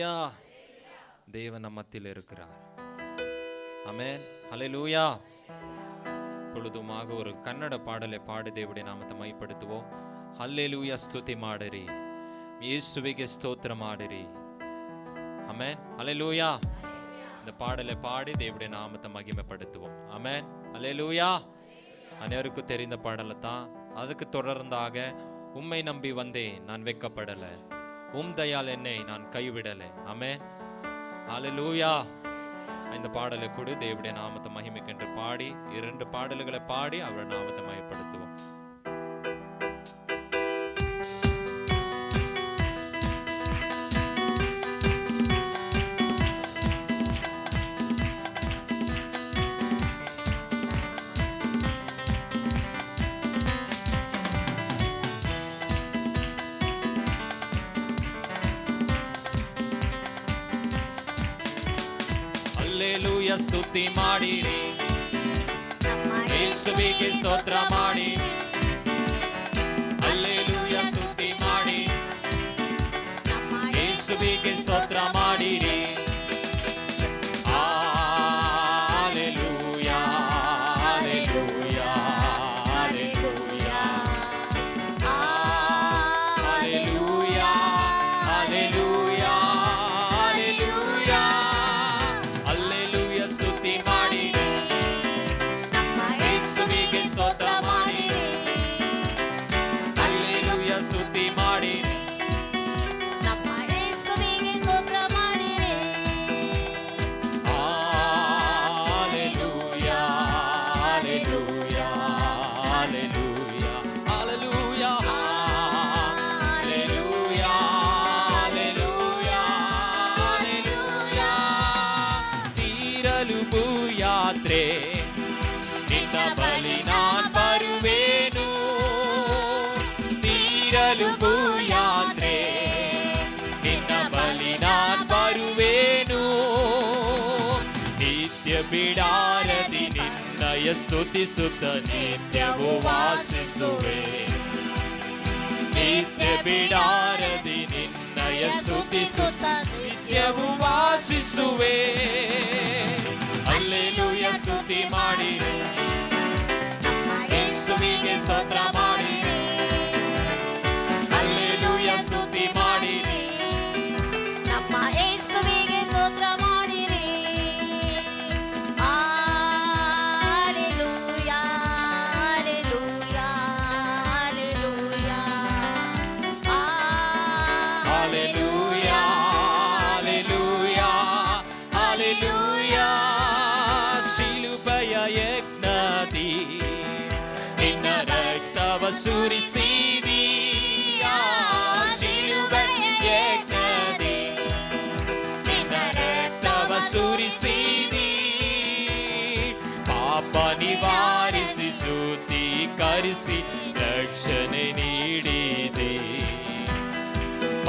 ஹல்லேலூயா. தேவன் நம் மத்தியில் இருக்கிறார். ஆமென். ஹல்லேலூயா. பொழுதுமாக ஒரு கன்னட பாடலை பாடி தேவனுடைய நாமத்தை ಮಹಿಮೆಪಡುತ್ತುவோம். ಹಲ್ಲೇಲೂಯಾ, ಸ್ತುತಿ ಮಾಡಿರಿ, ಯೇಸುವಿಗೆ ಸ್ತೋತ್ರ ಮಾಡಿರಿ. ஆமென். ஹல்லேலூயா. இந்த பாடலை பாடி தேவனுடைய நாமத்தை மகிமைப்படுத்துவோம். ஆமென். ஹல்லேலூயா. அனைவருக்கும் தெரிந்த பாடலை தான். அதுக்கு தொடர்ந்தாக உம்மை நம்பி வந்தேன், நான் வெட்கப்படல, உம் தயால் என்னை நான் கைவிடலை. ஆமென். ஹல்லேலூயா. இந்த பாடலை கூட தேவனுடைய நாமத்தை மகிமைக்கென்று பாடி, 2 பாடல்களை பாடி அவருடைய நாமத்தை மகிமைப்படுத்துவோம். ಹಲ್ಲೇಲೂಯಾ, ಸ್ತುತಿ ಮಾಡಿರಿ, ಯೇಸುವಿಗೆ ಸ್ತೋತ್ರ ಮಾಡಿರಿ. ಹಲ್ಲೇಲೂಯಾ, ಸ್ತುತಿ ಮಾಡಿ, ಯೇಸುವಿಗೆ ಸ್ತೋತ್ರ ಮಾಡಿರಿ. Hallelujah, hallelujah, hallelujah, hallelujah, hallelujah, hallelujah. Hallelujah, ಸ್ತುತಿ ಮಾಡಿರಿ, ಯೇಸುವಿಗೆ ಸ್ತೋತ್ರ ಮಾಡಿರಿ. ಹಲ್ಲೇಲೂಯಾ, ಸ್ತುತಿ ಮಾಡಿರಿ, ನಮ್ಮ ಯೇಸುವಿಗೆ ಸ್ತೋತ್ರ ಮಾಡಿರಿ. Hallelujah, hallelujah, hallelujah, hallelujah, hallelujah, hallelujah, hallelujah. ತೀರಲು ಭೂಯಾತ್ರೆ, ನಿನ್ನ ಬಲಿ ನಾನ್ ಬರುವೇನು. ತೀರಲು ಭೂಯಾತ್ರೆ, ನಿನ್ನ ಬಲಿ ನಾನ್ ಬರುವೇನು. ನಿತ್ಯ ಬಿಡಾರದಿ ನಿನ್ನಯ ಸ್ತುತಿಸುತ್ತ ನಿತ್ಯವೂ ವಾಸಿಸುವೆ. ನಿತ್ಯ ಬಿಡಾರದಿ ನಿನ್ನಯ ಸ್ತುತಿಸುತ್ತ ನಿತ್ಯವೂ ವಾಸಿಸುವೆ. ಹಲ್ಲೇಲೂಯಾ, ಸ್ತುತಿ ಮಾಡಿರಿ, ಯೇಸುವಿಗೆ ಸ್ತೋತ್ರ ಮಾಡಿರಿ. ಹಲ್ಲೇಲೂಯಾ, ಸ್ತುತಿ ಮಾಡಿರಿ, ನಮ್ಮ ಯೇಸುವಿಗೆ ಸ್ತೋತ್ರ ಮಾಡಿರಿ. Hallelujah, hallelujah, hallelujah, hallelujah, hallelujah, hallelujah. ಶಿಲುಬೆಯ ಯಜ್ಞದಿ ನಿನ್ನ ರಕ್ತವ ಸುರಿಸಿದಿ. ಶಿಲುಬೆಯ ಯಜ್ಞದಿ ನಿನ್ನ ರಕ್ತವ ಸುರಿಸಿದಿ. ಪಾಪ ನಿವಾರಿಸಿ ಶುದ್ಧೀಕರಿಸಿ ರಕ್ಷಣೆ ನೀಡಿದೆ.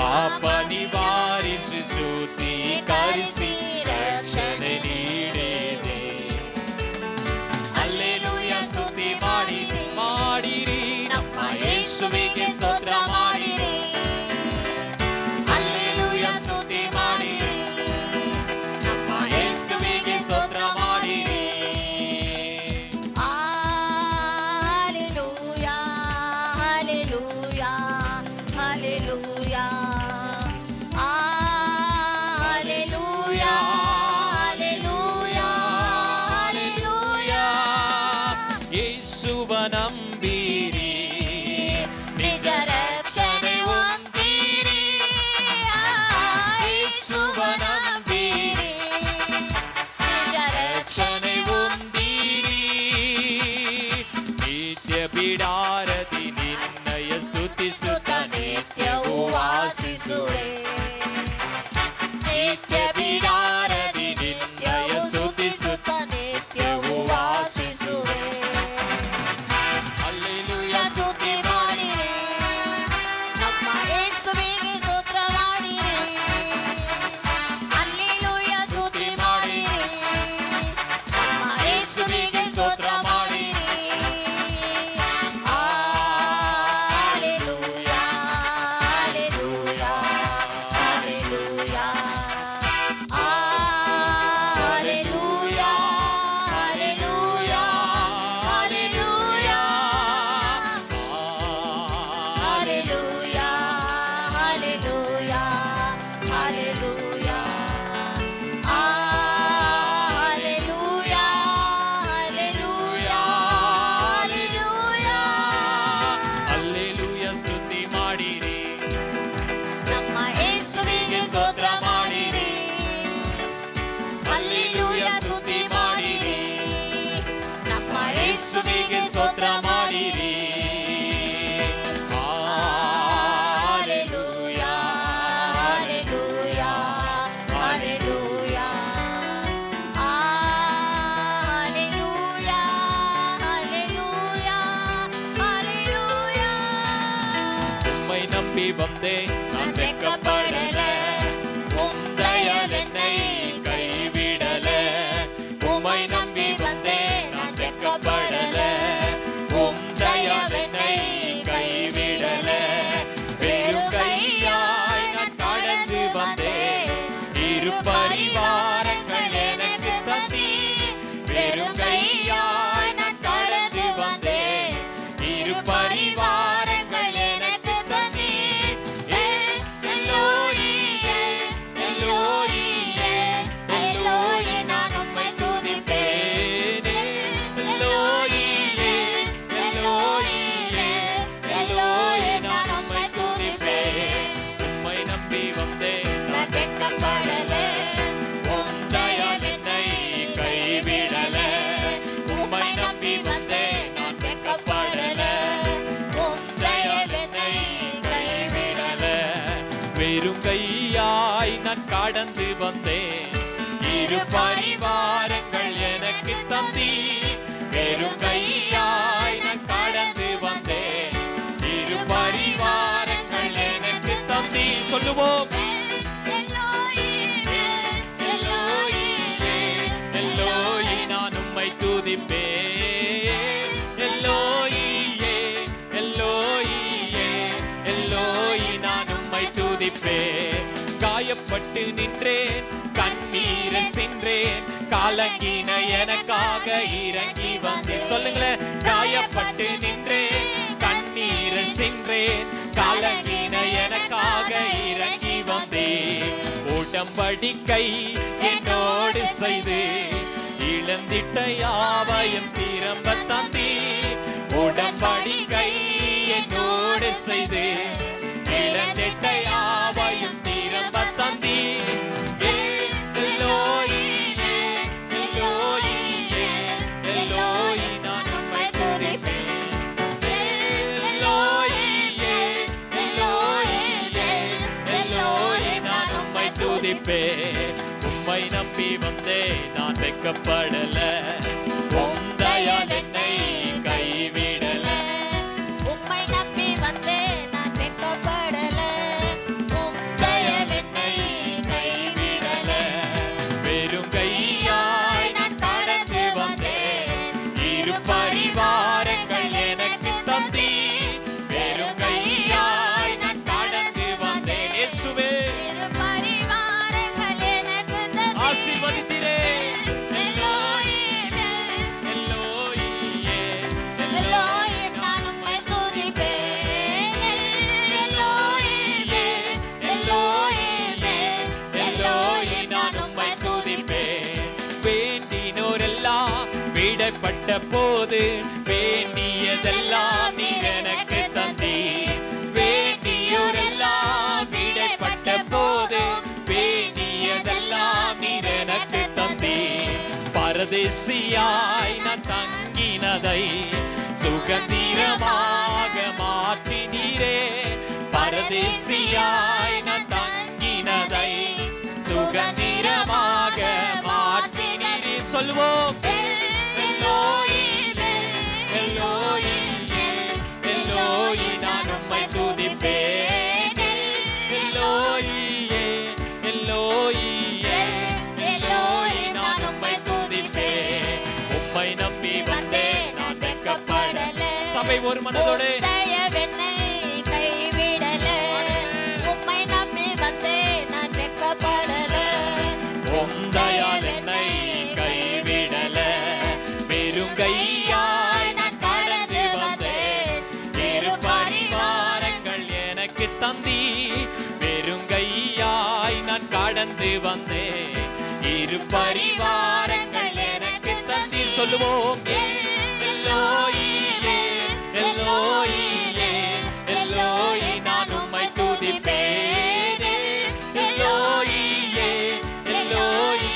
ಪಾಪ ನಿವಾರಿಸಿ ಶುದ್ಧೀಕರಿಸಿ ರಕ್ಷಣೆ ನೀಡಿದೆ. ಹಲ್ಲೇಲೂಯಾ, ಸ್ತುತಿ ಮಾಡಿರಿ, ಮಾಡಿರಿ, ನಮ್ಮ ಯೇಸುವಿಗೆ ಸ್ತೋತ್ರ ಮಾಡಿರಿ. ಹಲ್ಲೇಲೂಯಾ, ಸ್ತುತಿ ಮಾಡಿರಿ, ನಮ್ಮ ಯೇಸುವಿಗೆ ಸ್ತೋತ್ರ ಮಾಡಿರಿ. Hallelujah, hallelujah, hallelujah, hallelujah, hallelujah, hallelujah. ಯೇಸುವ ನಂಬಿರಿ, ನಿಜ ರಕ್ಷಣೆ ಹೊಂದಿರಿ. ಯೇಸುವ ನಂಬಿರಿ, ನಿಜ ರಕ್ಷಣೆ ಹೊಂದಿರಿ. ನಿತ್ಯ ಬಿಡಾರದಿ ನಿನ್ನಯ ಸ್ತುತಿಸುತ್ತ ನಿತ್ಯವೂ ವಾಸಿಸುವೆ. ನಿತ್ಯ ಬಿಡಾರದಿ ನಿನ್ನಯ ಸ್ತುತಿಸುತ್ತ ನಿತ್ಯವೂ ವಾಸಿಸುವೆ. ಹಲ್ಲೇಲೂಯಾ, ಸ್ತುತಿ ಮಾಡಿರಿ, ನಮ್ಮ ಯೇಸುವಿಗೆ ಸ್ತೋತ್ರ ಮಾಡಿರಿ. ಹಲ್ಲೇಲೂಯಾ, ಸ್ತುತಿ ಮಾಡಿರಿ, ನಮ್ಮ ಯೇಸುವಿಗೆ ಸ್ತೋತ್ರ ಮಾಡಿರಿ. ಹಲ್ಲೇಲೂಯಾ, ಹಲ್ಲೇಲೂಯಾ, ಹಲ್ಲೇಲೂಯಾ, உம்மை நம்பி வந்தேன் நான் வெட்கப்படல, உம் தயவு என்னை கைவிடல. உம்மை நம்பி வந்தேன் நான் வெட்கப்படல, உம் தயவு என்னை கைவிடல. வெறும் கையாய் நான் கடந்து வந்தேன், இரு பரிவாரங்கள் எனக்கு தந்தீர். வெறும் கையாய் நான் கடந்து வந்தேன், இரு பரிவாரங்கள் எனக்கு தந்தீர். எல்லோயி, எல்லோயி, எல்லோயி, நான் உம்மை துதிப்பேன். எல்லோயி, எல்லோயி, எல்லோயி, நான் உம்மை துதிப்பேன். உம்மை நம்பி வந்தேன் நான் வெட்கப்படல, உம் தயவு என்னை கைவிடல. உம்மை நம்பி வந்தேன் நான் வெட்கப்படல, உம் தயவு என்னை கைவிடல. வெறும் கையாய் நான் கடந்து வந்தேன், இரு பரிவாரங்கள் எனக்கு தந்தீர். வெறும் கையாய் நான் கடந்து வந்தேன், இரு பரிவாரங்கள் எனக்கு தந்தீர். சொல்லுவோம். எல்லோயி, நான் உம்மை துதிப்பேன். எல்லோயி, எல்லோயி, எல்லோயி, நான் உம்மை துதிப்பேன். காயப்பட்டு நின்றேன், கண்ணீரை சின்றேன், காலங்கின எனக்காக இறங்கி வந்தேன். சொல்லுங்களேன். காயப்பட்டு நின்றேன், கண்ணீரை சின்றேன், காலங்கின எனக்காக இறங்கி வந்தேன். உடம்படிக்கை என்னோடு செய்து இழந்திட்ட யாவையும் திரும்ப தந்தீர். உடம்படிக்கை என்னோடு செய்து இழந்திட்ட யாவையும் திரும்ப தந்தீர். எல்லோயி, எல்லோயி, எல்லோயி, நான் உம்மை துதிப்பேன். எல்லோயி, எல்லோயி, எல்லோயி, நான் உம்மை துதிப்பேன். உம்மை நம்பி வந்தேன் நான் வெட்கப்படல, உம் தயவு என்னை கைவிடல. உம்மை நம்பி வந்தேன் நான் வெட்கப்படல, உம் தயவு என்னை கைவிடல. வெறும் கையாய் நான் கடந்து வந்தேன், இரு பரிவாரங்கள் எனக்கு தந்தீர். வெறும் கையாய் நான் கடந்து வந்தேன். இயேசுவே இரு பரிவாரங்கள் எனக்கு தந்தீர். ஆசீர்வதித்தீரே. எல்லோயி, எல்லோயி, எல்லோயி, நான் உம்மை துதிப்பேன். எல்லோயி, எல்லோயி, எல்லோயி, நான் உம்மை துதிப்பேன். வேண்டினோரெல்லாம் விடப்பட்ட போது வேண்டியதெல்லாம் நீர் எனக்கு தந்தீர். வேண்டியோரெல்லாம் விடப்பட்ட போது வேண்டியதெல்லாம் நீர் எனக்கு தந்தீர். பரதேசியாய் நான் தங்கினதை சுகந்திரமாக மாற்றினீரே. பரதேசியாய் நான் தங்கினதை சுகந்திரமாக மாற்றினீரே. சொல்லுவோம். எல்லோயி, எல்லோயி, எல்லோயி, நான் உம்மை துதிப்பேன். எல்லோயி, எல்லோயி, எல்லோயி, நான் உம்மை துதிப்பேன். உம்மை நம்பி வந்தேன் நான் வெட்கப்படல. சபை ஒரு மனதோடு தயவு என்னை கைவிடல. உம்மை நம்பி வந்தேன் நான் வெட்கப்படல. உம் தயால் என்னை கைவிடல. வெறும் கையாய் நான் கடந்து வந்தேன், இரு பரிவாரங்கள் எனக்கு தந்தீர். வெறும் கையாய் நான் கடந்து வந்தேன், இரு பரிவாரங்கள் எனக்கு தந்தீர். சொல்லுவோம். எல்லோயி, எல்லோயி, எல்லோயி, நான் உம்மை துதிப்பேன். எல்லோயி, எல்லோயி,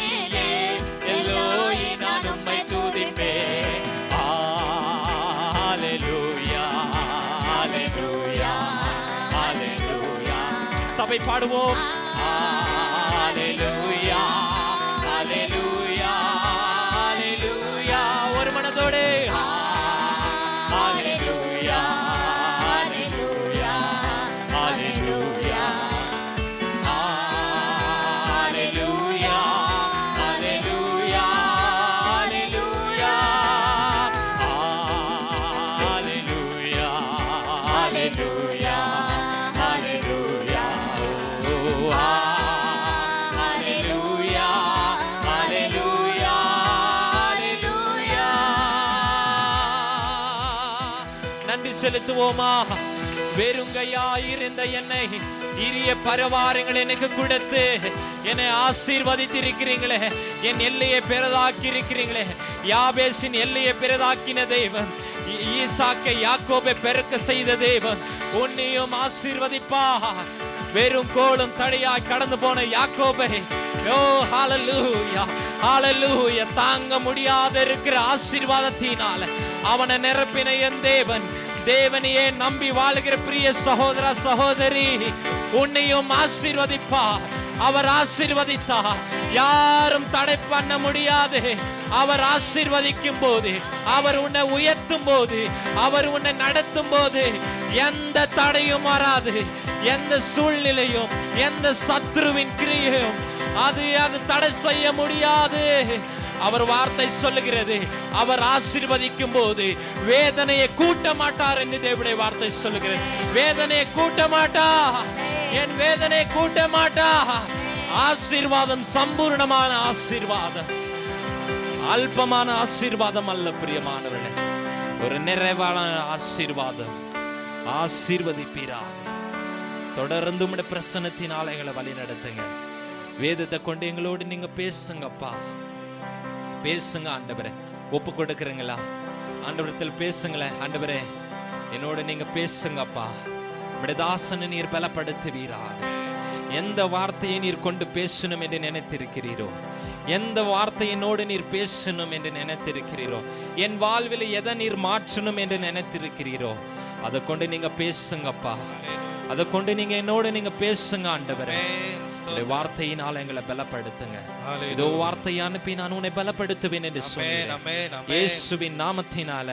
எல்லோயி, நான் உம்மை துதிப்பேன். ஹalleluya, ஹalleluya, ஹalleluya. சபை பாடுவோம். ஹalleluya, ஹalleluya, ஹalleluya. ஒரு மனதோடு ஹalleluya, ஹalleluya, Hallelujah, Hallelujah, Oh, Hallelujah, Hallelujah, Hallelujah. நன்றி செலுத்துவோமா? வெறுங்கையாயிருந்த என்னை இரிய பரவாரங்கள் எனக்கு கொடுத்து என்னை ஆசீர்வதித்திருக்கிறீங்களே, என் எல்லையை பெரிதாக்கி இருக்கிறீங்களே. யாபேசின் எல்லையை பெரிதாக்கின தேவன், ஈசாக்கை யாக்கோபை பெருக்க செய்த தேவன் உன்னையும் ஆசீர்வதிப்பா. வெறும் கோலும் தடையாய் கடந்து போன யாக்கோபை, ஓ ஹalleluya, ஹalleluya, தாங்க முடியாத இருக்கிற ஆசீர்வாதத்தினால அவனை நிரப்பின என் தேவன், தேவனையே நம்பி வாழ்கிற பிரிய சகோதர சகோதரி, உன்னையும் ஆசீர்வதிப்பா. அவர் ஆசீர்வதித்தா யாரும் தடை பண்ண முடியாது. அவர் ஆசீர்வதிக்கும் போது, அவர் உன்னை உயர்த்தும் போது, அவர் உன்னை நடத்தும் போது எந்த தடையும் வராது. எந்த சூழ்நிலையும் எந்த சத்ருவின் கிரியையும் அது தடை செய்ய முடியாது. அவர் வார்த்தை சொல்லுகிறது, அவர் ஆசீர்வதிக்கும் போது வேதனையை கூட்ட மாட்டார் என்று தேவனுடைய வார்த்தை சொல்லுகிறது. வேதனையை கூட்ட மாட்டா, என் வேதனையை கூட்ட மாட்டா. ஆசீர்வாதம் சம்பூர்ணமான ஆசீர்வாதம், அல்பமான ஆசீர்வாதம் அல்ல பிரியமானவர்களே, ஒரு நிறைவான ஆசீர்வாதம். ஆசீர்வதிப்பீராக. தொடர்ந்து உம்முடைய பிரசன்னத்தினால எங்களை வழி நடத்துங்க. வேதத்தை கொண்டு எங்களோடு நீங்க பேசுங்கப்பா, பேசுங்க ஆண்டவரே. ஒப்பு கொடுக்குறீங்களா? ஆண்டவரத்தில் பேசுங்களேன். ஆண்டவரே என்னோட நீங்க பேசுங்கப்பா. உம்முடைய தாசனை நீர் பலப்படுத்துவீராக. எந்த வார்த்தையை நீர் கொண்டு பேசணும் என்று நினைத்திருக்கிறீரோ, எந்த வார்த்தையினோடு நீர் பேசணும் என்று நினைத்திருக்கிறீரோ, என் வாழ்வில் எதை நீர் மாற்றணும் என்று நினைத்திருக்கிறீரோ, அதை கொண்டு நீங்க பேசுங்கப்பா. அதை கொண்டு நீங்க என்னோட நீங்க பேசுங்க ஆண்டவரே. வார்த்தையினால எங்களை பலப்படுத்துங்க. இதோ வார்த்தையை அனுப்பி நான் உன்னை பலப்படுத்துவேன் என்று சொன்னேன். இயேசுவின் நாமத்தினால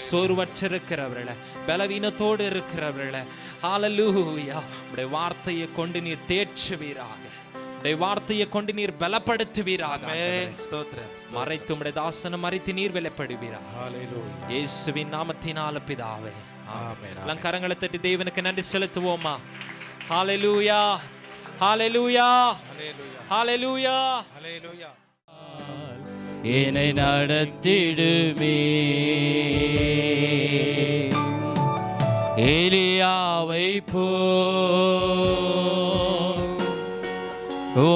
சோர்வற்றிருக்கிறவர்கள, பலவீனத்தோடு இருக்கிறவர்கள, ஹalleluya, உம்முடைய வார்த்தையை கொண்டு நீர் தேற்றுவீராக. உம்முடைய வார்த்தையை கொண்டு நீர் பலப்படுத்துவீராக. ஸ்தோத்திரம். மறைத்து உம்முடைய தாசனை மறைத்து நீர் வெளிப்படுவீராக. ஹalleluya, இயேசுவின் நாமத்தினால பிதாவே, ஆமென். எல்லாம் கரங்களை தட்டி தேவனுக்கு நன்றி செலுத்துவோமா? ஹalleluya, ஹalleluya, ஹalleluya, ஹalleluya. என்னை நடத்திடுமே எலியாவை போல்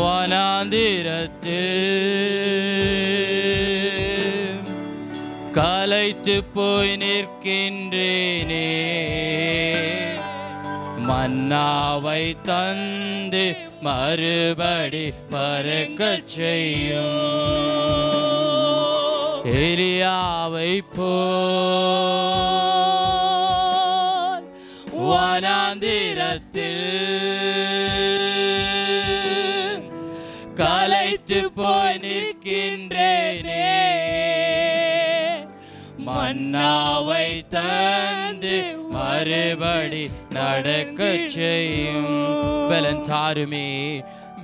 வனாந்திரத்தில் கலைத்து போய் நிற்கின்றேனே. மன்னாவை தந்து மறுபடி பறக்கச் செய்யும் எலியாவை போல் வனாந்திரத்தில் கலைத்து போய் நிற்கின்றேனே. மன்னாவை தந்து மறுபடி நடக்கச் செய்யும் பலன் தாருமே,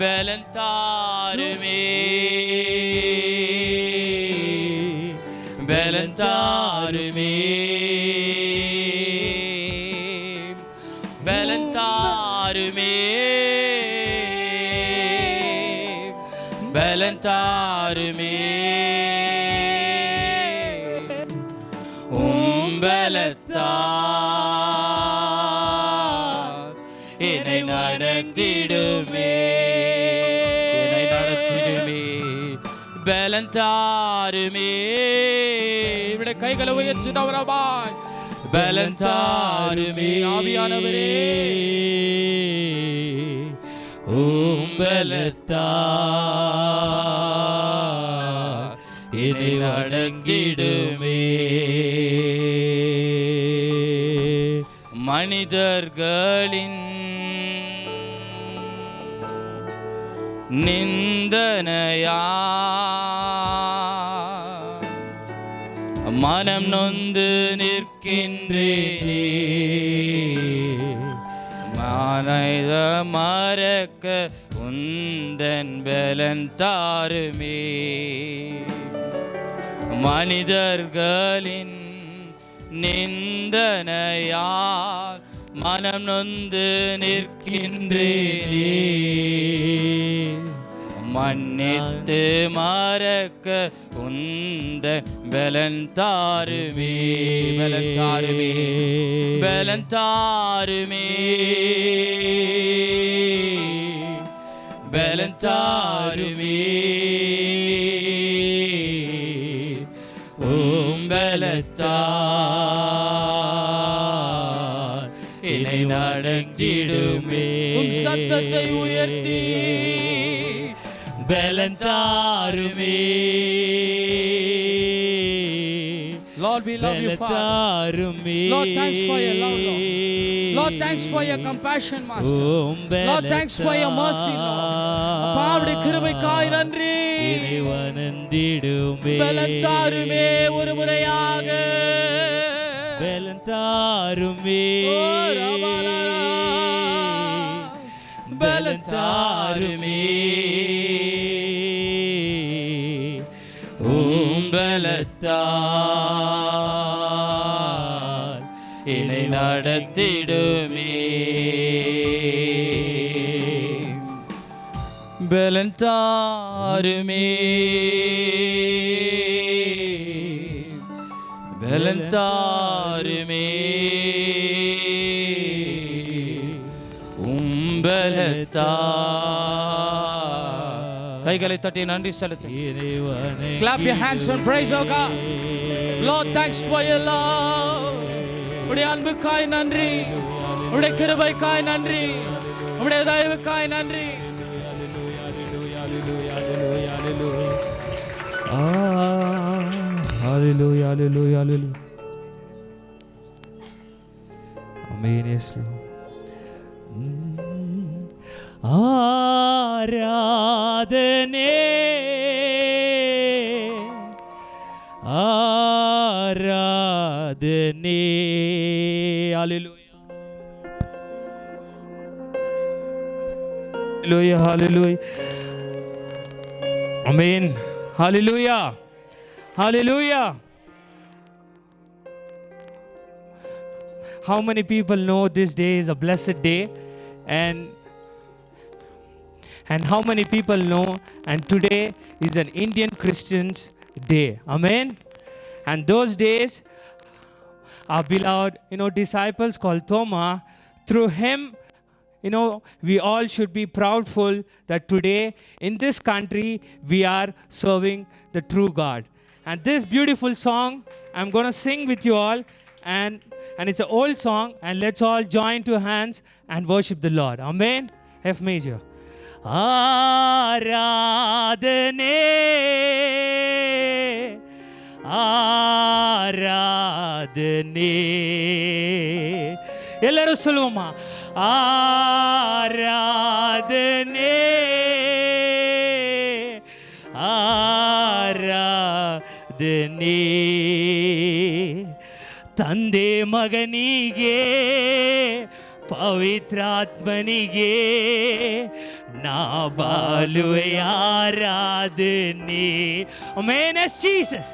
பலன் தாருமே, பலன் தாருமே, பலன் தாருமே, பலன் தாருமே. பலத்தால் என்னை நடத்திடுமே, என்னை நடத்திடுமே, பலன் தாருமே. இவருடைய கைகளை உயர்த்தினவரமாய் பலன் தாருமே. ஆவியானவரே பலத்தால் என்னை நடத்திடுமே. மனிதர்களின் நிந்தனையா மனம் நொந்து நிற்கின்றேனே. மனித மறக்க உந்தன் பலன் தாருமே. மனிதர்களின் நிந்தனையால் மனம் நொந்து நிற்கின்றேனே. மன்னித்து மறக்க உந்தன் பலன் தாருமே, பலன் தாருமே, பலன் தாருமே, பலன் தாருமே. ஓம் பலத்தால் என்னை நடத்திடுமே. உன் சத்தத்தை உயர்த்தி பலன் தாருமே. Lord, we love you, Father. Lord, thanks for your love, Lord. Lord, thanks for your compassion, Master. Lord, thanks for your mercy, Lord. அப்பாவுடைய கிருபைக்காய் நன்றி. பலன் தாருமே ஒரு முறையாக. பலன் தாருமே. பலன் தாருமே. ஓம் பலத்தால் என்னை நடத்திடுமே. பலன் தாருமே. பலன் தாருமே. கைகளை தட்டி நன்றி செலுத்து. Clap your hands and praise, oh God. Lord, thanks for your love. உடைய அன்புக்காய் நன்றி, உடைய கிருபைக்காய் நன்றி, உடைய தயவுக்காய் நன்றி. Hallelujah, hallelujah, hallelujah. Amen, yes, Lord. ஆராதனே ஆராதனே. Hallelujah, hallelujah, hallelujah. Amen, hallelujah, hallelujah. How many people know this day is a blessed day? And how many people know and today is an Indian Christians day? Amen. And those days our beloved disciples called Thomas, through him we all should be proudful that today in this country we are serving the true God. And this beautiful song I'm going to sing with you all, and it's an old song, and let's all join two hands and worship the Lord. Amen. F major. ஆராதனே ஆராதனே. எல்லாரும் சொல்லுவோமா? ஆராதனே ஆராதனே. ತಂದೆ ಮಗನಿಗೆ ಪವಿತ್ರಾತ್ಮನಿಗೆ ನಾ ಬಾಳುವೆ ಆರಾಧನೆ. Amen, as Jesus.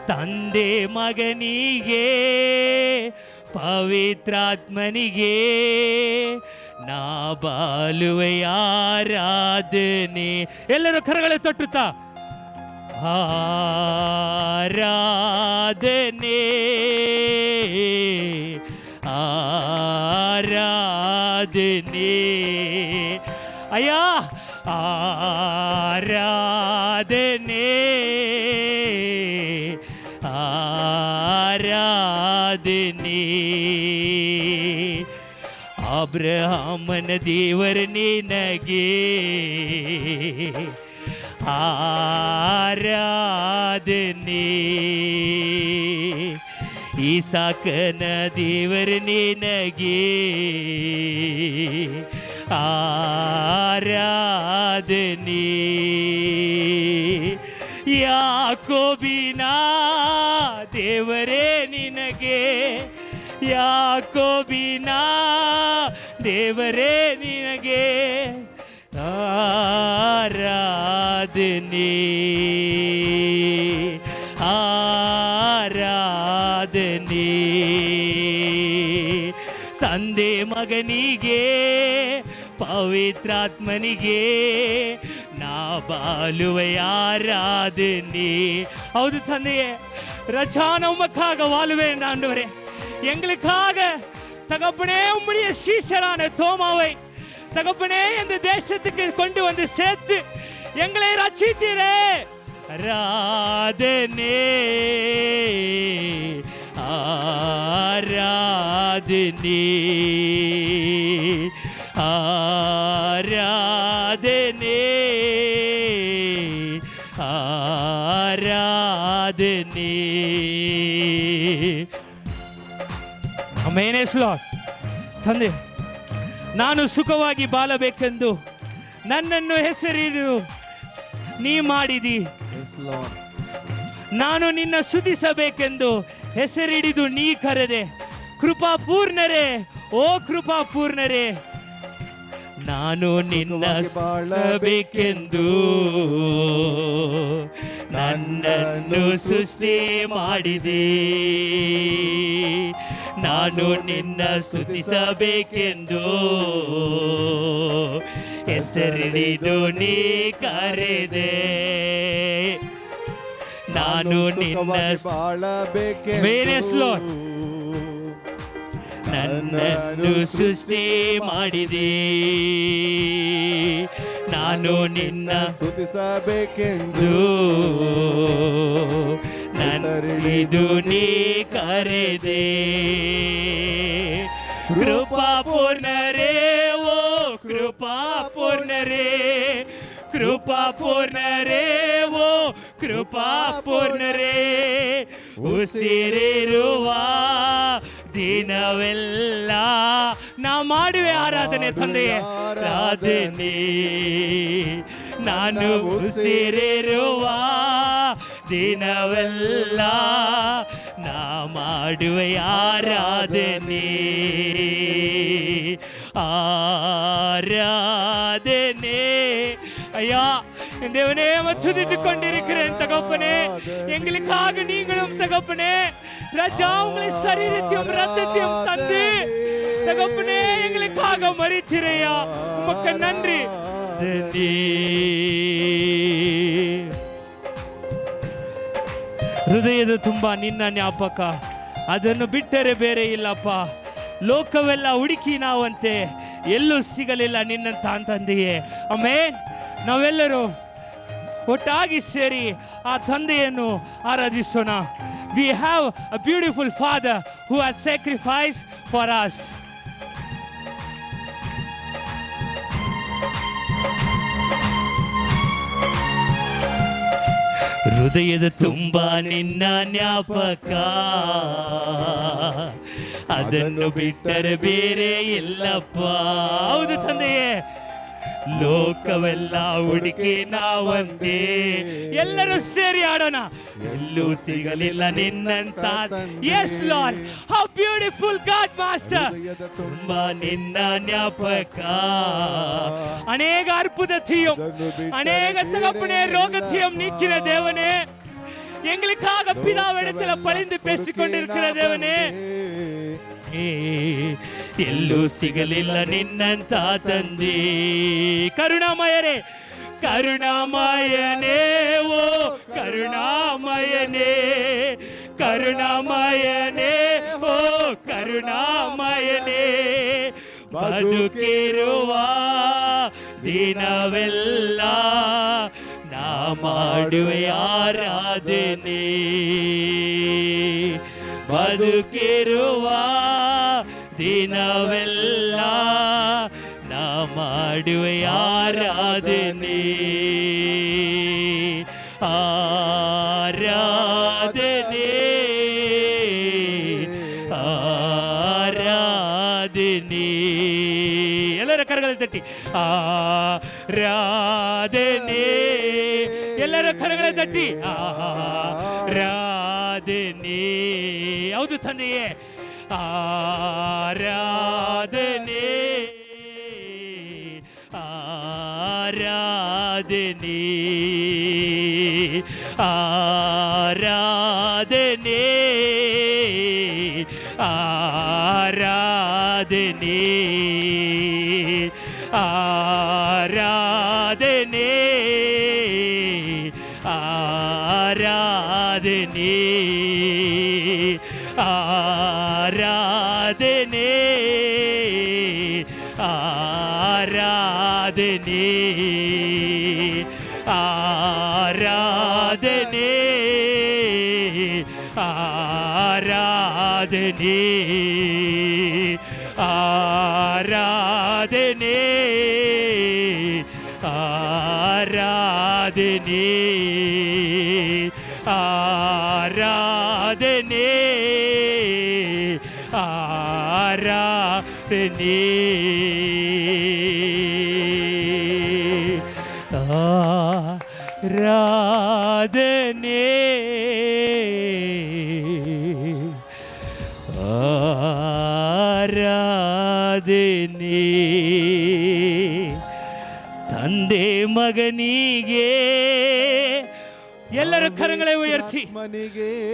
ತಂದೆ ಮಗನಿಗೆ ಪವಿತ್ರಾತ್ಮನಿಗೆ ನಾ ಬಾಳುವೆ ಆರಾಧನೆ. ಎಲ್ಲರೂ ಕರಗಳ ತಟ್ಟುತ್ತಾ ಆರಾಧನೆ ಆರಾಧನೆ. ಅಯ್ಯ ಆರಾಧನೆ ಆರಾಧನೆ. ಅಬ್ರಹಾಮನ ದೇವರ ನಿನಗೆ ಆರಾಧನೆ. ಈಸಾಕನ ದೇವರ ನಿನಗೆ ಆರಾಧನೆ. ಯಾಕೋಬಿನ ದೇವರೇ ನಿನಗೆ ಯಾಕೋಬಿನ ದೇವರೇ ನಿನಗೆ ಆರಾಧನೆ ಆರಾಧನೆ. ತಂದೆ ಮಗನಿಗೆ ಪವಿತ್ರಾತ್ಮನಿಗೆ ನಾ ಬಾಳುವೆ ஆராதனை. ಹೌದು ತಂದೆயே, ரஜான உமக்காக வாழுவேன் ஆண்டவரே. எங்களுக்காக தகப்பனே உம்முடைய சீஷரான தோமாவை தகப்பனே இந்த தேசத்துக்கு கொண்டு வந்து சேர்த்து எங்களை ரட்சித்தீரே. ஆராதனை ஆராதனை ஆராதனை ஆராதனை. ಆಮೆನ್. Yes lord. ತಂದೆ, ನಾನು ಸುಖವಾಗಿ ಬಾಳಬೇಕೆಂದು ನನ್ನನ್ನು ಹೆಸರಿಡು ನೀ ಮಾಡಿದಿ. ನಾನು ನಿನ್ನ ಸ್ತುತಿಸಬೇಕೆಂದು ಹೆಸರಿಡಿದು ನೀ ಕರೆದೆ. ಕೃಪಾಪೂರ್ಣರೇ, ಓ ಕೃಪಾಪೂರ್ಣರೇ, ನಾನು ನಿನ್ನ ಬಾಳಬೇಕೆಂದು ನನ್ನನ್ನು ಸೃಷ್ಟಿ ಮಾಡಿದೆ. ನಾನು ನಿನ್ನ ಸ್ತುತಿಸಬೇಕೆಂದು ಹೆಸರಿಡಿದು ನೀ ಕರೆದೆ. ನಾನು ನಿನ್ನ ಬಾಳಬೇಕೆಂದು ನನ್ನನ್ನು ಸೃಷ್ಟಿ ಮಾಡಿದೆ. ನಾನು ನಿನ್ನ ಸ್ತುತಿಸಬೇಕೆಂದು ನನ್ನದು ನೀ ಕರೆದೆ. ಕೃಪಾಪೂರ್ಣರೇ, ಓ ಕೃಪಾಪೂರ್ಣರೇ, ಕೃಪಾಪೂರ್ಣರೇ, ಓ ಕೃಪಾಪೂರ್ಣರೇ, ಉಸಿರಿರುವ ದಿನವೆಲ್ಲ ನಾ ಮಾಡುವೆ ಆರಾಧನೆ. ತಂದೆಯೇ, ಆರಾಧನೆ ನಾನು ಉಸಿರಿರುವ ದಿನವೆಲ್ಲ ನಾ ಮಾಡುವೆ ಆರಾಧನೆ. ஆராதனை. ஐயா, தேவனே துதித்துக் கொண்டிருக்கிறேன் தகப்பனே. எங்களுக்காக நீங்களும் தகப்பனே ராஜா உங்களை சரீரத்தையும் ரத்தத்தையும் தந்து தகப்பனே எங்களுக்காக மரித்திரையா. உமக்கு நன்றி. ಹೃದಯದ ತುಂಬ ನಿನ್ನ ಜ್ಞಾಪಕ, ಅದನ್ನು ಬಿಟ್ಟರೆ ಬೇರೆ ಇಲ್ಲಪ್ಪ. ಲೋಕವೆಲ್ಲ ಹುಡುಕಿ ನಾವಂತೆ ಎಲ್ಲೂ ಸಿಗಲಿಲ್ಲ ನಿನ್ನಂತ ತಂದೆಯೇ. ಆಮೆನ್. ನಾವೆಲ್ಲರೂ ಒಟ್ಟಾಗಿ ಸೇರಿ ಆ ತಂದೆಯನ್ನು ಆರಾಧಿಸೋಣ. We have a beautiful Father who has sacrificed for us. ಹೃದಯದ ತುಂಬ ನಿನ್ನ ಜ್ಞಾಪಕ, ಅದನ್ನು ಬಿಟ್ಟರೆ ಬೇರೆ ಇಲ್ಲಪ್ಪ. ಹೌದು ತಂದೆಯೇ, ಲೋಕವೆಲ್ಲ ಹುಡುಕಿ ನಾವಂತೆ ಎಲ್ಲರೂ ಸೇರಿ ಆಡೋಣ. ಎಲ್ಲೂ ಸಿಗಲಿಲ್ಲ ನಿನ್ನಂತ. Yes lord, how beautiful god master. ತುಂಬಾ ನಿನ್ನ ஞாபக, அநேக அற்புதத்தையும் அநேக தகப்பனே ரோகத்தையும் நீக்கிற தேவனே, எங்களுக்காக பிதாவிடத்தில் பரிந்து பேசிக் கொண்டிருக்கிற தேவனே, ಎಲ್ಲೂ ಸಿಗಲಿಲ್ಲ ನಿನ್ನಂತ ತಂದೆ. ಕರುಣಾಮಯರೇ, ಕರುಣಾಮಯನೇ, ಓ ಕರುಣಾಮಯನೇ, ಕರುಣಾಮಯನೇ, ಓ ಕರುಣಾಮಯನೇ, ಬದುಕಿರುವ ದಿನವೆಲ್ಲ ನಾ ಮಾಡುವೆ ಆರಾಧನೆ. ಬದುಕಿರುವ ದಿನವೆಲ್ಲ ನಾ ಮಾಡುವೆ ಆರಾಧನೆ. ಆರಾಧನೆ ಆರಾಧನೆ. ಎಲ್ಲರ ಕರಗಳ ತಟ್ಟಿ ಆರಾಧನೆ. ಎಲ್ಲರ ಕರಗಳ ತಟ್ಟಿ ಆರಾಧನೆ. ಹೌದು ತಂದೆಯೇ, ಆರಾಧನೆ ಆರಾಧನೆ ಆರಾಧನೆ ಆರಾಧನೆ. ಆರಾಧನೆ ಆರಾಧನೆ ಆರಾಧನೆ ಆರಾಧನೆ ಆರಾಧನೆ ಆರಾಧನೆ ಆರಾಧನೆ ಆರಾಧನೆ ಆರಾಧನೆ ಆರಾಧನೆ ಆರಾಧನೆ ಆರಾಧನೆ ತಂದೆ ಮಗನಿಗೆ ಎಲ್ಲರ ಕರங்களை ಉಯರ್ತಿ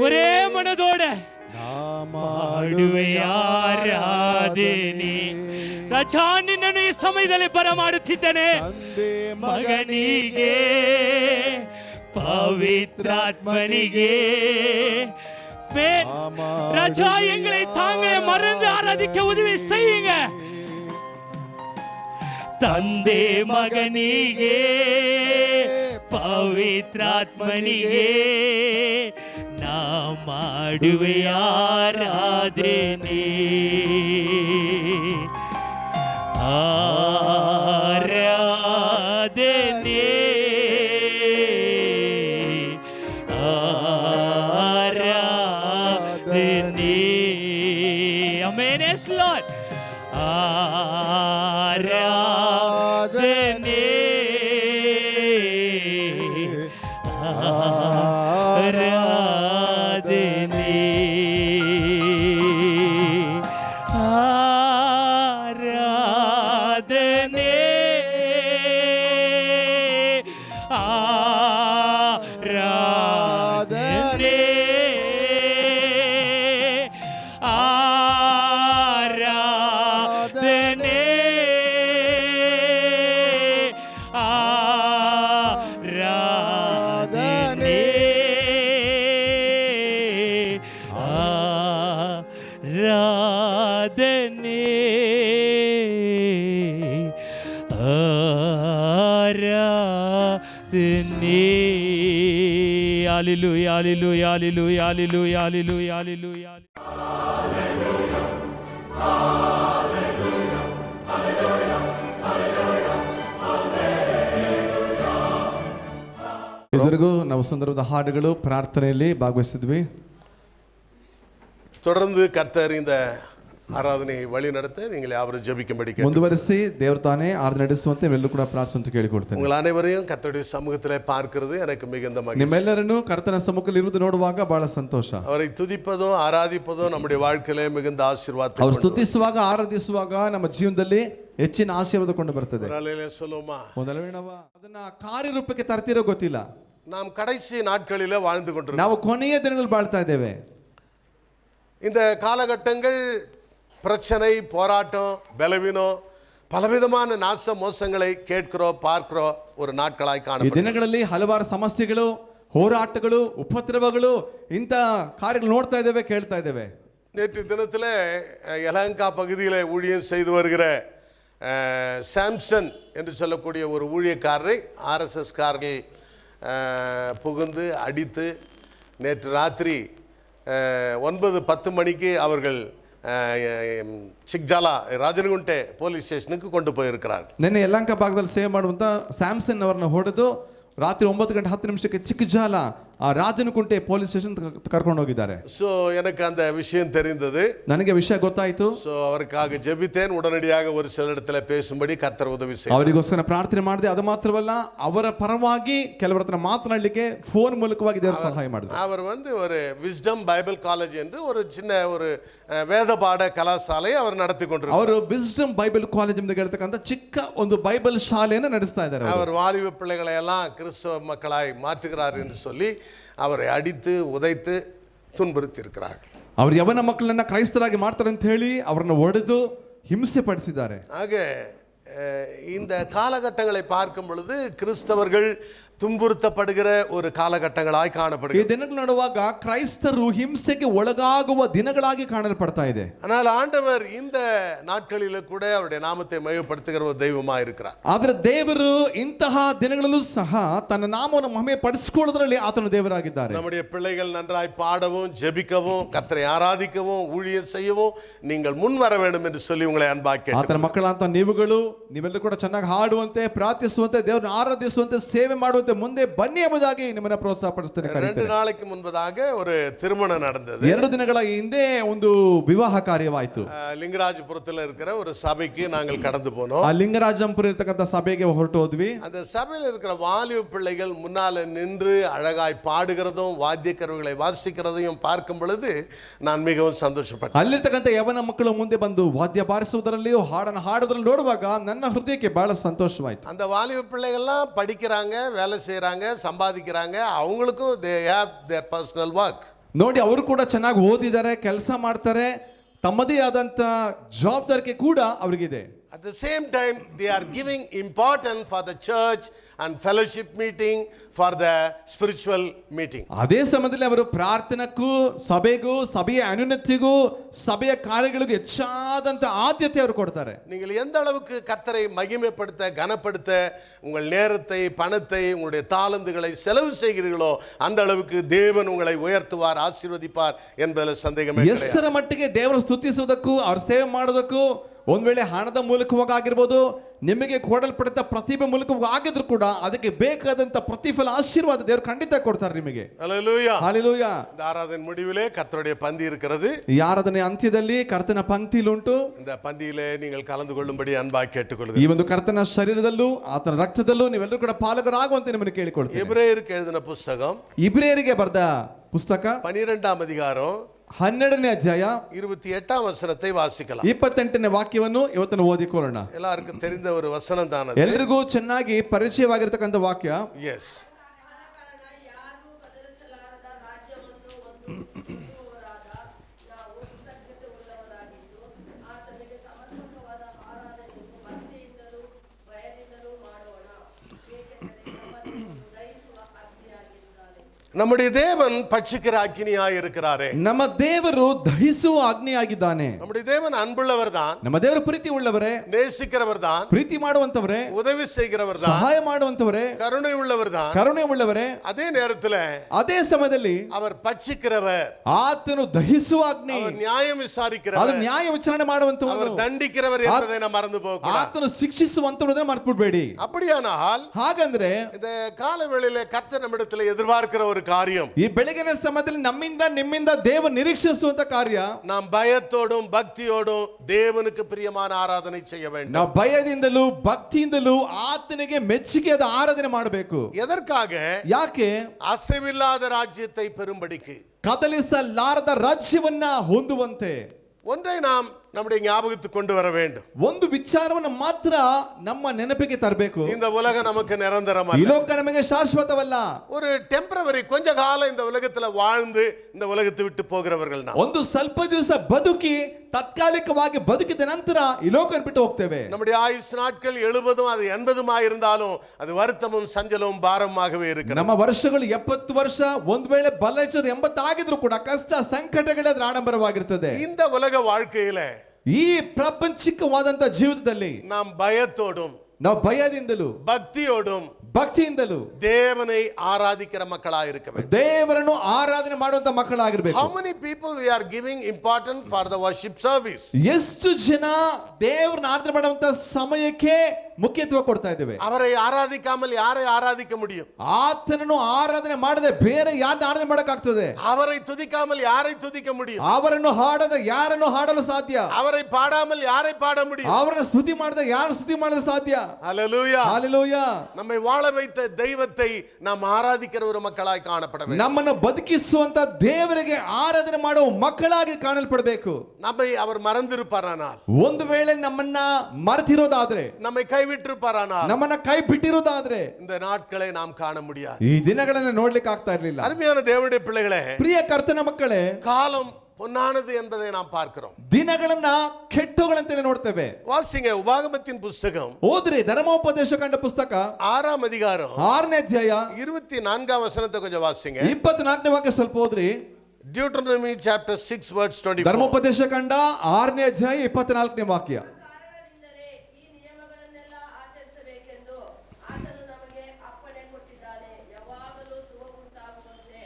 ஒரே மனதோட ಮಾಡುವೆ ಆರಾಧನೆ. ರಾಜಾ ನಿನ್ನನ್ನು ಈ ಸಮಯದಲ್ಲಿ ಬರಮಾಡುತ್ತಿದ್ದೇನೆ. ಮಗನಿಗೆ பவித்ராத்மனிகே ராஜா எங்களை தாங்களே மறந்து ஆராதிக்க உதவி செய்யுங்க. ತಂದೆ ಮಗನಿಗೆ ಪವಿತ್ರಾತ್ಮನಿಗೆ ನಾ ಮಾಡುವೆ ಆರಾಧನೆ. ಆರಾಧನೆ ಆರಾಧನೆ. ಆಮೆನ್. Yes lord. ಆರಾಧನೆ ಆರಾಧನೆ ಆರಾಧನೆ ಆರಾಧನೆ ಆರಾಧನೆ ಆರಾಧನೆ ಆರಾಧನೆ ಆರಾಧನೆ. Hallelujah, hallelujah, hallelujah, hallelujah, hallelujah, hallelujah. ಇದುವರೆಗೂ ನಾವು ಸಂದರ್ಭದ ಹಾಡುಗಳು ಪ್ರಾರ್ಥನೆಯಲ್ಲಿ ಭಾಗವಹಿಸಿದ್ವಿ. தொடர்ந்து கர்த்தர் இந்த ಆರಾಧನೆ ವಳಿ ನಡೆತೆ நீங்கள் யாவரும் ஜெபிக்கும்படி ಮುಂದುವರಿಸಿ ದೇವರು ತಾನೇ ಆರಾಧನೆ ನಡೆಸುವಂತೆ ಎಲ್ಲರೂ ಕೂಡ ಪ್ರಾರ್ಥನೆ ಕೇಳಿಕೊಳ್ತೇನೆ. உங்கள் அனைவரையும் கர்த்தருடைய சமூகத்திலே பார்க்கிறது எனக்கு மிகுந்த மகிழ்ச்சி. ನಿಮ್ಮೆಲ್ಲರನ್ನು ಕರ್ತನ ಸಮ್ಮುಖದಲ್ಲಿ ಇರುವುದು ನೋಡುವಾಗ ಬಹಳ ಸಂತೋಷ. அவரை துதிப்பதும் ஆராதிப்பதும் நம்முடைய வாழ்க்கையிலே மிகுந்த ஆசீர்வாதத்தை ಅವರು ಸ್ತುತಿಸುವಾಗ ಆರಾಧಿಸುವಾಗ ನಮ್ಮ ಜೀವನದಲ್ಲಿ ಹೆಚ್ಚಿನ ಆಶೀರ್ವಾದ ಕೊಂಡು ಬರ್ತದೆ. சொல்லுமா ಅದನ್ನ ಕಾರ್ಯರೂಪಕ್ಕೆ ತರ್ತಿರೋ ಗೊತ್ತಿಲ್ಲ. நாம் கடைசி நாட்களிலே வாழ்ந்து கொண்டிருக்கிறோம். ನಾವು ಕೊನೆಯ ದಿನಗಳು ಬಾಳ್ತಾ ಇದ್ದೇವೆ. இந்த காலகட்டங்கள் பிரச்சனை, போராட்டம், பலவீனம், பலவிதமான நாச மோசங்களை கேட்கிறோம், பார்க்கிறோம் ஒரு நாட்களாய் ಈ ಕಾಣುತ್ತದೆ. ದಿನಗಳಲ್ಲಿ ಹಲವಾರು ಸಮಸ್ಯೆಗಳು, ಹೋರಾಟಗಳು, ಉಪದ್ರವಗಳು ಇಂಥ ಕಾರ್ಯಗಳು ನೋಡ್ತಾ ಇದ್ದೇವೆ, ಕೇಳ್ತಾ ಇದ್ದೇವೆ. நேற்று தினத்தில் யலங்கா பகுதியில் ஊழியம் செய்து வருகிற சாம்சன் என்று சொல்லக்கூடிய ஒரு ஊழியக்காரரை ஆர்எஸ்எஸ் காரர்கள் புகுந்து அடித்து நேற்று ராத்திரி 9-10 மணிக்கு அவர்கள் ಚಿಕ್ಜಾಲ ರಾಜನಗುಂಟೆ ಪೊಲೀಸ್ ಸ್ಟೇಷನ್ಗೆ ಕೊಂಡು போயிருக்கிறார். ನಿನ್ನೆ ಯಲಹಂಕ ಭಾಗದಲ್ಲಿ ಸೇವೆ ಮಾಡುವಂತ ಸ್ಯಾಮ್ಸನ್ ಅವರನ್ನು ಹೊಡೆದು ರಾತ್ರಿ 9:10 ಚಿಕ್ಕಜಾಲ ಆ ರಾಜನಗುಂಟೆ ಪೊಲೀಸ್ ಸ್ಟೇಷನ್ ಕರ್ಕೊಂಡು ಹೋಗಿದ್ದಾರೆ. ಸೊ எனக்கு அந்த விஷயம் தெரிந்தது. ನನಗೆ ವಿಷಯ ಗೊತ್ತಾಯಿತು. ಸೊ ಅವರಿಗಾಗಿ ಜೆಬಿತೇನ್ ಉಡನಡಿಯಾಗ ஒரு சில இடத்துல பேசும்படி கர்த்தர் உதவி செய்தார். ಅವರಿಗೋಸ್ಕರ ಪ್ರಾರ್ಥನೆ ಮಾಡಿದೆ. ಅದು ಮಾತ್ರವಲ್ಲ, ಅವರ ಪರವಾಗಿ ಕೆಲವರ ಹತ್ರ ಮಾತನಾಡಲಿಕ್ಕೆ ಫೋನ್ ಮೂಲಕವಾಗಿ ದೇವರು ಸಹಾಯ ಮಾಡಿದ್ರು. அவர் ஒரு ವಿಸ್ಡಮ್ ಬೈಬಲ್ ಕಾಲೇಜ್ என்று ஒரு சின்ன ஒரு ವೇದ ಪಾಠ ಕಲಾಶಾಲೆ ಅವರು ನಡೆಸಿ ಕೊಂಡಿದ್ದಾರೆ. ಅವರು ವಿಸ್ಡಮ್ ಬೈಬಲ್ ಕಾಲೇಜ್ ಎಂದು ಹೇಳ್ತಕ್ಕಂಥ ಚಿಕ್ಕ ಒಂದು ಬೈಬಲ್ ಶಾಲೆಯನ್ನು ನಡೆಸ್ತಾ ಇದ್ದಾರೆ. அவர் வாலிப பிள்ளைகளை எல்லாம் கிறிஸ்தவ மக்களாய் மாற்றுகிறார் என்று சொல்லி அவரை அடித்து உதைத்து துன்புறுத்தி இருக்கிறார்கள். ಅವರು ಯವನ ಮಕ್ಕಳನ್ನ ಕ್ರೈಸ್ತರಾಗಿ ಮಾಡ್ತಾರೆ ಅಂತ ಹೇಳಿ ಅವರನ್ನು ಒಡೆದು ಹಿಂಸೆ ಪಡಿಸಿದ್ದಾರೆ. ஆக இந்த காலகட்டங்களை பார்க்கும் பொழுது கிறிஸ்தவர்கள் துன்புறுத்தப்படுகிற ஒரு காலகட்டங்களாய் ಈ காணப்படுகிறது. ದಿನಗಳು ನೋಡುವಾಗ ಕ್ರೈಸ್ತರು ಹಿಂಸೆಗೆ ಒಳಗಾಗುವ ದಿನಗಳಾಗಿ ಕಾಣಲ್ಪಡ್ತಾ ಇದೆ. ஆனால் ಆண்டவர் இந்த நாட்களில கூட அவருடைய நாமத்தை மகிமைப்படுத்துகிற ஒரு தெய்வமாக இருக்கிறார். ಆದರೆ ದೇವರು ಇಂತಹ ದಿನಗಳಲ್ಲೂ ಸಹ ತನ್ನ ನಾಮವನ್ನು ಮಹಿಮೆ ಪಡಿಸಿಕೊಳ್ಳೋದ್ರಲ್ಲಿ ಆತನ ದೇವರಾಗಿದ್ದಾರೆ. நம்முடைய பிள்ளைகள் நன்றாய் பாடவும் ஜெபிக்கவும் கர்த்தரை ஆராதிக்கவும் ஊழியம் செய்யவும் நீங்கள் முன் வர வேண்டும் என்று சொல்லி உங்களை அன்பாக ಆತನ ಮಕ್ಕಳಂತ ನೀವೆಲ್ಲರೂ ಕೂಡ ಚೆನ್ನಾಗಿ ಹಾಡುವಂತೆ, ಪ್ರಾರ್ಥಿಸುವಂತೆ, ದೇವರನ್ನು ಆರಾಧಿಸುವಂತೆ, ಸೇವೆ ಮಾಡುವಂತೆ ಮುಂದೆ ಬನ್ನಿ ಎಂಬುದಾಗಿ ನಿಮ್ಮನ್ನ ಪ್ರೋತ್ಸಾಹ ಪಡಿಸ್ತೇನೆ. 2 நாளைக்கு முன்பதாக ஒரு திருமணம் நடந்தது. 2 ದಿನಗಳ ಹಿಂದೆ ಒಂದು ವಿವಾಹ ಕಾರ್ಯವಾಯಿತು. லிங்கராஜபுரத்தில் இருக்கிற ஒரு சபைக்கு நாங்கள் கடந்து போனோம். ಆ ಲಿಂಗರಾಜಂಪುರ ಇರತಕ್ಕಂತ ಸಭೆಗೆ ಹೊರಟು ಹೋದ್ವಿ. அந்த சபையில் இருக்கிற வாலிப பிள்ளைகள் முன்னால நின்று அழகாய் பாடுகிறதும் வாத்திய கருவிகளை வாசிக்கிறதையும் பார்க்கும் பொழுது நான் மிகவும் சந்தோஷப்பட்டேன். ಅಲ್ಲಿರ್ತಕ್ಕಂಥ ಯವನ ಮಕ್ಕಳು ಮುಂದೆ ಬಂದು ವಾದ್ಯ ಬಾರಿಸುವುದರಲ್ಲಿಯೂ ಹಾಡನ್ನು ಹಾಡುವುದರಲ್ಲಿ ನೋಡುವಾಗ ನನ್ನ ಹೃದಯಕ್ಕೆ ಬಹಳ ಸಂತೋಷವಾಯಿತು. அந்த வாலிப பிள்ளைகள்லாம் படிக்கிறாங்க, வேலை செய்றாங்க, சம்பாதிக்கிறாங்க. அவங்களுக்கும் they have their personal work. ನೋಡಿ, ಅವರು ಕೂಡ ಚೆನ್ನಾಗಿ ಓದಿದ್ದಾರೆ, ಕೆಲಸ ಮಾಡ್ತಾರೆ, ತಮ್ಮದೇ ಆದಂತ ಜವಾಬ್ದಾರಿಕೆ ಕೂಡ ಅವರಿಗಿದೆ. At the same time they are giving importance for the church and fellowship meeting, for the spiritual meeting. ಅದೇ ಸಮಯದಲ್ಲಿ ಅವರು ಪ್ರಾರ್ಥನೆಗೂ, ಸಭೆಗೂ, ಸಭೆಯ ಅನುನ್ನತಿಗೂ, ಸಭೆಯ ಕಾರ್ಯಗಳಿಗೂ ಹೆಚ್ಚಾದಂತ ಆದ್ಯತೆ ಅವರು ಕೊಡ್ತಾರೆ. நீங்கள் எந்த அளவுக்கு கர்த்தரை மகிமைப்படுத்த, கனப்படுத்த உங்கள் நேரத்தை, பணத்தை, உங்களுடைய தாளந்துகளை செலவு செய்கிறீர்களோ அந்த அளவுக்கு தேவன் உங்களை உயர்த்துவார், ஆசீர்வதிப்பார் என்பதில் சந்தேகமே கிடையாது. ಎಷ್ಟರ ಮಟ್ಟಿಗೆ ದೇವರ ಸ್ತುತಿಸುವುದಕ್ಕೂ ಅವ್ರ ಸೇವೆ ಮಾಡೋದಕ್ಕೂ ಒಂದ್ ವೇಳೆ ಹಣದ ಮೂಲಕವಾಗಿ ಆಗಿರ್ಬೋದು, ನಿಮಗೆ ಕೊಡಲ್ಪಡುತ್ತ ಪ್ರತಿಭೆ ಮೂಲಕವಾಗಿ ಆಗಿದ್ರು ಕೂಡ ಅದಕ್ಕೆ ಬೇಕಾದಂತ ಪ್ರತಿಫಲ, ಆಶೀರ್ವಾದ ದೇವರು ಖಂಡಿತ ಕೊಡ್ತಾರೆ ನಿಮಗೆ. ஹல்லேலூயா. ಹಾಲೆಲೂಯಾ. இந்த ஆராதனை முடிவிலே கர்த்தருடைய பந்தி இருக்கிறது. ಈ ಆರಾಧನೆ ಅಂತ್ಯದಲ್ಲಿ ಕರ್ತನ ಪಂಕ್ತಿಲುಂಟು. இந்த பந்தியிலே நீங்கள் கலந்து கொள்ளும்படி அன்பாக ಈ கேட்டுக்கொள்கிறேன். ಒಂದು ಕರ್ತನ ಶರೀರದಲ್ಲೂ ಆತನ ರಕ್ತದಲ್ಲೂ ನೀವೆಲ್ಲರೂ ಕೂಡ ಪಾಲುಗಾರಾಗುವಂತೆ ನಿಮ್ಮನ್ನು ಕೇಳಿಕೊಳ್ತೀನಿ. எபிரேயருக்கு எழுதின புஸ்தகம் ಇಬ್ರಿಯರಿಗೆ ಬರೆದ ಪುಸ್ತಕ 12ாம் அதிகாரம் 12ನೇ ಅಧ್ಯಾಯ 28ாம் வசனத்தை வாசிக்கலாம். 28ನೇ ವಾಕ್ಯವನ್ನು ಇವತ್ತನ್ನು ಓದಿಕೊಳ್ಳೋಣ. எல்லாருக்கும் தெரிந்த ஒரு வசனம் தான் அது. ಎಲ್ರಿಗೂ ಚೆನ್ನಾಗಿ ಪರಿಚಯವಾಗಿರ್ತಕ್ಕಂಥ ವಾಕ್ಯ. எஸ். நம்முடைய தேவன் பட்சிக்கிற அக்கினியாய் இருக்கிறாரே. ನಮ್ಮ ದೇವರು ದಹಿಸುವ ಅಗ್ನಿಯಾಗಿದ್ದಾನೆ. நம்முடைய தேவன் அன்புள்ளவர் தான். ನಮ್ಮ ದೇವರು ಪ್ರೀತಿ ಉಳ್ಳವರೇ, நேசிக்கிறவர் தான். ಪ್ರೀತಿ ಮಾಡುವಂತವರೇ, உதவி செய்கிறவர் தான். ಸಹಾಯ ಮಾಡುವಂತವರೇ, கருணை உள்ளவர் தான். ಕರುಣೆ ಉಳ್ಳವರೇ. அதே நேரத்தில் ಅದೇ ಸಮಯದಲ್ಲಿ அவர் பட்சிக்கிறவர், ಆತನು ದಹಿಸುವ ಅಗ್ನಿ, அவர் நியாயம் ಅದು விசாரிக்கிறவர், ನ್ಯಾಯ ವಿಚಾರಣೆ ಮಾಡುವಂತವನು, அவர் தண்டிக்கிறவர் என்பதை நாம் மறந்து போகக்கூடாது. ಆತನು ಶಿಕ್ಷಿಸುವಂತವನನ್ನ ಮರ್ತ್ಬಿಡ್ಬೇಡಿ. அப்படியானால் ಹಾಗಂದ್ರೆ இந்த கால வேளையிலே கர்த்தர் நம்மிடத்தில் எதிர்பார்க்கிற ஒரு காரியம், ಈ ಬೆಳಗಿನ ಸಮಯದಲ್ಲಿ ನಮ್ಮಿಂದ ನಿಮ್ಮಿಂದ ದೇವರು ನಿರೀಕ್ಷಿಸುವಂತ ಕಾರ್ಯ, நாம் பயத்தோடும் பக்தியோடும் தேவனுக்கு பிரியமான ஆராதனை செய்ய வேண்டும். ನಾವು ಭಯದಿಂದಲೂ ಭಕ್ತಿಯಿಂದಲೂ ಆತನಿಗೆ ಮೆಚ್ಚುಗೆಯಾದ ಆರಾಧನೆ ಮಾಡಬೇಕು. எதற்காக? ಯಾಕೆ? அசைவில்லாத ராஜ்யத்தை பெறும்படிக்கு, ಕದಲಿಸಲಾರದ ರಾಜ್ಯವನ್ನ ಹೊಂದುವಂತೆ. ஒன்றை நாம் நம்முடைய ஞாபகத்துக்கு கொண்டு வர வேண்டும். ಒಂದು ವಿಚಾರವನ್ನು ಮಾತ್ರ ನಮ್ಮ ನೆನಪಿಗೆ ತರಬೇಕು. இந்த உலகம் நமக்கு ಈ நிரந்தரமல்ல. ಲೋಕ ನಮಗೆ ಶಾಶ್ವತವಲ್ಲ. ஒரு டெம்பரவரி, கொஞ்ச காலம் இந்த உலகத்துல வாழ்ந்து இந்த உலகத்தை விட்டு போகிறவர்கள் நாம். ಒಂದು ಸ್ವಲ್ಪ ದಿವಸ ಬದುಕಿ ತಾತ್ಕಾಲಿಕವಾಗಿ ಬದುಕಿದ ನಂತರ ಈ ಲೋಕ ಬಿಟ್ಟು ಹೋಗ್ತೇವೆ. நம்முடைய ஆயுசு நாட்கள் 70 அது 80 இருந்தாலும் அது வருத்தமும் சஞ்சலமும் பாரமாகவே இருக்கிறது. ನಮ್ಮ ವರ್ಷಗಳು 70 ವರ್ಷ, ಒಂದ್ ವೇಳೆ ಬಲಚರ 80 ಆಗಿದ್ರು ಕೂಡ ಕಷ್ಟ ಸಂಕಟಗಳೇ ಅದರ ಆಡಂಬರವಾಗಿರ್ತದೆ. இந்த உலக வாழ்க்கையில ಈ ಪ್ರಾಪಂಚಿಕವಾದಂತ ಜೀವಿತದಲ್ಲಿ நாம் பயத்தோடும் ನಾವು ಭಯದಿಂದಲೂ பக்தியோடும் ಭಕ್ತಿಯಿಂದಲೂ தேவனை ஆராதிக்கிற மக்களாக இருக்க வேண்டும். ದೇವರನ್ನು ಆರಾಧನೆ ಮಾಡುವಂತ ಮಕ್ಕಳಾಗಿರ್ಬೇಕು. How many people we are giving important for the worship service? ಎಷ್ಟು ಜನ ದೇವರನ್ನ ಆರಾಧನೆ ಮಾಡುವಂತ ಸಮಯಕ್ಕೆ ಮುಖ್ಯತ್ವ ಕೊಡ್ತಾ ಇದ್ದೇವೆ. அவரை ஆராதிக்காமல் யாரை ஆராதிக்க முடியும்? ಆತನನ್ನು ಆರಾಧನೆ ಮಾಡದೆ ಬೇರೆ ಯಾರನ್ನ ಆರಾಧನೆ ಮಾಡಕ್ಕಾಗ್ತದೆ? அவரை துதிக்காமல் யாரை துதிக்க முடியும்? ಅವರನ್ನು ಹಾಡದೆ ಯಾರನ್ನು ಹಾಡಲು ಸಾಧ್ಯ? அவரை பாடாமல் யாரை பாட முடியும்? ಅವರನ್ನ ಸ್ತುತಿ ಮಾಡದೆ ಯಾರು ಸ್ತುತಿ ಮಾಡಲು ಸಾಧ್ಯ? ஹல்லேலூயா. ಹಾಲೆಲೂಯಾ. நம்மை வாழ வைத்த தெய்வத்தை நாம் ஆராதிக்கிற ஒரு மக்களாய் காணப்பட வேண்டும். ನಮ್ಮನ್ನು ಬದುಕಿಸುವಂತ ದೇವರಿಗೆ ಆರಾಧನೆ ಮಾಡುವ ಮಕ್ಕಳಾಗಿ ಕಾಣಲ್ಪಡಬೇಕು. நம்மை அவர் மறந்திருப்பாரானால், ಒಂದು ವೇಳೆ ನಮ್ಮನ್ನ ಮರೆತಿರೋದಾದ್ರೆ, நம்மை கைவிட்டிருப்பாரானால், ನಮ್ಮನ್ನ ಕೈ ಬಿಟ್ಟಿರೋದಾದ್ರೆ இந்த நாட்களை நாம் காண முடியாது. ಈ ದಿನಗಳನ್ನ ನೋಡ್ಲಿಕ್ಕೆ ಆಗ್ತಾ ಇರ್ಲಿಲ್ಲ. அருமையான தேவனுடைய பிள்ளைகளே, ಪ್ರಿಯ ಕರ್ತನ ಮಕ್ಕಳೇ, காலம் பொன்னானது என்பதை நாம் பார்க்கிறோம். ದಿನಗಳನ್ನ ಕೆಟ್ಟುಗಳಂತೇಳಿ ನೋಡ್ತೇವೆ. வாசிங்க உபாகமத்தின் புஸ்தகம் ಓದ್ರಿ ಧರ್ಮೋಪದೇಶ ಕಂಡ ಪುಸ್ತಕ 6ஆம் அதிகாரம் 6ನೇ ಅಧ್ಯಾಯ 24ஆம் வசனத்தை கொஞ்சம் வாசிங்க. 24ನೇ ವಾಕ್ಯ ಸ್ವಲ್ಪ ಓದ್ರಿ. Deuteronomy chapter 6 verse 24. ಧರ್ಮೋಪದೇಶ ಕಂಡ 6ನೇ ಅಧ್ಯಾಯ 24ನೇ ವಾಕ್ಯ. ಕಾರಣದಿಂದಲೇ ಈ ನಿಯಮಗಳನ್ನೆಲ್ಲ ಆಚರಿಸಬೇಕೆಂದು ಆತನು ನಮಗೆ ಅಪ್ಪಣೆ ಕೊಟ್ಟಿದ್ದಾನೆ. ಯಾವಾಗಲೂ ಶುಭ ಉಂಟಾಗುವಂತೆ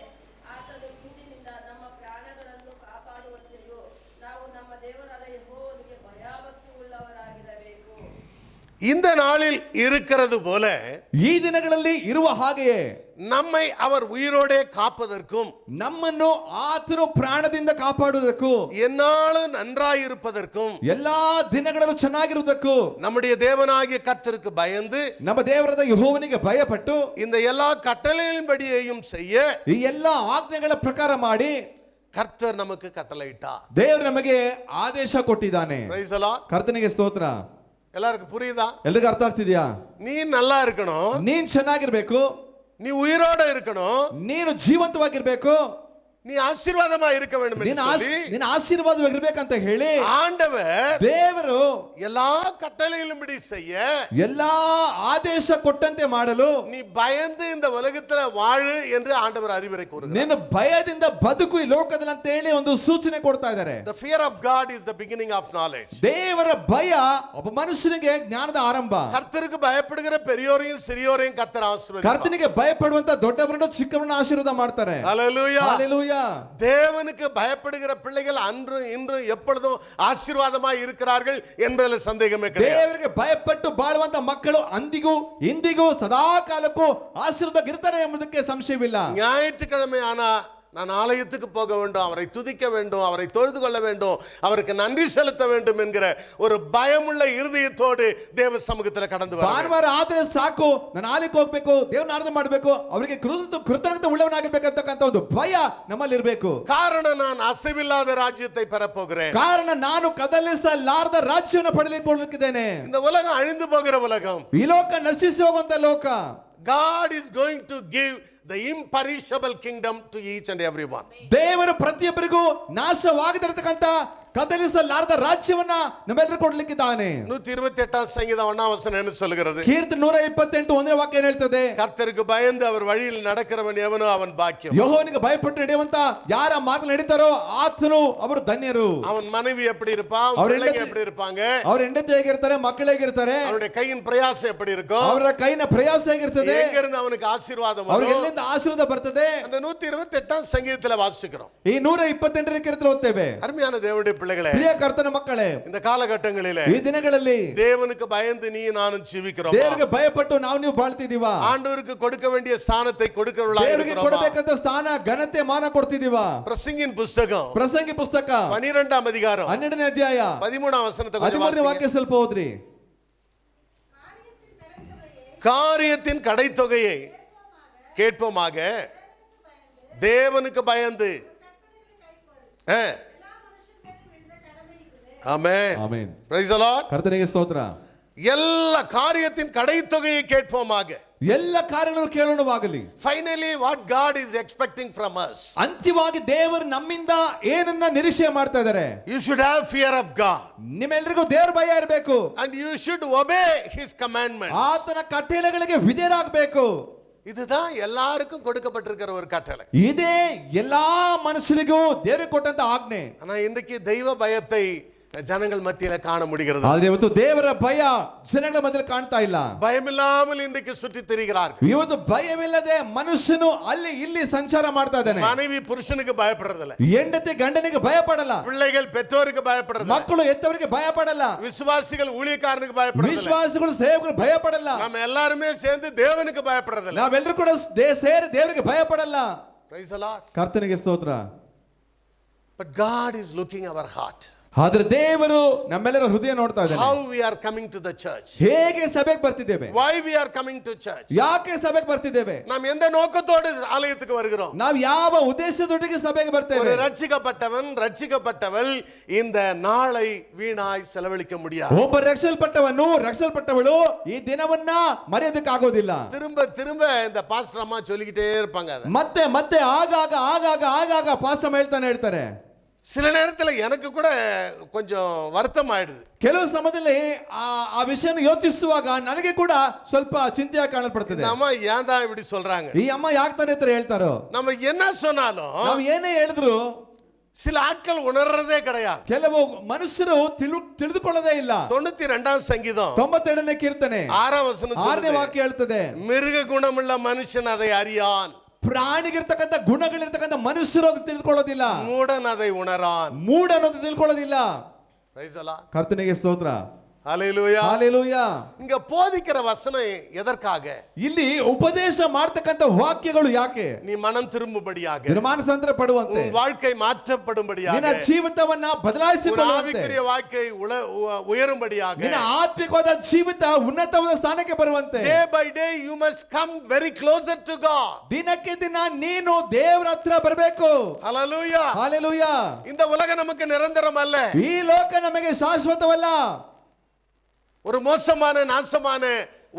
ಆತನು ಇಂದಿನಿಂದ ನಮ್ಮ ಪ್ರಾಣಗಳನ್ನು ಕಾಪಾಡುವಂತೆಯೂ ನಾವು ನಮ್ಮ ದೇವರಾದ ಯೆಹೋವನಿಗೆ ಭಯಭಕ್ತಿ ಉಳ್ಳವರಾಗಿರಬೇಕು. இந்த நாளில் இருக்கிறது போல ಈ ದಿನಗಳಲ್ಲಿ ಇರುವ ಹಾಗೆಯೇ நம்மை அவர் உயிரோடே காப்பதற்கும் ನಮ್ಮನ್ನು ಆತನು ಪ್ರಾಣದಿಂದ ಕಾಪಾಡುವುದಕ್ಕೂ என்னாலும் நன்றாயிருப்பதற்கும் ಎಲ್ಲಾ ದಿನಗಳಲ್ಲೂ ಚೆನ್ನಾಗಿರುವುದಕ್ಕೂ நம்முடைய தேவனாகிய கர்த்தருக்கு பயந்து ನಮ್ಮ ದೇವರಾದ ಯೆಹೋವನಿಗೆ ಭಯಪಟ್ಟು இந்த எல்லா கட்டளைகளின்படியையும் செய்ய ಈ ಎಲ್ಲಾ ಆಜ್ಞೆಗಳ ಪ್ರಕಾರ ಮಾಡಿ கர்த்தர் நமக்கு கட்டளையிட்டார். ದೇವರು ನಮಗೆ ಆದೇಶ ಕೊಟ್ಟಿದ್ದಾನೆ. Praise the Lord. ಕರ್ತನಿಗೆ ಸ್ತೋತ್ರ. எல்லாருக்கும் புரியுதா? ಎಲ್ರಿಗೂ ಅರ್ಥ ಆಗ್ತಿದ್ಯಾ? நீ நல்லா இருக்கணும், ನೀನ್ ಚೆನ್ನಾಗಿರ್ಬೇಕು, நீ உயிரோட இருக்கணும், ನೀನು ಜೀವಂತವಾಗಿರ್ಬೇಕು, நீ ஆசீர்வாதமா இருக்க வேண்டும் என்று சொல்லி ನೀನು ಆಶೀರ್ವಾದವಾಗಿರ್ಬೇಕಂತ ಹೇಳಿ ஆண்டவர் ದೇವರು எல்லா கட்டளைகளின்படி செய்ய ಎಲ್ಲಾ ಆದೇಶ ಕೊಟ್ಟಂತೆ ಮಾಡಲು நீ பயந்து இந்த உலகத்துல வாழு என்று ஆண்டவர் அறிவுரை கூறுகிறார். ನೀನು ಭಯದಿಂದ ಬದುಕು ಈ ಲೋಕದಲ್ಲಿ ಅಂತ ಹೇಳಿ ಒಂದು ಸೂಚನೆ ಕೊಡ್ತಾ ಇದ್ದಾರೆ. The fear of God is the beginning of knowledge. ದೇವರ ಭಯ ಒಬ್ಬ ಮನುಷ್ಯನಿಗೆ ಜ್ಞಾನದ ಆರಂಭ. கர்த்தருக்கு பயப்படுகிற பெரியோரையும் சிறியோரையும் கர்த்தர் ஆசீர்வதிப்பார். ಕರ್ತನಿಗೆ ಭಯಪಡುವಂತ ದೊಡ್ಡವರನ್ನು ಚಿಕ್ಕವರನ್ನು ಆಶೀರ್ವಾದ ಮಾಡ್ತಾರೆ. ஹல்லேலூயா. ಹಲ್ಲೆಲೂಯಾ. தேவனுக்கு பயப்படுகிற பிள்ளைகள் அன்றும் இன்றும் எப்பொழுதும் ஆசீர்வாதமாய் இருக்கிறார்கள் என்பதில் சந்தேகமே கிடையாது. ದೇವರಿಗೆ ಭಯಪಟ್ಟು ಬಾಳುವಂತ ಮಕ್ಕಳು ಅಂದಿಗೂ ಇಂದಿಗೂ ಸದಾ ಕಾಲಕ್ಕೂ ಆಶೀರ್ವಾದವಾಗಿರ್ತಾರೆ ಎಂಬುದಕ್ಕೆ ಸಂಶಯವಿಲ್ಲ. ஞாயிற்றுக்கிழமை ஆனா நான் ஆலயத்துக்கு போக வேண்டும், அவரை துதிக்க வேண்டும், அவரை தொழுது கொள்ள வேண்டும், அவருக்கு நன்றி செலுத்த வேண்டும் என்கிற ஒரு பயமுள்ள இருதயத்தோடு தேவ சமூகத்தில் கடந்து வர ಭಾನುವಾರ ಆದ್ರೆ ಸಾಕು, ನಾನು ಆಲಯಕ್ಕೆ ಹೋಗ್ಬೇಕು, ದೇವ್ರನ್ನ ಆರಾಧನೆ ಮಾಡಬೇಕು, ಅವರಿಗೆ ಕೃತಜ್ಞತೆ ಉಳ್ಳವನಾಗಿರ್ಬೇಕಂತಕ್ಕಂಥ ಒಂದು ಭಯ ನಮ್ಮಲ್ಲಿ ಇರಬೇಕು. காரணம் நான் அசைவில்லாத ராஜ்யத்தை பெறப்போகிறேன். ಕಾರಣ ನಾನು ಕದಲಿಸಲಾರದ ರಾಜ್ಯವನ್ನು ಪಡೆದುಕೊಳ್ಳಲಿದ್ದೇನೆ. இந்த உலகம் அழிந்து போகிற உலகம். ಈ ಲೋಕ ನಶಿಸಿ ಹೋಗುವಂತ ಲೋಕ. God is going to give the imperishable kingdom to each and everyone. ದೇವರು ಪ್ರತಿಯೊಬ್ಬರಿಗೂ ನಾಶವಾಗದಿರತಕ್ಕಂತ ಕದಲಿಸಲಾರದ ರಾಜ್ಯವನ್ನ ನಮ್ಮೆಲ್ಲರೂ ಕೊಡ್ಲಿಕ್ಕಿದ್ದಾನೆ. 128 சங்கீதம் 1 வசனம் என்ன சொல்கிறது? ಕೀರ್ತನೆ 128 1ನೇ ವಾಕ್ಯ ಏನು ಹೇಳ್ತದೆ? கர்த்தருக்கு பயந்து அவர் வழியில் நடக்கிறவன் எவனோ அவன் பாக்கியம். ಯೆಹೋವನಿಗೆ ಭಯಪಟ್ಟು ನಡೆಯುವಂತ ಯಾರ ಮಾರ್ಗದಲ್ಲಿ ನಡೀತಾರೋ ಆತನು ಅವರು ಧನ್ಯರು. அவன் மனைவி எப்படி இருப்பான், அவர் பிள்ளைங்க எப்படி இருப்பாங்க, ಅವ್ರ ಹೆಂಡತಿ ಹೇಗಿರ್ತಾರೆ, ಮಕ್ಕಳು ಹೇಗಿರ್ತಾರೆ, அவருடைய கையின் பிரயாசம் எப்படி இருக்கும், ಅವರ ಕೈನ ಪ್ರಯಾಸ ಹೇಗಿರ್ತದೆ, எங்க இருந்து அவனுக்கு ஆசீர்வாதம் ಅವ್ರಿಗೆ வரும், ಎಲ್ಲಿಂದ ಆಶೀರ್ವಾದ ಬರ್ತದೆ, அந்த 128 சங்கீதத்துல வாசிக்கிறோம். ಈ 128ನೇ ಕೀರ್ತನೆ ಓದ್ತೇವೆ. அருமையான தேவனுடைய பிள்ளைகளே, ಪ್ರಿಯ ಕರ್ತನ ಮಕ್ಕಳೇ, இந்த காலகட்டங்களிலே ಈ ದಿನಗಳಲ್ಲಿ தேவனுக்கு பயந்து நீ நானும் ஜீவிக்கிறோம். ದೇವರಿಗೆ ಭಯಪಟ್ಟು ನೀವು ಬಾಳ್ತಿದೀವಾ? ஆண்டவருக்கு கொடுக்க வேண்டிய ஸ்தானத்தை கொடுக்கிறவர்களாக ದೇವರಿಗೆ இருக்கிறோமா? ಕೊಡಬೇಕಂತ ಸ್ಥಾನ ಘನತೆ ಮಾನ ಕೊಡ್ತಿದೀವಾ? பிரசங்கின் புஸ்தகம் ಪ್ರಸಂಗಿ ಪುಸ್ತಕ 12ஆம் அதிகாரம் 12ನೇ ಅಧ್ಯಾಯ 13ஆம் வசனத்தை கொஞ்சம் 13ನೇ வாசிங்க. ವಾಕ್ಯ ಸ್ವಲ್ಪ ಓದ್ರಿ. காரியத்தின் கடைத்தொகையை கேட்போமாக, தேவனுக்கு பயந்து. ஆமென். ಆಮೆನ್. Praise the Lord. ಕರ್ತನಿಗೆ ಸ್ತೋತ್ರ. எல்லா காரியத்தின் கடைத்தொகையை கேட்போமாக. ಎಲ್ಲ ಕಾರ್ಯಗಳನ್ನು ಕೇಳೋಣವಾಗಲಿ. Finally what God is expecting from us. ಅಂತಿಮವಾಗಿ ದೇವರು ನಮ್ಮಿಂದ ಏನನ್ನ ನಿರೀಕ್ಷೆ ಮಾಡ್ತಾ ಇದ್ದಾರೆ? You should have fear of God. ನಿಮ್ಮೆಲ್ಲರಿಗೂ ದೇವರ ಭಯ ಇರಬೇಕು. And you should obey his commandments. ಆತನ ಕಟ್ಟಳೆಗಳಿಗೆ ವಿಧೇಯರಾಗಬೇಕು. இதுதான் எல்லாருக்கும் கொடுக்கப்பட்டிருக்கிற ஒரு கட்டளை. ಇದೇ ಎಲ್ಲಾ ಮನುಷ್ಯರಿಗೂ ದೇವರು ಕೊಟ್ಟಂತ ಆಜ್ಞೆ. ஆனா இன்றைக்கு தெய்வ பயத்தை ஜனங்கள் மத்தியில காண முடிகிறது. ಆದ್ರೆ ಇವತ್ತು ದೇವರ ಭಯ ಜನಗಳ ಮಧ್ಯದಲ್ಲಿ ಕಾಣ್ತಾ ಇಲ್ಲ. பயமில்லாமல் இன்றைக்கு சுற்றி திரிகிறார்கள். ಇವತ್ತು ಭಯವಿಲ್ಲದೆ ಮನುಷ್ಯನು ಅಲ್ಲಿ ಇಲ್ಲಿ ಸಂಚಾರ ಮಾಡ್ತಾ ಇದ್ದಾನೆ. மனைவி புருஷனுக்கு பயப்படுறதில்ல, ಹೆಂಡತಿ ಗಂಡನಿಗೆ ಭಯ ಪಡಲ್ಲ, பிள்ளைகள் பெற்றோருக்கு பயப்படுறதில்ல, ಮಕ್ಕಳು ಹೆತ್ತವರಿಗೆ ಭಯ ಪಡಲ್ಲ, விசுவாசிகள் ஊழியக்காரனுக்கு பயப்படுறதில்ல, ವಿಶ್ವಾಸಿಗಳು ಸೇವಕರು ಭಯ ಪಡಲ್ಲ, நம்ம எல்லாருமே சேர்ந்து தேவனுக்கு பயப்படுறதில்ல. ನಾವೆಲ್ಲರೂ ಕೂಡ ಸೇರಿ ದೇವರಿಗೆ ಭಯ ಪಡಲ್ಲ. Praise the Lord. ಕರ್ತನಿಗೆ ಸ್ತೋತ್ರ. But God is looking our heart. ಆದ್ರೆ ದೇವರು ನಮ್ಮೆಲ್ಲರ ಹೃದಯ ನೋಡ್ತಾ ಇದ್ದಾನೆ. How we are coming to the church. ಹೇಗೆ ಸಭೆಗೆ ಬರ್ತಿದ್ದೇವೆ? Why we are coming to church. ಯಾಕೆ ಸಭೆಗೆ ಬರ್ತಿದ್ದೇವೆ? நாம் எந்த நோக்கத்தோடு ஆலயத்துக்கு வருகிறோம்? ನಾವು ಯಾವ ಉದ್ದೇಶದೊಂದಿಗೆ ಸಭೆಗೆ ஒரு ಬರ್ತೇವೆ? ரட்சிக்கப்பட்டவன் ரட்சிக்கப்பட்டவள் இந்த நாளை வீணாய் செலவழிக்க முடியாது. ಒಬ್ಬ ರಕ್ಷಲ್ಪಟ್ಟವನು ರಕ್ಷಲ್ಪಟ್ಟವಳು ಈ ದಿನವನ್ನ ಮರೆಯೋದಕ್ಕಾಗೋದಿಲ್ಲ. திரும்ப திரும்ப இந்த பாஸ்டர் அம்மா சொல்லிக்கிட்டே இருப்பாங்க. அதை ಮತ್ತೆ ಮತ್ತೆ ಆಗಾಗ ಆಗಾಗ ಆಗಾಗ ಪಾಸ್ಟರ್ ಹೇಳ್ತಾನೆ ಇರ್ತಾರೆ. சில நேரத்தில் எனக்கு கூட கொஞ்சம் வருத்தம் ஆயிடுது. ಕೆಲವು ಸಮಯದಲ್ಲಿ ಆ ವಿಷಯನ ಯೋಚಿಸುವಾಗ ನನಗೆ ಕೂಡ ಸ್ವಲ್ಪ ಚಿಂತೆಯಾಗಿ ಕಾಣಲ್ಪಡ್ತದೆ. அம்மா ஏன் தான் இப்படி சொல்றாங்க, ಈ ಅಮ್ಮ ಯಾಕೆ ತಾನೇ ಇತರ ಹೇಳ್ತಾರೋ, நம்ம என்ன சொன்னாலும் ನಾವು ಏನೇ ಹೇಳಿದ್ರು சில ஆட்கள் உணர்றதே கிடையாது. ಕೆಲವು ಮನುಷ್ಯರು ತಿಳಿದುಕೊಳ್ಳೋದೇ ಇಲ್ಲ. 92ஆம் சங்கீதம் 92ನೇ ಕೀರ್ತನೆ 6ஆம் வசனம் 6ನೇ ವಾಕ್ಯ ಹೇಳ್ತದೆ, மிருக குணமுள்ள மனுஷன் அதை அறியான், ಪ್ರಾಣಿಗಿರ್ತಕ್ಕಂಥ ಗುಣಗಳಿರ್ತಕ್ಕಂಥ ಮನುಷ್ಯರು ಅದು ತಿಳಿದುಕೊಳ್ಳೋದಿಲ್ಲ, மூடன் அதை உணரான். ಮೂಢ ಅನ್ನೋದು ತಿಳ್ಕೊಳ್ಳೋದಿಲ್ಲ. Praise the Lord. ಕರ್ತನಿಗೆ ಸ್ತೋತ್ರ. Hallelujah. ಹಾಲೆಲೂಯಾ. இங்க போதிக்கிற வசனம் எதற்காக? ಇಲ್ಲಿ ಉಪದೇಶ ಮಾಡ್ತಕ್ಕಂಥ ವಾಕ್ಯಗಳು ಯಾಕೆ? நீ மனம் திரும்பும்படியாக, ನಿನ್ನ ಮಾನಸಾಂತರ ಪಡುವಂತೆ, உன் வாழ்க்கை மாற்றப்படும்படியாக, ನಿನ್ನ ಜೀವಿತವನ್ನ ಬದಲಾಯಿಸಿಕೊಳ್ಳುವಂತೆ, ஆவிக்குரிய வாழ்க்கை உயரும்படியாக, ನಿನ್ನ ಆತ್ಮಿಕವಾದ ಜೀವಿತ ಉನ್ನತವಾದ ಸ್ಥಾನಕ್ಕೆ ಬರುವಂತೆ. Day by day you must come very closer to God. ದಿನಕ್ಕೆ ದಿನ ನೀನು ದೇವರ ಹತ್ರ ಬರಬೇಕು. Hallelujah. ಹಾಲೆಲೂಯಾ. இந்த உலகம் நமக்கு நிரந்தரம் அல்ல. ಈ ಲೋಕ ನಮಗೆ ಶಾಶ್ವತವಲ್ಲ. ஒரு மோசமான நாசமான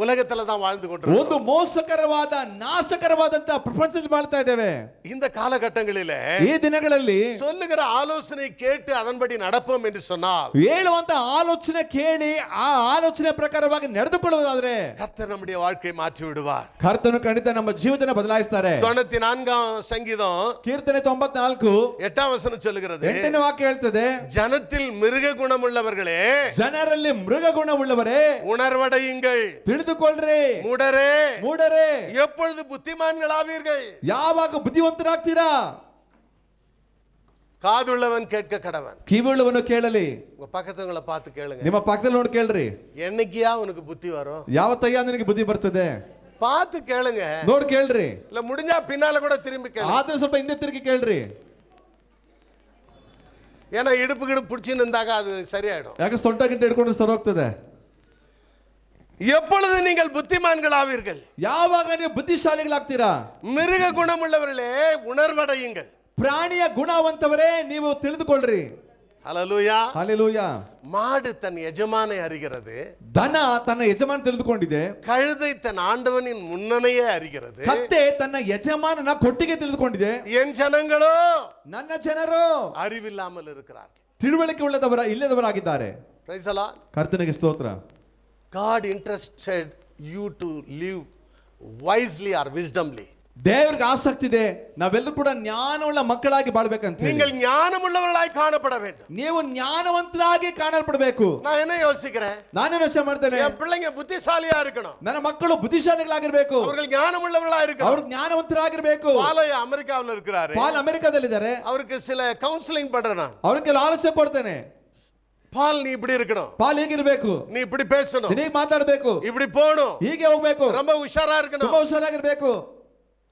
உலகத்துல தான் வாழ்ந்து கொண்டிருக்கிறோம். ಒಂದು ಮೋಸಕರವಾದ ನಾಶಕರವಾದಂತ ಪ್ರಪಂಚದಲ್ಲಿ ಬಾಳ್ತಾ ಇದ್ದೇವೆ. இந்த காலகட்டங்களிலே ಈ ದಿನಗಳಲ್ಲಿ சொல்லுகிற ஆலோசனை கேட்டு அதன்படி நடப்போம் என்று சொன்னால், ಹೇಳುವಂತ ಆಲೋಚನೆ ಕೇಳಿ ಆ ಆಲೋಚನೆ ಪ್ರಕಾರವಾಗಿ ನಡೆದುಕೊಳ್ಳುವುದಾದ್ರೆ கர்த்தர் நம்முடைய வாழ்க்கையை மாற்றி விடுவார். ಕರ್ತನು ಖಂಡಿತ ನಮ್ಮ ಜೀವಿತನ ಬದಲಾಯಿಸ್ತಾರೆ. 94ஆம் சங்கீதம் ಕೀರ್ತನೆ 94 8ஆம் வசனம் சொல்லுகிறது, 8ನೇ ವಾಕ್ಯ ಹೇಳ್ತದೆ, ஜனத்தில் மிருக குணமுள்ளவர்களே, ಜನರಲ್ಲಿ ಮೃಗ ಗುಣವುಳ್ಳವರೇ உணர்வடையுங்கள், ತಿಳಿದುಕೊಳ್ಳ್ರಿ, மூடரே ಮೂಢರೇ எப்பொழுது புத்திமான்களாவீர்கள். ಯಾವಾಗ ಬುದ್ಧಿವಂತರಾಗ್ತೀರಾ? காதுள்ளவன் கேட்க கடவன். ಕಿವಿಯುಳ್ಳವನು ಕೇಳಲಿ. உங்க பக்கத்துங்களை பார்த்து கேளுங்க, ನಿಮ್ಮ ಪಕ್ಕದಲ್ಲಿ ನೋಡಿ ಕೇಳ್ರಿ. என்னைக்கியா உனக்கு புத்தி வரும்? ಯಾವತ್ತಯ್ಯ ನಿನಗೆ ಬುದ್ಧಿ ಬರ್ತದೆ? பார்த்து கேளுங்க, ನೋಡಿ ಕೇಳ್ರಿ. இல்ல முடிஞ்சா பின்னால கூட திரும்பி கேளுங்க. ಆದ್ರೆ ಸ್ವಲ್ಪ ಹಿಂದೆ ತಿರುಗಿ ಕೇಳ್ರಿ. ஏன்னா இடுப்பு கிடுப்பு பிடிச்சின்னு இருந்தாக்க அது சரியாயிடும். ಯಾಕೆ ಸೊಂಟ ಗಿಂಟ ಹಿಡ್ಕೊಂಡ್ರೆ ಸರಿ ಹೋಗ್ತದೆ. எப்பொழுது நீங்கள் புத்திமான்களாவீர்கள்? ಯಾವಾಗ ನೀವು ಬುದ್ಧಿಶಾಲಿಗಳಾಗ್ತೀರಾ? மிருக குணமுள்ளவர்களே உணர்வடையுங்கள். ಪ್ರಾಣಿಯ ಗುಣವಂತವರೇ ನೀವು ತಿಳಿದುಕೊಳ್ಳ್ರಿ. ஹல்லேலூயா. ಹಾಲೆಲೂಯಾ. மாடு தன் எஜமானை அறிகிறது, ದನ ತನ್ನ ಯಜಮಾನ ತಿಳಿದುಕೊಂಡಿದೆ, கழுதை தன் ஆண்டவனின் முன்னணையே அறிகிறது, ಕತ್ತೆ ತನ್ನ ಯಜಮಾನನ ಕೊಟ್ಟಿಗೆ ತಿಳಿದುಕೊಂಡಿದೆ. என் ஜனங்களோ ನನ್ನ ಜನರು அறிவில்லாமல் இருக்கிறார்கள். ತಿಳುವಳಿಕೆ ಇಲ್ಲದವರಾಗಿದ್ದಾರೆ. Praise the Lord. ಕರ್ತನಿಗೆ ಸ್ತೋತ್ರ. God interested you to live wisely or wisdomly. ದೇವರಿಗೆ ಆಸಕ್ತಿ ಇದೆ ನಾವೆಲ್ಲರೂ ಕೂಡ ಜ್ಞಾನವುಳ್ಳ ಮಕ್ಕಳಾಗಿ ಬಾಳ್ಬೇಕಂತ. நீங்கள் ஞானமுள்ளவர்களாய் காணப்பட வேண்டும். ನೀವು ಜ್ಞಾನವಂತರಾಗಿ ಕಾಣಲ್ಪಡಬೇಕು. நான் என்ன யோசிக்கிறேன், ನಾನೇನು ಯೋಚನೆ ಮಾಡ್ತೇನೆ, என் பிள்ளைங்க புத்திசாலியா இருக்கணும், ನನ್ನ ಮಕ್ಕಳು ಬುದ್ಧಿಶಾಲಿಗಳಾಗಿರ್ಬೇಕು, அவர்கள் ஞானமுள்ளவர்களா இருக்கணும். ಅವ್ರು ಜ್ಞಾನವಂತರಾಗಿರ್ಬೇಕು. பாலைய அமெரிக்காவில் இருக்கிறாரு, ಪಾಲ್ ಅಮೆರಿಕಾದಲ್ಲಿದ್ದಾರೆ. அவருக்கு சில கவுன்சிலிங் பண்றேன். ಅವ್ರಿಗೆ ಕೆಲವು ಆಲೋಚನೆ ಕೊಡ್ತೇನೆ. பால் நீ இப்படி இருக்கணும், ಪಾಲ್ ಹೀಗಿರ್ಬೇಕು, நீ இப்படி பேசணும், ಹೀಗೆ ಮಾತಾಡ್ಬೇಕು, இப்படி போகணும், ಹೀಗೆ ಹೋಗ್ಬೇಕು, ரொம்ப உஷாரா இருக்கணும். ತುಂಬಾ ಹುಷಾರಾಗಿರ್ಬೇಕು.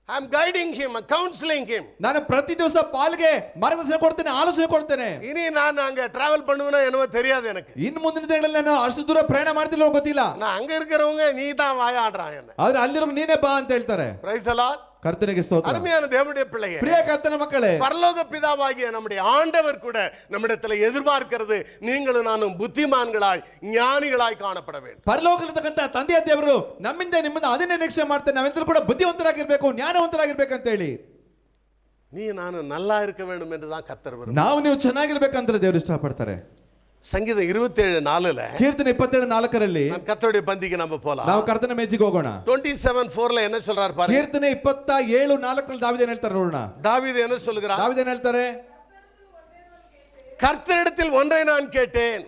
I am guiding him, counseling him. ನಾನು ಪ್ರತಿ ದಿವಸ ಪಾಲ್ಗೆ ಮಾರ್ಗದರ್ಶನ ಕೊಡ್ತೇನೆ, ಆಲೋಚನೆ ಕೊಡ್ತೇನೆ. இனி நான் அங்க டிராவல் பண்ணுவேனோ என்னவோ தெரியாது எனக்கு. ಇನ್ನು ಮುಂದಿನ ದಿನಗಳಲ್ಲಿ ನಾನು ಅಷ್ಟು ದೂರ ಪ್ರಯಾಣ ಮಾಡ್ತಿಲ್ಲ ಗೊತ್ತಿಲ್ಲ. நான் அங்க இருக்கிறவங்க நீ தான் வாயாடுறான் என்ன. ಆದ್ರೆ ಅಲ್ಲಿರೋ ನೀನೇ ಬಾ ಅಂತ ಹೇಳ್ತಾರೆ. Praise the Lord. ಕರ್ತನಿಗೆ ಸ್ತೋತ್ರ. அருமையான தேவனுடைய பிள்ளையே, ಪ್ರಿಯ ಕರ್ತನ ಮಕ್ಕಳೇ, பரலோக பிதாவாகிய நம்முடைய ஆண்டவர் கூட நம்மிடத்துல எதிர்பார்க்கிறது நீங்களும் நானும் புத்திமான்களாய் ஞானிகளாய் காணப்பட வேண்டும். ಪರಲೋಕದಲ್ಲಿರ್ತಕ್ಕಂಥ ತಂದೆಯ ದೇವರು ನಮ್ಮಿಂದ ನಿಮ್ಮಿಂದ ಅದನ್ನೇ ನಿರೀಕ್ಷೆ ಮಾಡ್ತಾರೆ, ನಾವೆಲ್ಲರೂ ಕೂಡ ಬುದ್ಧಿವಂತರಾಗಿರ್ಬೇಕು, ಜ್ಞಾನವಂತರಾಗಿರ್ಬೇಕು ಅಂತ ಹೇಳಿ. நீ நானும் நல்லா இருக்க வேண்டும் என்று தான் கர்த்தர் விரும்புகிறார். ನಾವು ನೀವು ಚೆನ್ನಾಗಿರ್ಬೇಕಂತ ದೇವರು ಇಷ್ಟಪಡ್ತಾರೆ. சங்கீதம் 27:4 ಕೀರ್ತನೆ 27:4 நான் கர்த்தருடைய பந்திக்கு நம்ம போலாம். ನಾವು ಕರ್ತನ ಮೇಜಿಗೆ ಹೋಗೋಣ. 27:4 என்ன சொல்றார் பாருங்க. ಕೀರ್ತನೆ 27:4 ದಾವೀದ ಏನ್ ಹೇಳ್ತಾರೆ ನೋಡೋಣ. தாவீது என்ன சொல்கிறார்? ದಾವೀದ ಏನ್ ಹೇಳ್ತಾರೆ? கர்த்தரிடத்தில் ஒன்றை நான் கேட்டேன்,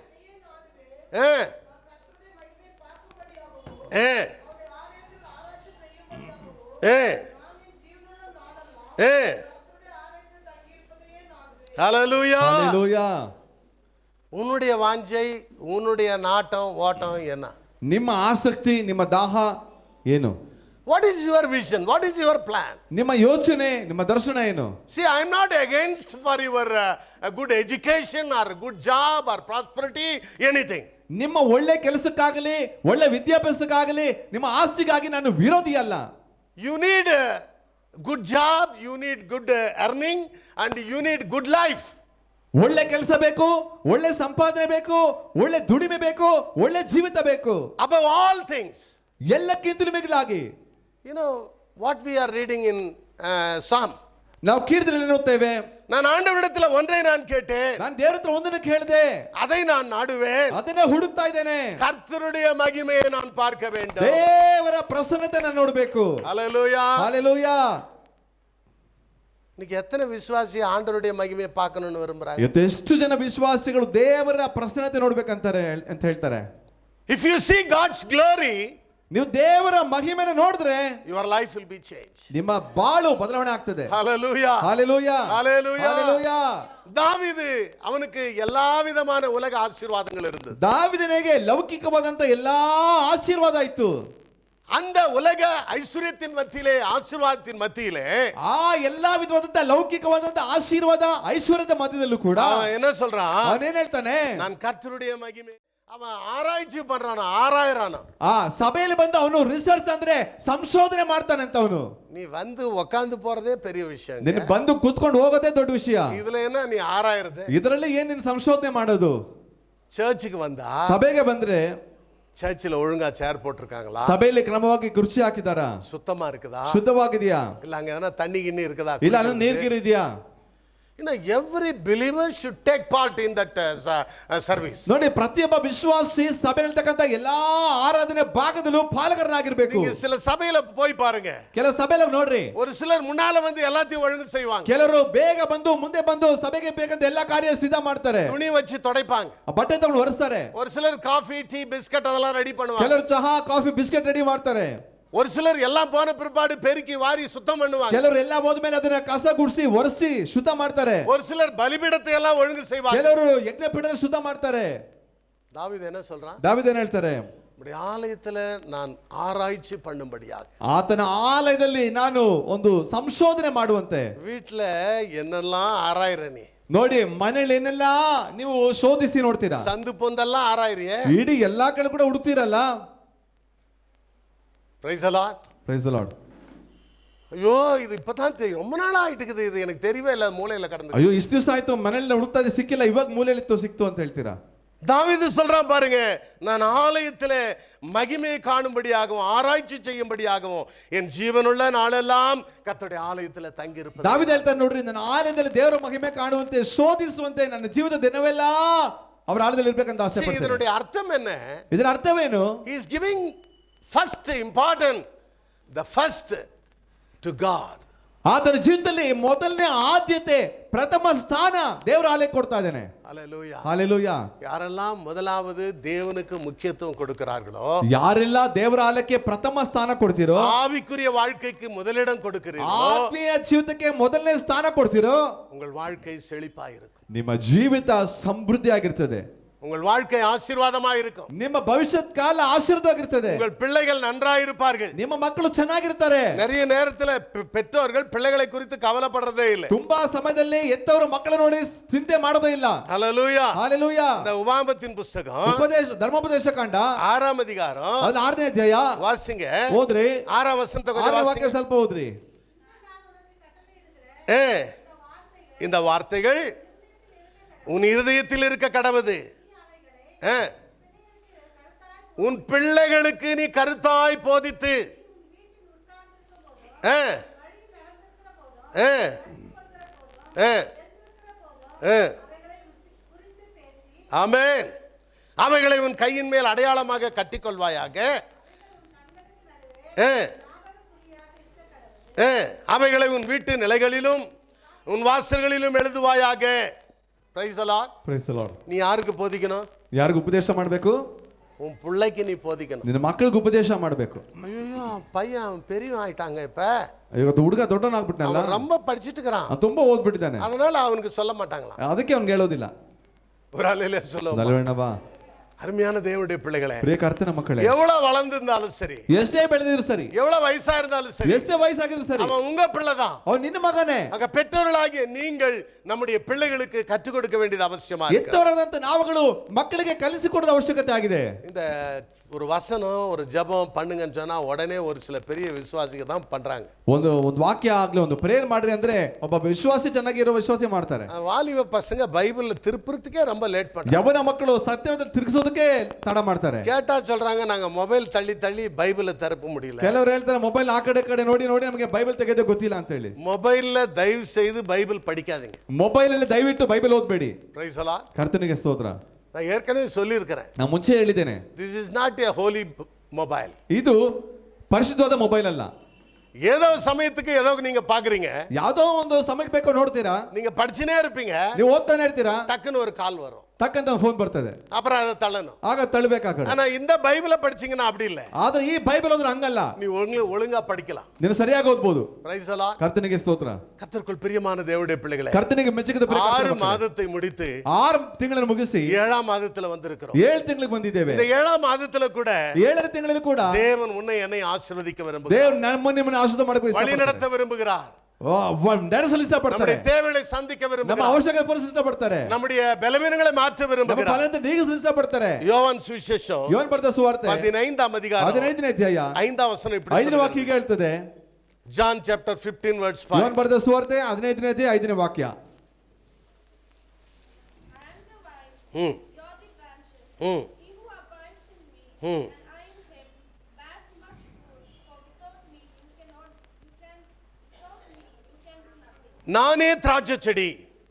ஹல்லேலூயா. ಹಲ್ಲೆಲೂಯಾ. உன்னுடைய வாஞ்சை, உன்னுடைய நாட்டம் ஓட்டம் என்ன? ನಿಮ್ಮ ಆಸಕ್ತಿ, ನಿಮ್ಮ ದಾಹ ಏನು? What is your vision? What is your plan? ನಿಮ್ಮ ಯೋಚನೆ, ನಿಮ್ಮ ದರ್ಶನ ಏನು? See, I am not against for your good education or good job or prosperity, anything. ನಿಮ್ಮ ಒಳ್ಳೆ ಕೆಲಸಕ್ಕಾಗಲಿ, ಒಳ್ಳೆ ವಿದ್ಯಾಭ್ಯಾಸಕ್ಕಾಗಲಿ, ನಿಮ್ಮ ಆಸ್ತಿಗಾಗಿ ನಾನು ವಿರೋಧಿ ಅಲ್ಲ. You need a good job, you need good earning, and you need good life. ಒಳ್ಳೆ ಕೆಲಸ ಬೇಕು, ಒಳ್ಳೆ ಸಂಪಾದನೆ ಬೇಕು, ಒಳ್ಳೆ ದುಡಿಮೆ ಬೇಕು, ಒಳ್ಳೆ ಜೀವಿತ ಬೇಕು. Above all things, ಎಲ್ಲಕ್ಕಿಂತಲೂ ಮಿಗಿಲಾಗಿ, you know what we are reading in Psalm. ನಾವು ಕೀರ್ತನೆಯಲ್ಲಿ ಓದ್ತೇವೆ, நான் ஆண்டவரிடத்துல ஒன்றை நான் கேட்டேன், ನಾನು ದೇವರ ಹತ್ರ ಒಂದನ್ನು ಕೇಳಿದೆ, அதை நான் நாடுவேன், ಅದನ್ನೇ ಹುಡುಕ್ತಾ ಇದ್ದೇನೆ. கர்த்தருடைய மகிமையை நான் பார்க்க வேண்டும். ದೇವರ ಪ್ರಸನ್ನತೆ ನಾನು ನೋಡಬೇಕು. ஹல்லேலூயா. ஹalleluya. இன்னைக்கு எத்தனை விசுவாசி ஆண்டவருடைய மகிமையை பார்க்கணும்னு விரும்புறாங்க? ಇವತ್ತು ಎಷ್ಟು ಜನ ವಿಶ್ವಾಸಿಗಳು ದೇವರ ಪ್ರಸನ್ನತೆ ನೋಡ್ಬೇಕಂತಾರೆ ಅಂತ ಹೇಳ್ತಾರೆ. If you see God's glory, ನೀವು ದೇವರ ಮಹಿಮೆನ ನೋಡಿದ್ರೆ your life will be changed. ನಿಮ್ಮ ಬಾಳು ಬದಲಾವಣೆ ಆಗ್ತದೆ. ஹல்லேலூயா. ஹalleluya. ஹல்லேலூயா. ஹalleluya. தாவீது அவனுக்கு எல்லா விதமான உலக ஆசீர்வாதங்கள் இருந்தது. ದಾವಿದನಿಗೆ ಲೌಕಿಕವಾದಂತ ಎಲ್ಲಾ ಆಶೀರ್ವಾದ ಇತ್ತು. அந்த உலக ஐஸ்வர்யத்தின் மத்தியிலே, ஆசீர்வாதத்தின் மத்தியிலே ಆ ಎಲ್ಲಾ ವಿಧವಾದಂತ ಲೌಕಿಕವಾದಂತ ಆಶೀರ್ವಾದ ಐಶ್ವರ್ಯದ ಮಧ್ಯದಲ್ಲೂ ಕೂಡ அவன் என்ன சொல்றான்? ಅವನೇನ್ ಹೇಳ್ತಾನೆ, நான் கர்த்தருடைய மகிமை. அவன் ஆராய்ச்சி பண்றானா, ஆராயறானா. ಸಭೆಯಲ್ಲಿ ಬಂದು ಅವನು ರಿಸರ್ಚ್ ಅಂದ್ರೆ ಸಂಶೋಧನೆ ಮಾಡ್ತಾನಂತ ಅವನು. நீ வந்து உட்கார்ந்து போறதே பெரிய விஷயம். ನಿನ್ ಬಂದು ಕೂತ್ಕೊಂಡು ಹೋಗೋದೇ ದೊಡ್ಡ ವಿಷಯ. இதுல என்ன ನೀ ஆராயறது? ಇದರಲ್ಲಿ ಏನ್ ನೀನ್ ಸಂಶೋಧನೆ ಮಾಡೋದು? சர்ச்சுக்கு வந்தா ಸಭೆಗೆ ಬಂದ್ರೆ சர்ச்சில் ஒழுங்கா சேர் போட்டிருக்காங்களா? ಸಭೆಯಲ್ಲಿ ಕ್ರಮವಾಗಿ ಕುರ್ಚಿ ಹಾಕಿದಾರಾ? சுத்தமா இருக்குதா? ಶುದ್ಧವಾಗಿದೆಯಾ? இல்ல ಅங்க ಏನಾರ ತಣ್ಣಿ ಗಿಣ್ಣಿ இருக்குதா? ಇಲ್ಲ ಅಲ್ಲಿ ನೀರ್ಗಿರಿ ಇದೆಯಾ? every believer should take part in that service. ನೋಡಿ, ಪ್ರತಿಯೊಬ್ಬ ವಿಶ್ವಾಸಿ ಸಭೆಯಲ್ಲಿರ್ತಕ್ಕಂಥ ಎಲ್ಲಾ ಆರಾಧನೆ ಭಾಗದಲ್ಲೂ ಪಾಲಕರನಾಗಿರ್ಬೇಕು. நீங்க சில சபையில போய் பாருங்க, ಕೆಲವು ಸಭೆಯಲ್ಲಿ ನೋಡ್ರಿ, ஒரு சிலர் முன்னால வந்து எல்லாத்தையும் ஒழுங்கு செய்வாங்க. ಕೆಲವರು ಬೇಗ ಬಂದು ಮುಂದೆ ಬಂದು ಸಭೆಗೆ ಬೇಕಂತ ಎಲ್ಲಾ ಕಾರ್ಯ ಸಿದ್ಧ ಮಾಡ್ತಾರೆ. துணி வச்சு துடைப்பாங்க. ಬಟ್ಟೆ ತಗೊಂಡು ಒರೆಸ್ತಾರೆ. ஒரு சிலர் காஃபி டீ பிஸ்கட் அதெல்லாம் ரெடி பண்ணுவாங்க. ಕೆಲವರು ಚಹಾ ಕಾಫಿ ಬಿಸ್ಕೆಟ್ ರೆಡಿ ಮಾಡ್ತಾರೆ. ஒரு சிலர் எல்லாம் போன பிற்பாடு பெருக்கி வாரி சுத்தம் பண்ணுவாங்க. ಕೆಲವರು ಎಲ್ಲ ಹೋದ್ಮೇಲೆ ಅದನ್ನ ಕಸ ಗುಡಿಸಿ ಒರೆಸಿ ಶುದ್ಧ ಮಾಡ್ತಾರೆ. ஒரு சிலர் பலிபீடத்தை எல்லாம் ஒழுங்கு செய்வாங்க. ಕೆಲವರು ಯಜ್ಞಪೀಠನ ಶುದ್ಧ ಮಾಡ್ತಾರೆ. தாவீது என்ன சொல்றான்? ದಾವೀದ ಏನ್ ಹೇಳ್ತಾರೆ? நம்முடைய ஆலயத்துல நான் ஆராய்ச்சி பண்ணும்படியாக, ಆತನ ಆಲಯದಲ್ಲಿ ನಾನು ಒಂದು ಸಂಶೋಧನೆ ಮಾಡುವಂತೆ. வீட்டுல என்னெல்லாம் ஆராயிற நீ? ನೋಡಿ, ಮನೇಲಿ ಏನೆಲ್ಲ ನೀವು ಶೋಧಿಸಿ ನೋಡ್ತೀರಾ? சந்து பொந்தெல்லாம் ஆராயிறியே. ಇಡೀ ಎಲ್ಲಾ ಕಡೆ ಕೂಡ ಹುಡುಕ್ತಿರಲ್ಲ. Praise the Lord. Praise the Lord. ஐயோ, இது இப்பதான் ரொம்ப நாள் ஆயிட்டுக்குது, இது எனக்கு தெரியவே இல்லை, மூலையில கடந்து. ಅಯ್ಯೋ, ಇಷ್ಟು ದಿವಸ ಆಯ್ತು ಮನೇಲಿ ಹುಡುಕ್ತಾ ಇದ್ದೆ, ಸಿಕ್ಕಿಲ್ಲ, ಇವಾಗ ಮೂಲೆಯಲ್ಲಿ ಸಿಕ್ತು ಅಂತ ಹೇಳ್ತೀರಾ? தாவீது சொல்றான் பாருங்க, நான் ஆலயத்திலே மகிமையை காணும்படியாகவும் ஆராய்ச்சி செய்யும்படியாகவும் என் ஜீவனுள்ள நாளெல்லாம் கர்த்தருடைய ஆலயத்திலே தங்கி இருப்பேன். ದಾವೀದ ಹೇಳ್ತಾನೆ, ನೋಡ್ರಿ, ನನ್ನ ಆಲಯದಲ್ಲಿ ದೇವರ ಮಹಿಮೆ ಕಾಣುವಂತೆ ಶೋಧಿಸುವಂತೆ ನನ್ನ ಜೀವದ ದಿನವೆಲ್ಲ ಅವರ ಆಲಯದಲ್ಲಿ ಇರಬೇಕಂತ ಆಸೆ ಪಡ್ತೀನಿ. இதனுடைய அர்த்தம் என்ன? ಇದರ ಅರ್ಥವೇನು? He is giving first important, the first to God. ಆತನ ಜೀವಿತದಲ್ಲಿ ಮೊದಲನೇ ಆದ್ಯತೆ, ಪ್ರಥಮ ಸ್ಥಾನ ದೇವರ ಆಲಯಕ್ಕೆ ಕೊಡ್ತಾ ಇದ್ದಾನೆ. ஹல்லேலூயா. ஹalleluya. யாரெல்லாம் முதலாவது தேவனுக்கு முக்கியத்துவம் கொடுக்கிறார்களோ, ಯಾರೆಲ್ಲ ದೇವರ ಆಲಯಕ್ಕೆ ಪ್ರಥಮ ಸ್ಥಾನ ಕೊಡ್ತಿರೋ, ஆவிக்குரிய வாழ்க்கைக்கு முதலிடம் கொடுக்கிறீர்களோ, ಆತ್ಮೀಯ ಜೀವಿತಕ್ಕೆ ಮೊದಲನೇ ಸ್ಥಾನ ಕೊಡ್ತಿರೋ, உங்கள் வாழ்க்கை செழிப்பாயிருக்கும். ನಿಮ್ಮ ಜೀವಿತ ಸಮೃದ್ಧಿಯಾಗಿರ್ತದೆ. உங்கள் வாழ்க்கை ஆசீர்வாதமாயிருக்கும். ನಿಮ್ಮ ಭವಿಷ್ಯತ್ ಕಾಲ ಆಶೀರ್ವಾದವಾಗಿರ್ತದೆ. உங்கள் பிள்ளைகள் நன்றாயிருப்பார்கள். ನಿಮ್ಮ ಮಕ್ಕಳು ಚೆನ್ನಾಗಿರ್ತಾರೆ. நிறைய நேரத்துல பெற்றோர்கள் பிள்ளைகளை குறித்து கவலைப்படுறதே இல்லை. ತುಂಬಾ ಸಮಯದಲ್ಲಿ ಎತ್ತವರು ಮಕ್ಕಳು ನೋಡಿ ಚಿಂತೆ ಮಾಡೋದೇ ಇಲ್ಲ. ஹல்லேலூயா. ஹalleluya. இந்த உபாகமத்தின் புத்தகம் ಧರ್ಮೋಪದೇಶ ಕಾಂಡ 6ஆம் அதிகாரம், ಅದು 6ನೇ ಅಧ್ಯಾಯ. வாசிங்க. ಓದ್ರಿ, 6ஆம் வசனத்தை 6ನೇ கொஞ்சம் ವಾಕ್ಯ வாசிங்க. ಸ್ವಲ್ಪ ಓದ್ರಿ. இந்த வார்த்தைகள் உன் இருதயத்தில் இருக்க கடவுது, உன் பிள்ளைகளுக்கு நீ கருத்தாய் போதித்து, ஆமென், அவைகளை உன் கையின் மேல் அடையாளமாக கட்டிக்கொள்வாயாக, அவைகளை உன் வீட்டு நிலைகளிலும் உன் வாசல்களிலும் எழுதுவாயாக. Praise the Lord. Praise the Lord. நீ யாருக்கு போதிக்கணும்? ಯಾರಿಗೆ ಉಪದೇಶ ಮಾಡಬೇಕು? உன் பிள்ளைக்கு நீ போதிக்கணும். ನಿನ್ನ ಮಕ್ಕಳಿಗೆ ಉಪದೇಶ ಮಾಡಬೇಕು. ஐயோ, பையன் பெரியவன் ஆயிட்டாங்க, இப்ப ಇವತ್ತು ಹುಡುಗ ದೊಡ್ಡವನಾಗ್ಬಿಟ್ನಲ್ಲ, அவன் ரொம்ப படிச்சிட்டு இருக்கிறான், ತುಂಬಾ ಓದ್ಬಿಟ್ಟಿದ್ದಾನೆ, அதனால அவனுக்கு சொல்ல மாட்டாங்களா? ಅದಕ್ಕೆ ಅವ್ನಿಗೆ ಹೇಳೋದಿಲ್ಲ. ஒரு ஆளிலே சொல்லுவோம். ನಲ್ವಣ್ಣವಾ, அருமையான தேவனுடைய பிள்ளைகளே, ಪ್ರಿಯ ಕರ್ತನ ಮಕ್ಕಳೇ, எவ்வளவு வளர்ந்திருந்தாலும் சரி, ಎಷ್ಟೇ ಬೆಳೆದಿದ್ರು ಸರಿ, எவ்வளவு வயசா இருந்தாலும் சரி, ಎಷ್ಟೇ ವಯಸ್ಸಾಗಿದ್ರು ಸರಿ, அவன் உங்க பிள்ளைதான். ಅವ್ನು ನಿನ್ನ ಮಗನೇ. அங்க பெற்றோர்களாகிய நீங்கள் நம்முடைய பிள்ளைகளுக்கு கற்றுக் கொடுக்க வேண்டியது அவசியமா இருக்கு. ಎತ್ತವರಾದಂತ ನಾವುಗಳು ಮಕ್ಕಳಿಗೆ ಕಲಿಸಿಕೊಡದ ಅವಶ್ಯಕತೆ ಆಗಿದೆ. இந்த ஒரு வசனம், ஒரு ஜெபம் பண்ணுங்கன்னு சொன்னா உடனே ஒரு சில பெரிய விசுவாசிகள் தான் பண்றாங்க. ಒಂದು ವಾಕ್ಯ ಆಗ್ಲಿ, ಒಂದು ಪ್ರೇಯರ್ ಮಾಡ್ರಿ ಅಂದ್ರೆ ಒಬ್ಬ ವಿಶ್ವಾಸಿ ಚೆನ್ನಾಗಿರೋ ವಿಶ್ವಾಸಿ ಮಾಡ್ತಾರೆ. வாலிப பசங்க பைபிள்ல திருப்புறதுக்கே ரொம்ப லேட் பண்றாங்க. ಯವನ ಮಕ್ಕಳು ಸತ್ಯವೇದ ತಿರುಗಿಸೋ ಕಲಿಸೋದಕ್ಕೆ ತಡ ಮಾಡ್ತಾರೆ. கேட்டா சொல்றாங்க நாங்க மொபைல் தள்ளி தள்ளி பைபிளை திறப்ப முடியல. ಕೆಲವರು ಹೇಳ್ತಾರೆ ಮೊಬೈಲ್ ಆ ಕಡೆ ನೋಡಿ ನಮಗೆ ಬೈಬಲ್ ತೆಗೆಯೋದೇ ಗೊತ್ತಿಲ್ಲ ಅಂತ ಹೇಳಿ. மொபைல்ல தயவு செய்து பைபிள் படிக்காதீங்க. ಮೊಬೈಲ್ ಅಲ್ಲಿ ದಯವಿಟ್ಟು ಬೈಬಲ್ ಓದಬೇಡಿ. Praise the Lord. ಕರ್ತನಿಗೆ ಸ್ತೋತ್ರ. நான் ஏற்கனவே சொல்லியிருக்கிறேன். ನಾನು ಮುಂಚೆ ಹೇಳಿದ್ದೇನೆ, This is not a holy mobile. ಇದು ಪರಿಶುದ್ಧವಾದ ಮೊಬೈಲ್ ಅಲ್ಲ. ஏதோ சமயத்துக்கு ஏதோ நீங்க பாக்குறீங்க, ಯಾವುದೋ ಒಂದು ಸಮಯಕ್ಕೆ ಬೇಕೋ ನೋಡ್ತೀರಾ, நீங்க படிச்சுனே இருப்பீங்க, ನೀವು ಓದ್ತಾನೆ ಇರ್ತೀರಾ, டக்குன்னு ஒரு கால் வரும், ತಕ್ಕಂತ ಫೋನ್ ಬರ್ತದೆ, அப்புறம் அதை தள்ளணும். ಆಗ ತಳ್ಳಬೇಕಾಗಲ್ಲ. ஆனா இந்த பைபிளை படிச்சீங்கன்னா அப்படி இல்ல. ಆದ್ರೆ ಈ ಬೈಬಲ್ ಓದ್ರೆ ಹಂಗಲ್ಲ, நீ ஒழுங்கா படிக்கலாம். ನೀನು ಸರಿಯಾಗಿ ಓದಬಹುದು. Praise the Lord. ಕರ್ತನಿಗೆ ಸ್ತೋತ್ರ. கர்த்தருக்குள் பிரியமான தேவனுடைய பிள்ளைகளே, ಕರ್ತನಿಗೆ ಮೆಚ್ಚಿದ 6 மாதத்தை முடித்து 6 ತಿಂಗಳನ್ನು ಮುಗಿಸಿ 7ஆம் மாதத்துல வந்திருக்கிறோம். 7 ತಿಂಗಳಿಗೆ ಬಂದಿದ್ದೇವೆ. இந்த 7ஆம் மாதத்துல கூட 7ನೇ ತಿಂಗಳಲ್ಲಿ ಕೂಡ தேவன் உன்னை என்னை ஆசீர்வதிக்க விரும்புகிறார். ದೇವರು ನಿಮ್ಮನ್ನು ಆಶೀರ್ವಾದ ಮಾಡಬೇಕು, வழி நடத்த விரும்புகிறார். ನಡೆಸಲು ಇಷ್ಟಪಡ್ತಾರೆ. நம்முடைய தேவைகளை சந்திக்க ನಮ್ಮ விரும்புகிறார். ಅವಶ್ಯಕತೆ ಪೂರೈಸಲು ಇಷ್ಟಪಡ್ತಾರೆ. நம்முடைய பலவீனங்களை மாற்ற ನಮ್ಮ விரும்புகிறார். ಫಲದಿಂದ ನೀಗಿಸಲು ಇಷ್ಟಪಡ್ತಾರೆ. யோவான் சுவிசேஷம் ಯೋಹನ ಬರೆದ ಸುವಾರ್ತೆ 15ஆம் அதிகாரம் 15ನೇ ಅಧ್ಯಾಯ 5ஆம் வசனம் இப்படி 5ನೇ ವಾಕ್ಯ ಹೀಗೆ ಹೇಳ್ತದೆ. John chapter 15 verse 5. ಯೋಹನ ಬರೆದ ಸುವಾರ್ತೆ 15ನೇ ಅಧ್ಯಾಯ 5ನೇ ವಾಕ್ಯ. I am the vine, you are the branches. He who abides in me, and I in him, bears much fruit. For without me you can do nothing. நானே திராட்சை செடி,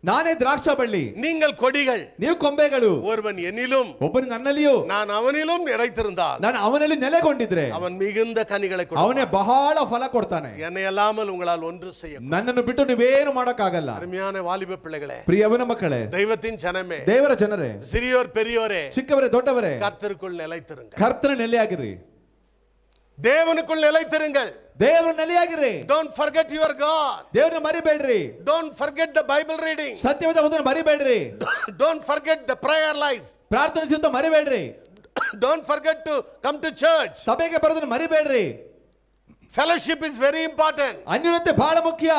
ನಾನೇ ದ್ರಾಕ್ಷ ಬಳ್ಳಿ, நீங்கள் கொடிகள். ನೀವು ಕೊಂಬೆಗಳು. ஒருவன் என்னிலும் ಒಬ್ಬನು ನನ್ನಲ್ಲಿಯೂ நான் அவனிலும் நிறைத்திருந்தால் ನಾನು ಅವನಲ್ಲಿ ನೆಲೆಗೊಂಡಿದ್ರೆ அவன் மிகுந்த கனிகளை ಅವನೇ கொடுப்பான். ಬಹಳ ಫಲ ಕೊಡ್ತಾನೆ. என்னை அல்லாமல் உங்களால் ஒன்று செய்ய. ನನ್ನನ್ನು ಬಿಟ್ಟು ನೀವೇನು ಮಾಡಕ್ಕಾಗಲ್ಲ. அருமையான வாலிப பிள்ளைகளே, ಪ್ರಿಯವನ ಮಕ್ಕಳೇ, தெய்வத்தின் ஜனமே, ದೇವರ ಜನರೇ, சிறியோர் பெரியோரே, ಚಿಕ್ಕವರೇ ದೊಡ್ಡವರೇ, கர்த்தருக்குள் நிலைத்திருங்கள். ಕರ್ತನ ನೆಲೆಯಾಗಿರಿ. தேவனுக்குள் நிலைத்திருங்கள். ದೇವರ ನೆಲೆಯಾಗಿರಿ. Don't forget your God. ದೇವರನ್ನ ಮರಿಬೇಡ್ರಿ. Don't forget the Bible reading. ಸತ್ಯವಾದ ಓದನ್ನು ಮರಿಬೇಡ್ರಿ. Don't forget the prayer life. ಪ್ರಾರ್ಥನೆ ಜೀವಿತ ಮರಿಬೇಡ್ರಿ. Don't forget to come to church. ಸಭೆಗೆ ಬರೋದನ್ನ ಮರಿಬೇಡ್ರಿ. Fellowship is very important. ಅನ್ಯೋನ್ಯತೆ ಬಹಳ ಮುಖ್ಯ.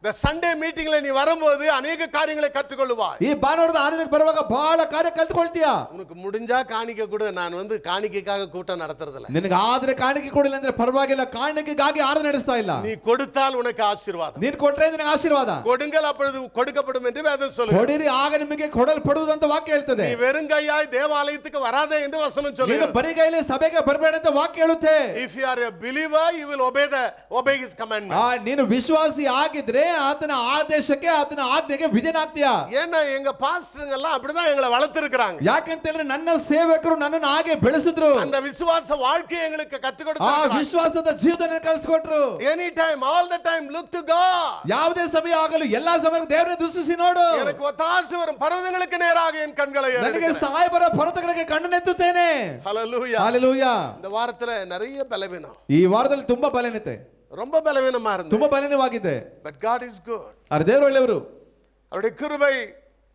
The Sunday meetingல நீ வரும்போது अनेक காரியங்களை கற்றுக்கொள்வாய். ಈ ಭಾನುವಾರದ ಆರಾಧನೆಗೆ ಬರುವಾಗ ಬಹಳ ಕಾರ್ಯ ಕಲ್ತ್ಕೊಳ್ತೀಯ. உனக்கு முடிஞ்சா காணிக்கை கொடு. நான் வந்து காணிக்கைக்காக கூட்டம் நடத்துறது இல்ல. ನಿನಗೆ ಆದ್ರೆ ಕಾಣಿಕೆ ಕೊಡಿಲ್ಲ ಅಂದ್ರೆ ಪರವಾಗಿಲ್ಲ, ಕಾಣಿಕೆಗಾಗಿ ಆರಾಧನೆ ನಡೆಸ್ತಾ ಇಲ್ಲ. நீ கொடுத்தால் உனக்கு ஆசீர்வாதம். ನೀನು ಕೊಟ್ರೆ ನಿನಗೆ ಆಶೀರ್ವಾದ. கொடுங்கள் அப்பொழுது கொடுக்கப்படும் என்று வேதம் சொல்லுது. ಕೊಡಿರಿ ಆಗ ನಿಮಗೆ ಕೊಡಲ್ಪಡುವುದು ಅಂತ ವಾಕ್ಯ ಹೇಳ್ತದೆ. நீ வெறுங்கையாய் தேவாலயத்துக்கு வராதே என்று வசனம் ನೀನು சொல்லுது. ಬರಿಗೈಲಿ ಸಭೆಗೆ ಬರಬೇಡ ಅಂತ ವಾಕ್ಯ ಹೇಳುತ್ತೆ. If you are a believer you will obey his commandments. ನೀನು ವಿಶ್ವಾಸಿ ಆಗಿದ್ರೆ ಆತನ ಆದೇಶಕ್ಕೆ ಆತನ ಆಜ್ಞೆಗೆ ವಿಧೇಯನಾಗ್ತೀಯ. ஏன்னா எங்க பாஸ்டருங்க எல்லாம் அப்படிதான் எங்களை வளர்த்திருக்காங்க. ಯಾಕಂತ ಹೇಳಿದ್ರೆ ನನ್ನ ಸೇವಕರು ನನ್ನನ್ನು ಹಾಗೆ ಬೆಳೆಸಿದ್ರು. அந்த விசுவாச வாழ்க்கையை எங்களுக்கு கற்றுக் ಆ கொடுத்தாங்க. ವಿಶ್ವಾಸದ ಜೀವನ ಕಲಿಸಿಕೊಟ್ರು. Any time, all the time, look to God. ಯಾವುದೇ ಸಮಯ ಆಗಲು ಎಲ್ಲಾ ಸಮಯಕ್ಕೂ ದೇವರನ್ನು ದೃಷ್ಟಿಸಿ ನೋಡು. எனக்கு ஒத்தாசை வரும் பர்வதங்களுக்கு நேராக என் கண்களை ನನಗೆ ஏறெடுக்கிறேன். ಸಹಾಯ ಬರೋ ಪರ್ವತಗಳಿಗೆ ಕಣ್ಣನ್ನೆತ್ತುತ್ತೇನೆ. Hallelujah. ಹಾಲೆಲೂಯಾ. இந்த வாரத்துல நிறைய பலவீனம், ಈ ವಾರದಲ್ಲಿ ತುಂಬಾ ಬಲಹೀನತೆ, ரொம்ப பலவீனமா இருந்தது. ತುಂಬಾ ಬಲಹೀನವಾಗಿದೆ. But God is good. ಆದರೆ ದೇವರು ಒಳ್ಳೆಯವರು. அவருடைய கிருபை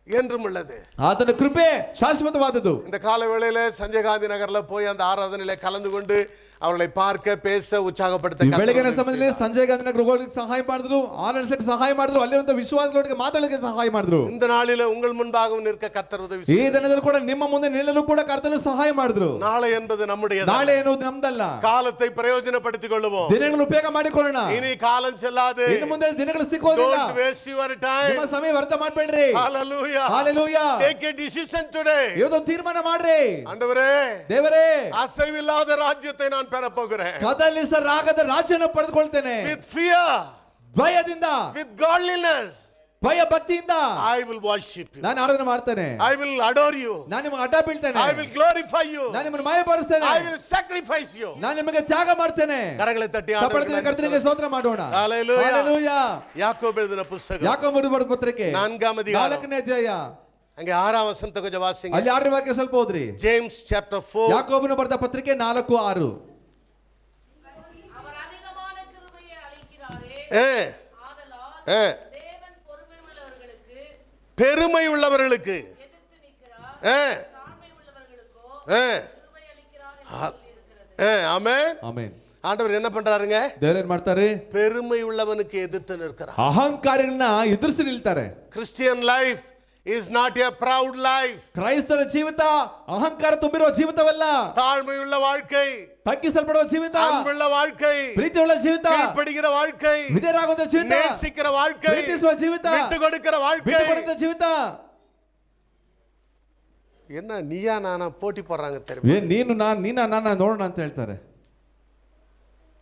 என்றும் உள்ளது. ಆತನ ಕೃಪೆ ಶಾಶ್ವತವಾದದ್ದು. இந்த கால வேளையில சஞ்சய் காந்தி நகர்ல போய் அந்த ஆராதனையில கலந்து கொண்டு அவர்களை பார்க்க பேச உற்சாகப்படுத்த ಈ ಬೆಳಗಿನ ಸಮಯದಲ್ಲಿ ಸಂಜಯ್ ಗಾಂಧಿ ನಗರ ಹೋಗೋದಕ್ಕೆ ಸಹಾಯ ಮಾಡಿದ್ರು, ಆನಂದಿಸಕ್ಕೆ ಸಹಾಯ ಮಾಡಿದ್ರು, ಅಲ್ಲಿರುವಂತ ವಿಶ್ವಾಸದೊಳಗೆ ಮಾತಾಡಲಿಕ್ಕೆ ಸಹಾಯ ಮಾಡಿದ್ರು. இந்த நாளில உங்கள் முன்பாகவும் நிற்க கர்த்தர் உதவி ಈ செய்தார். ದಿನದಲ್ಲಿ ಕೂಡ ನಿಮ್ಮ ಮುಂದೆ ನಿಲ್ಲಲು ಕೂಡ ಕರ್ತನು ಸಹಾಯ ಮಾಡಿದ್ರು. நாளை என்பது நம்முடைய ನಾಳೆ ಎನ್ನುವುದು ನಮ್ದಲ್ಲ. காலத்தை பிரயோஜனப்படுத்திக் கொள்ளுவோம். ದಿನಗಳನ್ನು ಉಪಯೋಗ ಮಾಡಿಕೊಳ್ಳೋಣ. இனி காலம் செல்லாது. ಇನ್ನು ಮುಂದೆ ದಿನಗಳು ಸಿಕ್ಕೋದಿಲ್ಲ. Don't waste your time. ನಿಮ್ಮ ಸಮಯ ವ್ಯರ್ಥ ಮಾಡಬೇಡ್ರಿ. Hallelujah. Hallelujah. Take a decision today. ಇವತ್ತೊಂದು ತೀರ್ಮಾನ ಮಾಡ್ರಿ. ஆண்டவரே, ದೇವರೇ, அசைவில்லாத ராஜ்யத்தை நான் பெற போகிறேன். ಕದಲಿಸಲಾಗದ ರಾಜ್ಯನ ಪಡೆದುಕೊಳ್ತೇನೆ. With fear, ಭಯದಿಂದ, with godliness, ಭಯ ಭಕ್ತಿಯಿಂದ I will worship you. ನಾನು ಆರಾಧನೆ ಮಾಡ್ತೇನೆ. I will adore you. ನಾನು ನಿಮಗೆ ಅಡ್ಡ ಬೀಳ್ತೇನೆ. I will glorify you. ನಾನು ನಿಮ್ಮನ್ನು ಮಹಿಮೆಪಡಿಸ್ತೇನೆ. I will sacrifice you. ನಾನು ನಿಮಗೆ ತ್ಯಾಗ ಮಾಡ್ತೇನೆ. கரங்களை தட்டி ಚಪ್ಪಾಳೆ ಕರ್ತನಿಗೆ ಸ್ತೋತ್ರ ಮಾಡೋಣ. Hallelujah. Hallelujah. யாக்கோபு எழுதின புத்தகம் ಯಾಕೋಬ ಬರೆದ ಪತ್ರಿಕೆ 4ஆம் அதிகாரம் 4ನೇ ಅಧ್ಯಾಯ அங்கே 6ஆம் வசனத்தை கொஞ்சம் வாசிங்க. ಅಲ್ಲಿ 6ನೇ ವಾಕ್ಯ ಸ್ವಲ್ಪ ಓದ್ರಿ. James chapter 4. ಯಾಕೋಬನು ಬರೆದ ಪತ್ರಿಕೆ 4:6. அவர் அதிகமான கிருபையை அளிக்கிறாரே. ஆதலால் தேவன் பெருமை உள்ளவர்களுக்கு எதிர்த்து நிற்கிறார். தாழ்மை உள்ளவர்களுக்கோ கிருபை அளிக்கிறார் என்று சொல்லியிருக்கிறது. ஆமென். ಆಮೆನ್. ஆண்டவர் என்ன பண்றாருங்க? ದೇವರು ಏನು ಮಾಡ್ತಾರೆ? பெருமை உள்ளவனுக்கு எதிர்த்து நிற்கிறார். ಅಹಂಕಾರಿಗಳನ್ನ ಎದುರಿಸಿ ನಿಲ್ತಾರೆ. Christian life is not a proud life. ಕ್ರೈಸ್ತರ ಜೀವಿತ ಅಹಂಕಾರ ತುಂಬಿರುವ ಜೀವಿತವಲ್ಲ. தாழ்மையுள்ள வாழ்க்கை, ತಗ್ಗಿಸಲ್ಪಡುವ ಜೀವಿತ, அன்புள்ள வாழ்க்கை, ಪ್ರೀತಿಯುಳ್ಳ ಜೀವಿತ, கீழ்ப்படிகிற வாழ்க்கை, ವಿಧೇಯರಾಗುವ ಜೀವಿತ, நேசிக்கிற வாழ்க்கை, ಪ್ರೀತಿಸುವ ಜೀವಿತ, விட்டு கொடுக்கிற வாழ்க்கை. ಬಿಟ್ಟುಕೊಡುವ ಜೀವಿತ. என்ன நீயா நானா போட்டி போடுறாங்க தெரியுமா? ಏನ್ ನೀನಾ ನಾನ ನೋಡೋಣ ಅಂತ ಹೇಳ್ತಾರೆ.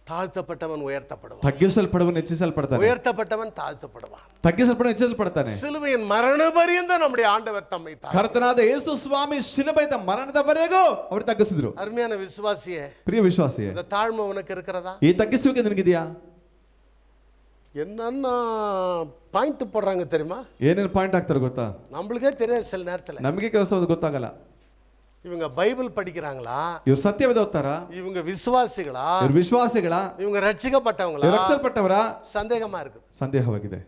தாழ்த்தப்பட்டவன் உயர்த்தப்படுவான், ತಗ್ಗಿಸಲ್ಪಡುವನು ಹೆಚ್ಚಿಸಲ್ಪಡ್ತಾನೆ, உயர்த்தப்பட்டவன் தாழ்த்தப்படுவான். ತಗ್ಗಿಸಲ್ಪಡುವನು ಹೆಚ್ಚಿಸಲ್ಪಡ್ತಾನೆ. சிலுவையின் மரண பரியந்த நம்முடைய ஆண்டவர் தம்மை ಕರ್ತನಾದ ಯೇಸು ಸ್ವಾಮಿ ಶಿಲುಬೆಯ ಮರಣದವರೆಗೂ ಅವರು ತಗ್ಗಿಸಿದ್ರು. அருமையான விசுவாசியே, ಪ್ರಿಯ ವಿಶ್ವಾಸಿಯೇ, இந்த தாழ்மை உனக்கு இருக்கிறதா? ಈ ತಗ್ಗಿಸುವಿಕೆ ನಿನಗಿದೆಯಾ? என்னன்னா பாயிண்ட் போடுறாங்க தெரியுமா? ಏನೇನು ಪಾಯಿಂಟ್ ಆಗ್ತಾರೆ ಗೊತ್ತಾ? நம்மளுக்கே தெரியாது சில நேரத்துல. ನಮಗೆ ಕೆಲಸ ಗೊತ್ತಾಗಲ್ಲ. இவங்க பைபிள் படிக்கிறாங்களா? ಇವ್ರು ಸತ್ಯವೇದ ಓದ್ತಾರಾ? இவங்க விசுவாசிகளா? ಇವ್ರು ವಿಶ್ವಾಸಿಗಳಾ? இவங்க ரட்சிக்கப்பட்டவங்களா? ರಕ್ಷಿಸಲ್ಪಟ್ಟವರಾ? சந்தேகமா இருக்குது, ಸಂದೇಹವಾಗಿದೆ.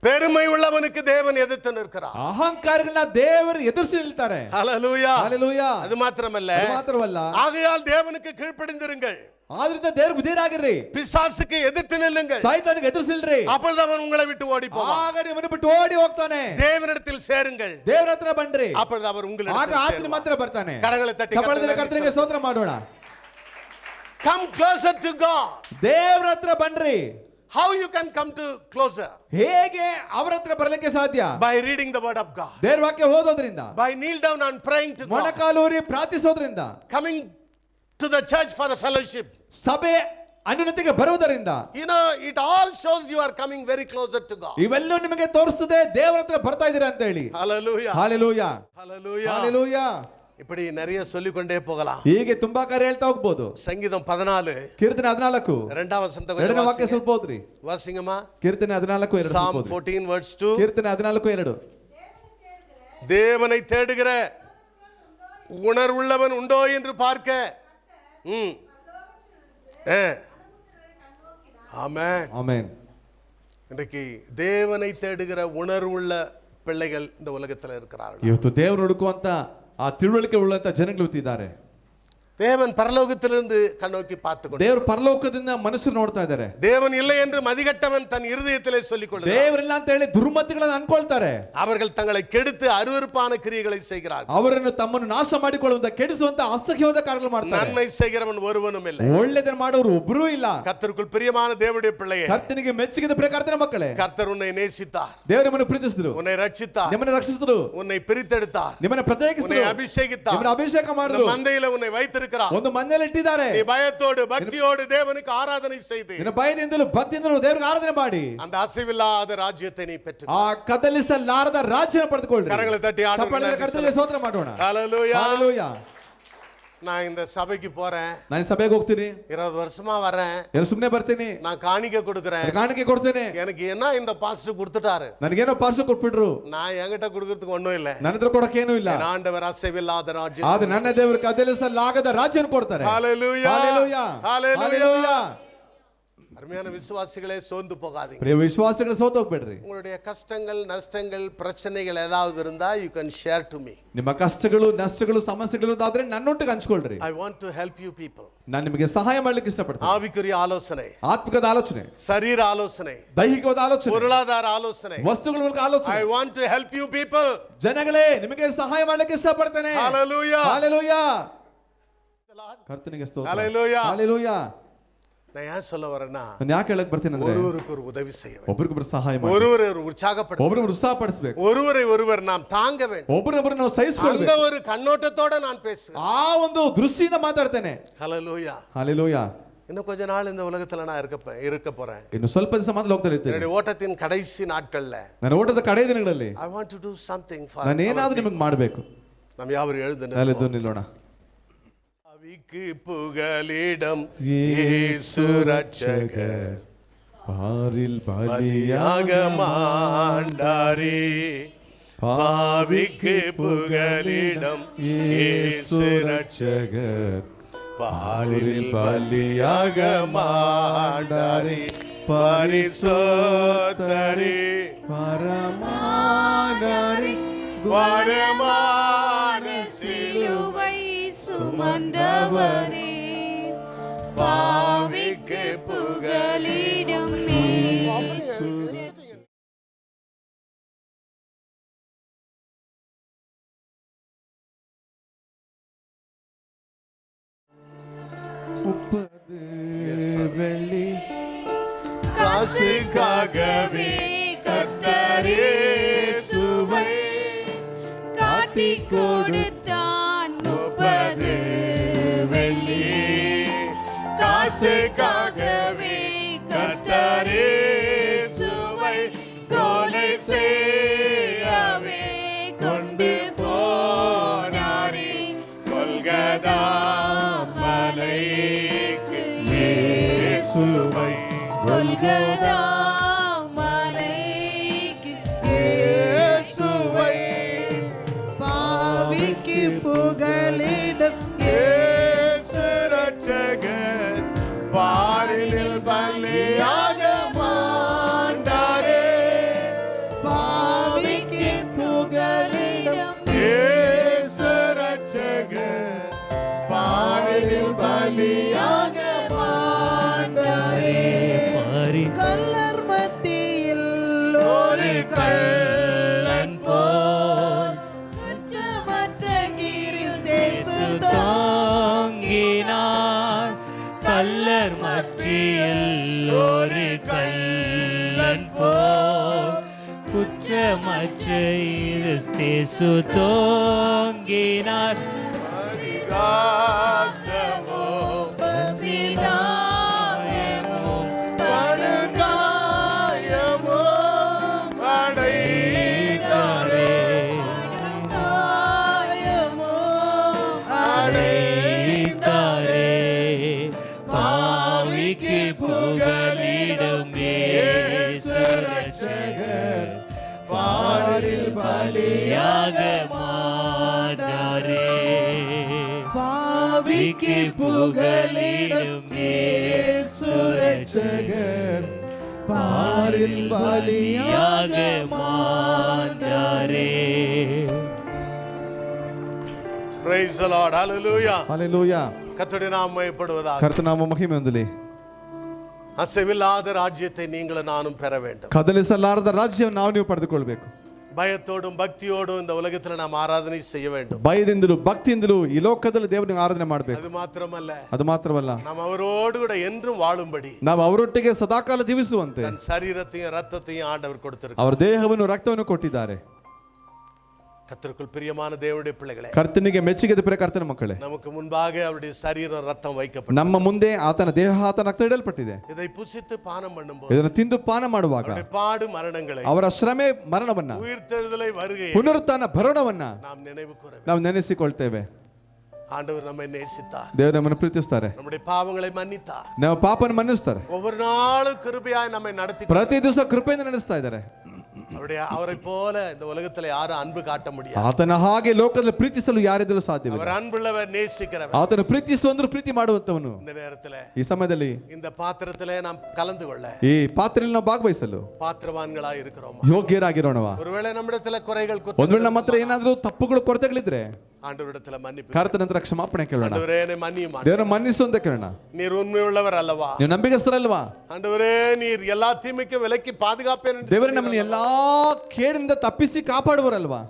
பெருமை உள்ளவனுக்கு தேவன் எதிர்த்து நிற்கிறார். ಅಹಂಕಾರಿಗಳನ್ನ ದೇವರು ಎದುರಿಸಿ ನಿಲ್ತಾರೆ. ஹல்லேலூயா, ஹalleluya. அது மாத்திரமல்ல, ஆகையால் தேவனுக்கு கீழ்ப்படிந்திருங்கள், ಆದ್ರಿಂದ ದೇವರು ವಿಧೇಯರಾಗಿರ್ರಿ, பிசாசுக்கு எதிர்த்து நில்லுங்கள், ಸೈತಾನಿಗೆ ಎದುರಿಸಿ ನಿಲ್ರಿ, அப்பொழுது ಅವನು உங்களை விட்டு ஓடி போவான். ಆಗ ನಿಮ್ಮನ್ನು ಬಿಟ್ಟು ಓಡಿ ಹೋಗ್ತಾನೆ. தேவனிடத்தில் சேருங்கள், ದೇವರ ಹತ್ರ ಬನ್ರಿ, அப்பொழுது அவர் ಆಗ உங்களிடத்தில் ಆತನ சேருவார். ಮಾತ್ರ ಬರ್ತಾನೆ. கரங்களை தட்டி ಚಪ್ಪಳದಲ್ಲಿ ಕರ್ತನಿಗೆ ಸ್ತೋತ್ರ ಮಾಡೋಣ. Come closer to God. ದೇವರ ಹತ್ರ ಬನ್ರಿ. How you can come to closer? ಹೇಗೆ ಅವರ ಹತ್ರ ಬರಲಿಕ್ಕೆ ಸಾಧ್ಯ? By reading the word of God, ದೇವರ ವಾಕ್ಯ ಓದೋದ್ರಿಂದ, by kneel down and praying to God, ಮೊಣಕಾಲೂರಿ ಪ್ರಾರ್ಥಿಸೋದ್ರಿಂದ, coming to the church for the fellowship. ಸಭೆ ಅನ್ಯೋನ್ಯತೆಗೆ ಬರುವುದರಿಂದ. You know, it all shows you are coming very closer to God. ಇವೆಲ್ಲವೂ ನಿಮಗೆ ತೋರಿಸುತ್ತದೆ ದೇವರ ಹತ್ರ ಬರ್ತಾ ಇದ್ದೀರಾ ಅಂತ ಹೇಳಿ. Hallelujah, hallelujah, hallelujah, hallelujah. இப்படி நிறைய சொல்லிக்கொண்டே போகலாம். ಹೀಗೆ ತುಂಬಾ ಕಾರ್ಯ ಹೇಳ್ತಾ ಹೋಗ್ಬೋದು. சங்கீதம் 14 ಕೀರ್ತನೆ 14 இரண்டாம் வசனத்தை ಎರಡನೇ கொஞ்சம் ವಾಕ್ಯ ಸ್ವಲ್ಪ ಓದ್ರಿ. வாசிங்கம்மா. ಕೀರ್ತನೆ 14:2 Psalm 14 verse 2. ಕೀರ್ತನೆ 14:2. தேவனை தேடுகிற உணர்வுள்ளவன் உண்டோ என்று பார்க்க. ஆமென், ಆಮೆನ್. இன்றைக்கு தேவனை தேடுகிற உணர்வுள்ள பிள்ளைகள் இந்த உலகத்தில் இருக்கிறார்கள். ಇವತ್ತು ದೇವರು ಹುಡುಕುವಂತ ಆ ತಿಳುವಳಿಕೆ ಉಳ್ಳಂತ ಜನಗಳು ಇವತ್ತಿದ್ದಾರೆ. தேவன் பரலோகத்திலிருந்து கண்ணோக்கி பார்த்துக்கொண்டு, ದೇವರು ಪರಲೋಕದಿಂದ ಮನಸ್ಸು ನೋಡ್ತಾ ಇದ್ದಾರೆ. தேவன் இல்லை என்று மதிகட்டவன் தன் இருதயத்திலே சொல்லிக் கொள்கிறான். ದೇವರಿಲ್ಲ ಅಂತ ಹೇಳಿ ದುರ್ಮತಿಗಳನ್ನು ಅನ್ಕೊಳ್ತಾರೆ. அவர்கள் தங்களை கெடுத்து அருவருப்பான கிரியைகளை செய்கிறார்கள். ಅವರನ್ನು ತಮ್ಮನ್ನು ನಾಶ ಮಾಡಿಕೊಳ್ಳುವಂತ ಕೆಡಿಸುವಂತ ಅಸಹ್ಯವಾದ ಕಾರ್ಯಗಳು ಮಾಡ್ತಾರೆ. நன்மை செய்கிறவன் ஒருவனும் இல்லை. ಒಳ್ಳೆಯದನ್ನು ಮಾಡೋರು ಒಬ್ಬರೂ ಇಲ್ಲ. கர்த்தருக்குள் பிரியமான தேவனுடைய பிள்ளையே, ಕರ್ತನಿಗೆ ಮೆಚ್ಚುಗೆದ ಪ್ರಕಾರನ ಮಕ್ಕಳೇ, கர்த்தர் உன்னை நேசித்தார், ದೇವರು ನಿಮ್ಮನ್ನು ಪ್ರೀತಿಸಿದ್ರು, உன்னை ரட்சித்தார், ನಿಮ್ಮನ್ನು ರಕ್ಷಿಸಿದ್ರು, உன்னை பிரித்தெடுத்தார், ನಿಮ್ಮನ್ನು ಪ್ರತ್ಯೇಕಿಸಿದ್ರು, உன்னை அபிஷேகித்தார், ನಿಮ್ಮನ್ನು ಅಭಿಷೇಕ ಮಾಡಿದ್ರು, மந்தையில உன்னை வைத்திருக்கிறார். ಒಂದು ಮನೆಯಲ್ಲಿ ಇಟ್ಟಿದ್ದಾರೆ. நீ பயத்தோடு பக்தியோடு தேவனுக்கு ஆராதனை செய்து, ನಿನ್ನ ಭಯದಿಂದಲೂ ಭಕ್ತಿಯಿಂದಲೂ ದೇವರಿಗೆ ಆರಾಧನೆ ಮಾಡಿ அந்த அசைவில்லாத ராஜ்யத்தை நீ பெற்று ಆ ಕದಲಿಸಲಾರದ ರಾಜ್ಯನ ಪಡೆದುಕೊಳ್ಳಿ. கரங்களை தட்டி ಚಪ್ಪಾಳೆಯಲ್ಲಿ ಕರ್ತನಿಗೆ ಸ್ತೋತ್ರ ಮಾಡೋಣ. ஹல்லேலூயா, ಹalleluya. நான் இந்த சபைக்கு போறேன், ನಾನು ಸಭೆಗೆ ಹೋಗ್ತೀನಿ, 20 வருஷமா வரேன், ಏನು ಸುಮ್ಮನೆ ಬರ್ತೀನಿ, நான் காணிக்கை கொடுக்கிறேன், ಕಾಣಿಕೆ ಕೊಡ್ತೇನೆ, எனக்கு என்ன இந்த பாஸ்டர் கொடுத்துட்டாரு, ನನಗೇನೋ ಪಾರ್ಸಲ್ ಕೊಟ್ಬಿಟ್ರು, நான் என்கிட்ட கொடுக்கிறதுக்கு ஒண்ணும் இல்ல, ನನ್ನ ಹತ್ರ ಕೊಡಕ್ಕೇನೂ ಇಲ್ಲ. என் ஆண்டவர் அசைவில்லாத ராஜ்யம், ಆದ್ರೆ ನನ್ನ ದೇವರು ಕದಲಿಸಲಾಗದ ರಾಜ್ಯನ ಕೊಡ್ತಾರೆ. ஹalleluya, ಹalleluya, ஹalleluya. அருமையான விசுவாசிகளே, சோர்ந்து போகாதீங்க. ಪ್ರಿಯ ವಿಶ್ವಾಸಿಗಳು ಸೋತು ಹೋಗ್ಬೇಡ್ರಿ. உங்களுடைய கஷ்டங்கள், நஷ்டங்கள், பிரச்சனைகள் ஏதாவது இருந்தா you can share to me. ನಿಮ್ಮ ಕಷ್ಟಗಳು, ನಷ್ಟಗಳು, ಸಮಸ್ಯೆಗಳು ಇರೋದಾದ್ರೆ ನನ್ನೊಟ್ಟಿಗೆ ಹಂಚ್ಕೊಳ್ರಿ. I want to help you people. ನಾನು ನಿಮಗೆ ಸಹಾಯ ಮಾಡ್ಲಿಕ್ಕೆ ಇಷ್ಟಪಡ್ತೀನಿ. ஆவிக்குரிய ஆலோசனை, ಆತ್ಮಿಕದ ಆಲೋಚನೆ, சரீர ஆலோசனை, ದೈಹಿಕವಾದ ಆಲೋಚನೆ, பொருளாதார ஆலோசனை. ವಸ್ತುಗಳ ಮೂಲಕ ಆಲೋಚನೆ. I want to help you people. ಜನಗಳೇ, ನಿಮಗೆ ಸಹಾಯ ಮಾಡ್ಲಿಕ್ಕೆ ಇಷ್ಟಪಡ್ತೇನೆ. Hallelujah. ಹalleluya. ಕರ್ತನಿಗೆ ಸ್ತೋತ್ರ. Hallelujah. ಹalleluya. நான் ஏன் சொல்ல வரேன்னா, ನಾನು ಯಾಕೆ ಹೇಳಕ್ ಬರ್ತೀನಿ ಅಂದ್ರೆ, ஒருவருக்கு ஒரு உதவி செய்ய வேண்டும், ಒಬ್ರಿಗೊಬ್ರು ಸಹಾಯ ಮಾಡಿ, ஒருவரை உற்சாகப்படுத்த, ಒಬ್ರಿಗೊಬ್ರು ಉತ್ಸಾಹಪಡಿಸಬೇಕು, ஒருவரை ஒருவர் நாம் தாங்க வேண்டும். ಒಬ್ರೊಬ್ರು ನಾವು அந்த ಸಹಿಸಿಕೊಳ್ಳಬೇಕು. ஒரு கண்ணோட்டத்தோட நான் பேசுகிறேன். ಆ ಒಂದು ದೃಷ್ಟಿಯಿಂದ ಮಾತಾಡ್ತೇನೆ. ஹalleluya. ಹalleluya. இன்னும் கொஞ்ச நாள் இந்த உலகத்துல நான் இருக்க போறேன். ಇನ್ನು ಸ್ವಲ್ಪ ದಿವಸ ಮಾತ್ರ ಹೋಗ್ತಾ ಇರ್ತೀನಿ. என்னுடைய ஓட்டத்தின் கடைசி நாட்கள்ல ನನ್ನ ಓಟದ ಕಡೆ ದಿನಗಳಲ್ಲಿ I want to do something for ನಾನು ಏನಾದ್ರೂ ನಿಮಗೆ ಮಾಡಬೇಕು. நாம் யாவரும் எழுந்து ಎದ್ದು ನಿಲ್ಲೋಣ. பாவிக்கு புகலிடம் இயேசு ரட்சகர், பாரில் பலியாக மாண்டாரே. பாவிக்கு புகலிடம் இயேசு ரட்சகர், பாரில் பலியாக மாண்டாரே. பரிசுத்தரே, பரமானரே, வரமான சிலுவை சுமந்தவரே, பாவிக்கு புகலிடம் இயேசு. முப்பது வெள்ளி காசுக்காகவே கர்த்தர் இயேசுவை காட்டி கொடுத்தான் 30 வெள்ளி காசுக்காகவே கர்த்தரே சுவை கொலை செய்யவே கொண்டு போனாரே கொல்கதா மலைக்கு இயேசுவை கொல்கதா மலைக்கு இயேசுவை பாவிக்கு புகலிடம் இயேசு ரட்சகர் பாரினில் பலியாக மாண்டாரே பாவிக்கு புகலிடம் இயேசு ரட்சகர் பாரினில் பலியாக மாண்டாரே கல்லர் மத்தியில் ஒரு கள்ளன் போல் குற்றமற்ற கிறிஸ்து தாங்கினார் கல்லர் மத்தியில் ஒரு கள்ளன் போல் குற்றமற்ற கிறிஸ்து தோங்கினார் பரிகாசமோ பசிதாகமும் படுகாயமோ அடைத்தாரே அடைத்தாரே பாவிக்கு புகலிடம் இயேசு ரட்சகர் பாரில் பலியாக மாட்டாரே பாவிக்கு புகலிடம் இயேசு ரட்சகர் பாரில் பலியாக மாட்டாரே. Praise the Lord. Hallelujah. ஹalleluya. கர்த்தருடைய நாமம் மகிமைப்படுவதாக. ಕರ್ತನಾಮ ಮಹಿಮೆ ಹೊಂದಲಿ. அசைவில்லாத ராஜ்யத்தை நீங்களும் நானும் பெற வேண்டும். ಕದಲಿಸಲಾರದ ರಾಜ್ಯವನ್ನು ನೀವು ಪಡೆದುಕೊಳ್ಳಬೇಕು. பயத்தோடும் பக்தியோடும் இந்த உலகத்தில் நாம் ஆராதனை செய்ய வேண்டும். ಭಯದಿಂದಲೂ ಭಕ್ತಿಯಿಂದಲೂ ಈ ಲೋಕದಲ್ಲಿ ದೇವರಿಗೆ ಆರಾಧನೆ ಮಾಡಬೇಕು. அது மாத்திரமல்ல, ಅದು ಮಾತ್ರವಲ್ಲ, நாம் அவரோடு கூட என்றும் வாழும்படி ನಾವು ಅವರೊಟ್ಟಿಗೆ ಸದಾಕಾಲ ಜೀವಿಸುವಂತೆ தன் சரீரத்தையும் ரத்தத்தையும் ஆண்டவர் கொடுத்திருக்கிறார். ಅವರ ದೇಹವನ್ನು ರಕ್ತವನ್ನು ಕೊಟ್ಟಿದ್ದಾರೆ. கர்த்தருக்குள் பிரியமான தேவனுடைய பிள்ளைகளே, ಕರ್ತನಿಗೆ ಮೆಚ್ಚುಗೆ ಪ್ರಿಯ ಕರ್ತನ ಮಕ್ಕಳೇ, நமக்கு முன்பாக அவருடைய சரீரம் ரத்தம் வைக்கப்பட்டது. ನಮ್ಮ ಮುಂದೆ ಆತನ ದೇಹ ಆತನ ರಕ್ತ ಇಡಲ್ಪಟ್ಟಿದೆ. இதை புசித்து பானம் பண்ணும்போது ಇದನ್ನು ತಿಂದು ಪಾನ ಮಾಡುವಾಗ அவருடைய பாடு மரணங்களை, ಅವರ ಶ್ರಮೆ ಮರಣವನ್ನ, உயிர்த்தெழுதலை வருகையை ಪುನರುತ್ಥಾನ ಬರೋಣವನ್ನ நாம் நினைவு கூற வேண்டும். ನಾವು ನೆನೆಸಿಕೊಳ್ತೇವೆ. ஆண்டவர் நம்மை நேசித்தார், ದೇವರು ನಮ್ಮನ್ನು ಪ್ರೀತಿಸ್ತಾರೆ, நம்முடைய பாவங்களை மன்னித்தார், ನಮ್ಮ ಪಾಪನ ಮನ್ನಿಸ್ತಾರೆ, ஒவ்வொரு நாளும் கிருபையாய் நம்மை நடத்தி ಪ್ರತಿ ದಿವಸ ಕೃಪೆಯಿಂದ ನಡೆಸ್ತಾ ಇದ್ದಾರೆ. அவரை போல இந்த உலகத்துல யாரும் அன்பு காட்ட முடியாது. ಆತನ ಹಾಗೆ ಲೋಕದಲ್ಲಿ ಪ್ರೀತಿಸಲು ಯಾರಿದ್ದರೂ ಸಾಧ್ಯವಿಲ್ಲ. அவர் ಅನ್ಬುಳ್ಳவர், நேசிக்கிறவர். ಆತನ ಪ್ರೀತಿಸುವಂದ್ರು ಪ್ರೀತಿ ಮಾಡುವಂತವನು. இந்த நேரத்துல, ಈ ಸಮಯದಲ್ಲಿ இந்த பாத்திரத்திலே நாம் கலந்து கொள்ள ಈ ಪಾತ್ರೆಯಲ್ಲಿ ನಾವು ಭಾಗವಹಿಸಲು பாத்திரவான்களாய் இருக்கிறோம். ಯೋಗ್ಯರಾಗಿರೋಣವ. ஒருவேளை நம்மிடத்துல குறைகள் ಒಂದ್ ವೇಳೆ ನಮ್ಮ ಹತ್ರ ಏನಾದ್ರೂ ತಪ್ಪುಗಳು ಕೊರತೆಗಳಿದ್ರೆ ஆண்டவரிடத்துல மன்னிப்பு, ಕರ್ತನ ಹತ್ರ ಕ್ಷಮಾಪಣೆ ಕೇಳೋಣ. ஆண்டவரே என்னை மன்னியும், ದೇವರ ಮನ್ನಿಸು ಅಂತ ಕೇಳೋಣ. நீர் உண்மை உள்ளவர் அல்லவா, ನೀವು ನಂಬಿಗಸ್ತರಲ್ವಾ, ஆண்டவரே நீர் எல்லா தீமைக்கும் விலக்கி பாதுகாப்பேன் என்று ದೇವರೇ ನಮ್ಮನ್ನು ಎಲ್ಲಾ ಕೇಡಿನಿಂದ ತಪ್ಪಿಸಿ ಕಾಪಾಡುವರಲ್ವಾ.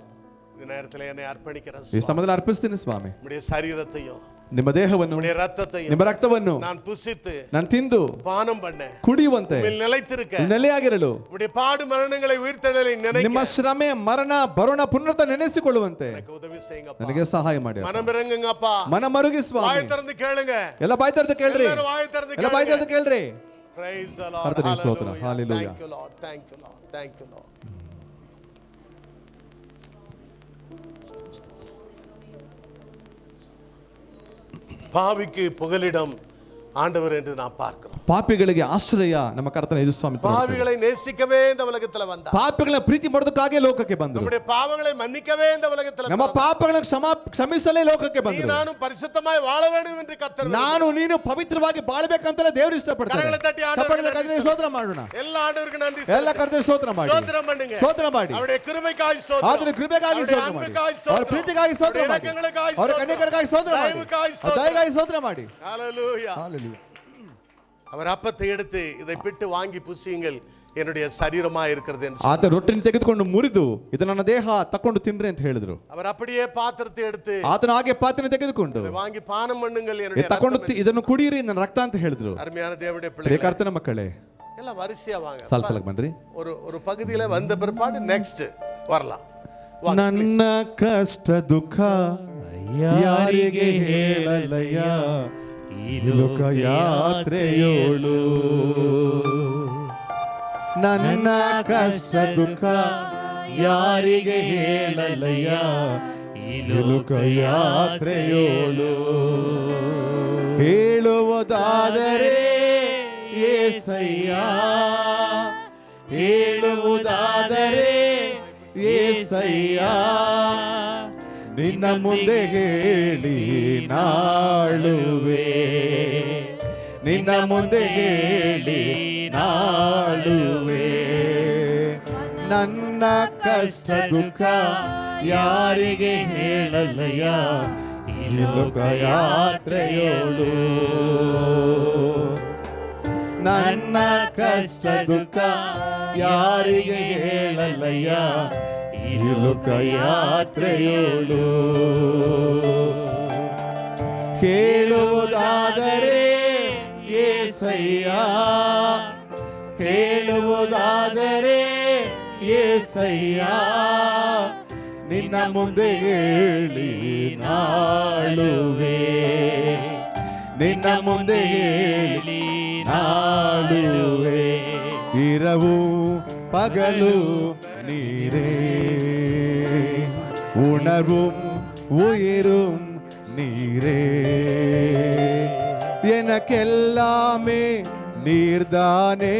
இந்த நேரத்துல என்னை அர்ப்பணிக்கிறேன். ಈ ಸಮಯದಲ್ಲಿ ಅರ್ಪಿಸ್ತೀನಿ ಸ್ವಾಮಿ. நம்முடைய சரீரத்தையும் ನಿಮ್ಮ ದೇಹವನ್ನು, நம்முடைய ரத்தத்தையும் ನಿಮ್ಮ ರಕ್ತವನ್ನು நான் புசித்து ನಾನು ತಿಂದು பானம் பண்ண ಕುಡಿಯುವಂತೆ உம்மில் நிலைத்திருக்க, ನೆಲೆಯಾಗಿರಲು, நம்முடைய பாடு மரணங்களை உயிர்த்தெழுதலை ನಿಮ್ಮ நினைக்க ಶ್ರಮೆ ಮರಣ ಬರೋಣ ಪುನರುತ್ಥ ನೆನೆಸಿಕೊಳ್ಳುವಂತೆ எனக்கு உதவி செய்யுங்கப்பா. ನನಗೆ ಸಹಾಯ ಮಾಡಿ. மனம் இறங்குங்கப்பா. ಮನ ಮರುಗಿ ಸ್ವಾಮಿ. வாய் திறந்து கேளுங்க. ಎಲ್ಲ ಬಾಯಿ ತೆರೆದು ಕೇಳ್ರಿ, எல்லாரும் வாய் திறந்து ಎಲ್ಲ ಬಾಯಿ ತೆರೆದು கேளுங்க. ಕೇಳ್ರಿ. Praise the Lord. ಕರ್ತನಿಗೆ ಸ್ತೋತ್ರ. Hallelujah. Hallelujah. Thank you Lord. Thank you Lord. Thank you Lord. பாவிக்கு புகலிடம் ஆண்டவர் என்று நாம் பார்க்கிறோம். ಪಾಪಿಗಳಿಗೆ ಆಶ್ರಯ ನಮ್ಮ ಕರ್ತನ ಯೇಸು ಸ್ವಾಮಿ. பாவிகளை நேசிக்கவே இந்த உலகத்துல வந்தார். ಪಾಪಿಗಳನ್ನ ಪ್ರೀತಿ ಮಾಡೋದಕ್ಕಾಗಿ ಲೋಕಕ್ಕೆ ಬಂದರು. நம்முடைய பாவங்களை மன்னிக்கவே இந்த உலகத்துல ನಮ್ಮ பிறந்தார். ಪಾಪಗಳನ್ನು ಕ್ಷಮಿಸಲೇ ಲೋಕಕ್ಕೆ நீ ಬಂದರು. நானும் பரிசுத்தமாய் வாழ வேண்டும் என்று கர்த்தர் ನಾನು ನೀನು ಪವಿತ್ರವಾಗಿ ಬಾಳಬೇಕಂತಲೇ ದೇವರು ಇಷ್ಟಪಡ್ತಾರೆ. ಕರங்களை ತಟ್ಟಿ ಆண்டವರಿಗೆ ಚಪ್ಪಾಳೆ ಕರ್ತನಿಗೆ ಸ್ತೋತ್ರ ಮಾಡೋಣ. எல்லா ஆண்டவருக்கு நன்றி. ಎಲ್ಲ ಕರ್ತನಿಗೆ ಸ್ತೋತ್ರ ಮಾಡಿ. ಸ್ತೋತ್ರ பண்ணுங்க. ಸ್ತೋತ್ರ ಮಾಡಿ. அவருடைய கிருபைக்காய் ಸ್ತೋತ್ರ. ಆತನ ಕೃಪೆಗಾಗಿ அவருடைய ಸ್ತೋತ್ರ ಮಾಡಿ. அன்புக்காய் ಅವರ ಸ್ತೋತ್ರ. ಪ್ರೀತಿಗಾಗಿ ಸ್ತೋತ್ರ அவருடைய ಮಾಡಿ. இரக்கங்களுக்காய் ಅವರ ಸ್ತೋತ್ರ. ಕನ್ಯಕರಿಗಾಗಿ ಸ್ತೋತ್ರ ಮಾಡಿ. ದಯವಿಗಾಗಿ ಸ್ತೋತ್ರ. ದಯಗಾಗಿ ಸ್ತೋತ್ರ ಮಾಡಿ. Hallelujah. Hallelujah. அவர் அப்பத்தை எடுத்து இதை பிட்டு வாங்கி புசியுங்கள், என்னுடைய சரீரமா இருக்கிறது என்று ಆತ ರೊಟ್ಟಿನ ತೆಗೆದುಕೊಂಡು ಮುರಿದು ಇದು ನನ್ನ ದೇಹ ತಕೊಂಡು ತಿನ್ರಿ ಅಂತ ಹೇಳಿದ್ರು. அவர் அப்படியே பாத்திரத்தை எடுத்து ಆತನ ಹಾಗೆ ಪಾತ್ರೆ ತೆಗೆದುಕೊಂಡು இதை வாங்கி பானம் பண்ணுங்கள், என்னுடைய ತಕೊಂಡು ரத்தம் என்று. ಇದನ್ನು ಕುಡಿಯಿರಿ ನನ್ನ ರಕ್ತ ಅಂತ ಹೇಳಿದ್ರು. அருமையான தேவனுடைய ಪ್ರಿಯ பிள்ளைகளே, ಕರ್ತನ ಮಕ್ಕಳೇ, எல்லாம் வரிசையா வாங்க. ಸಲ್ಸಲಕ್ ಬನ್ರಿ. ஒரு பகுதியில வந்த பிற்பாடு நெக்ஸ்ட் வரலாம். ನನ್ನ ಕಷ್ಟ ದುಃಖ ಯಾರಿಗೆ ಹೇಳಲಯ್ಯ ಈ ಲೋಕ ಯಾತ್ರೆಯೋಳು. ನನ್ನ ಕಷ್ಟ ದುಃಖ ಯಾರಿಗೆ ಹೇಳಲಯ್ಯ ಈ ಲೋಕ ಯಾತ್ರೆಯೋಳು. ಹೇಳುವುದಾದರೆ ಏಸಯ್ಯ, ಹೇಳುವುದಾದರೆ ಏಸಯ್ಯ, ನಿನ್ನ ಮುಂದೆ ಹೇಳಿ ನಾಳುವೆ, ನಿನ್ನ ಮುಂದೆ ಹೇಳಿ ನಾಳುವೆ. ನನ್ನ ಕಷ್ಟ ದುಃಖ ಯಾರಿಗೆ ಹೇಳಲಯ್ಯ ಈ ಲೋಕ ಯಾತ್ರೆಯೋಳು. ನನ್ನ ಕಷ್ಟ ದುಃಖ ಯಾರಿಗೆ ಹೇಳಲಯ್ಯ ಈ ಲೋಕ ಯಾತ್ರೆಯೋಳು. ಹೇಳುವುದಾದರೆ ಏಸಯ್ಯ, ಹೇಳುವುದಾದರೆ ಏಸಯ್ಯ, ನಿನ್ನ ಮುಂದೆ ಹೇಳಿ ನಾಳುವೆ, ನಿನ್ನ ಮುಂದೆ ಹೇಳಿ ನಾಳುವೆ. இரவு பகலு நீரே, உணர்வும் உயிரும் நீரே, எனக்கெல்லாமே நீர்தானே,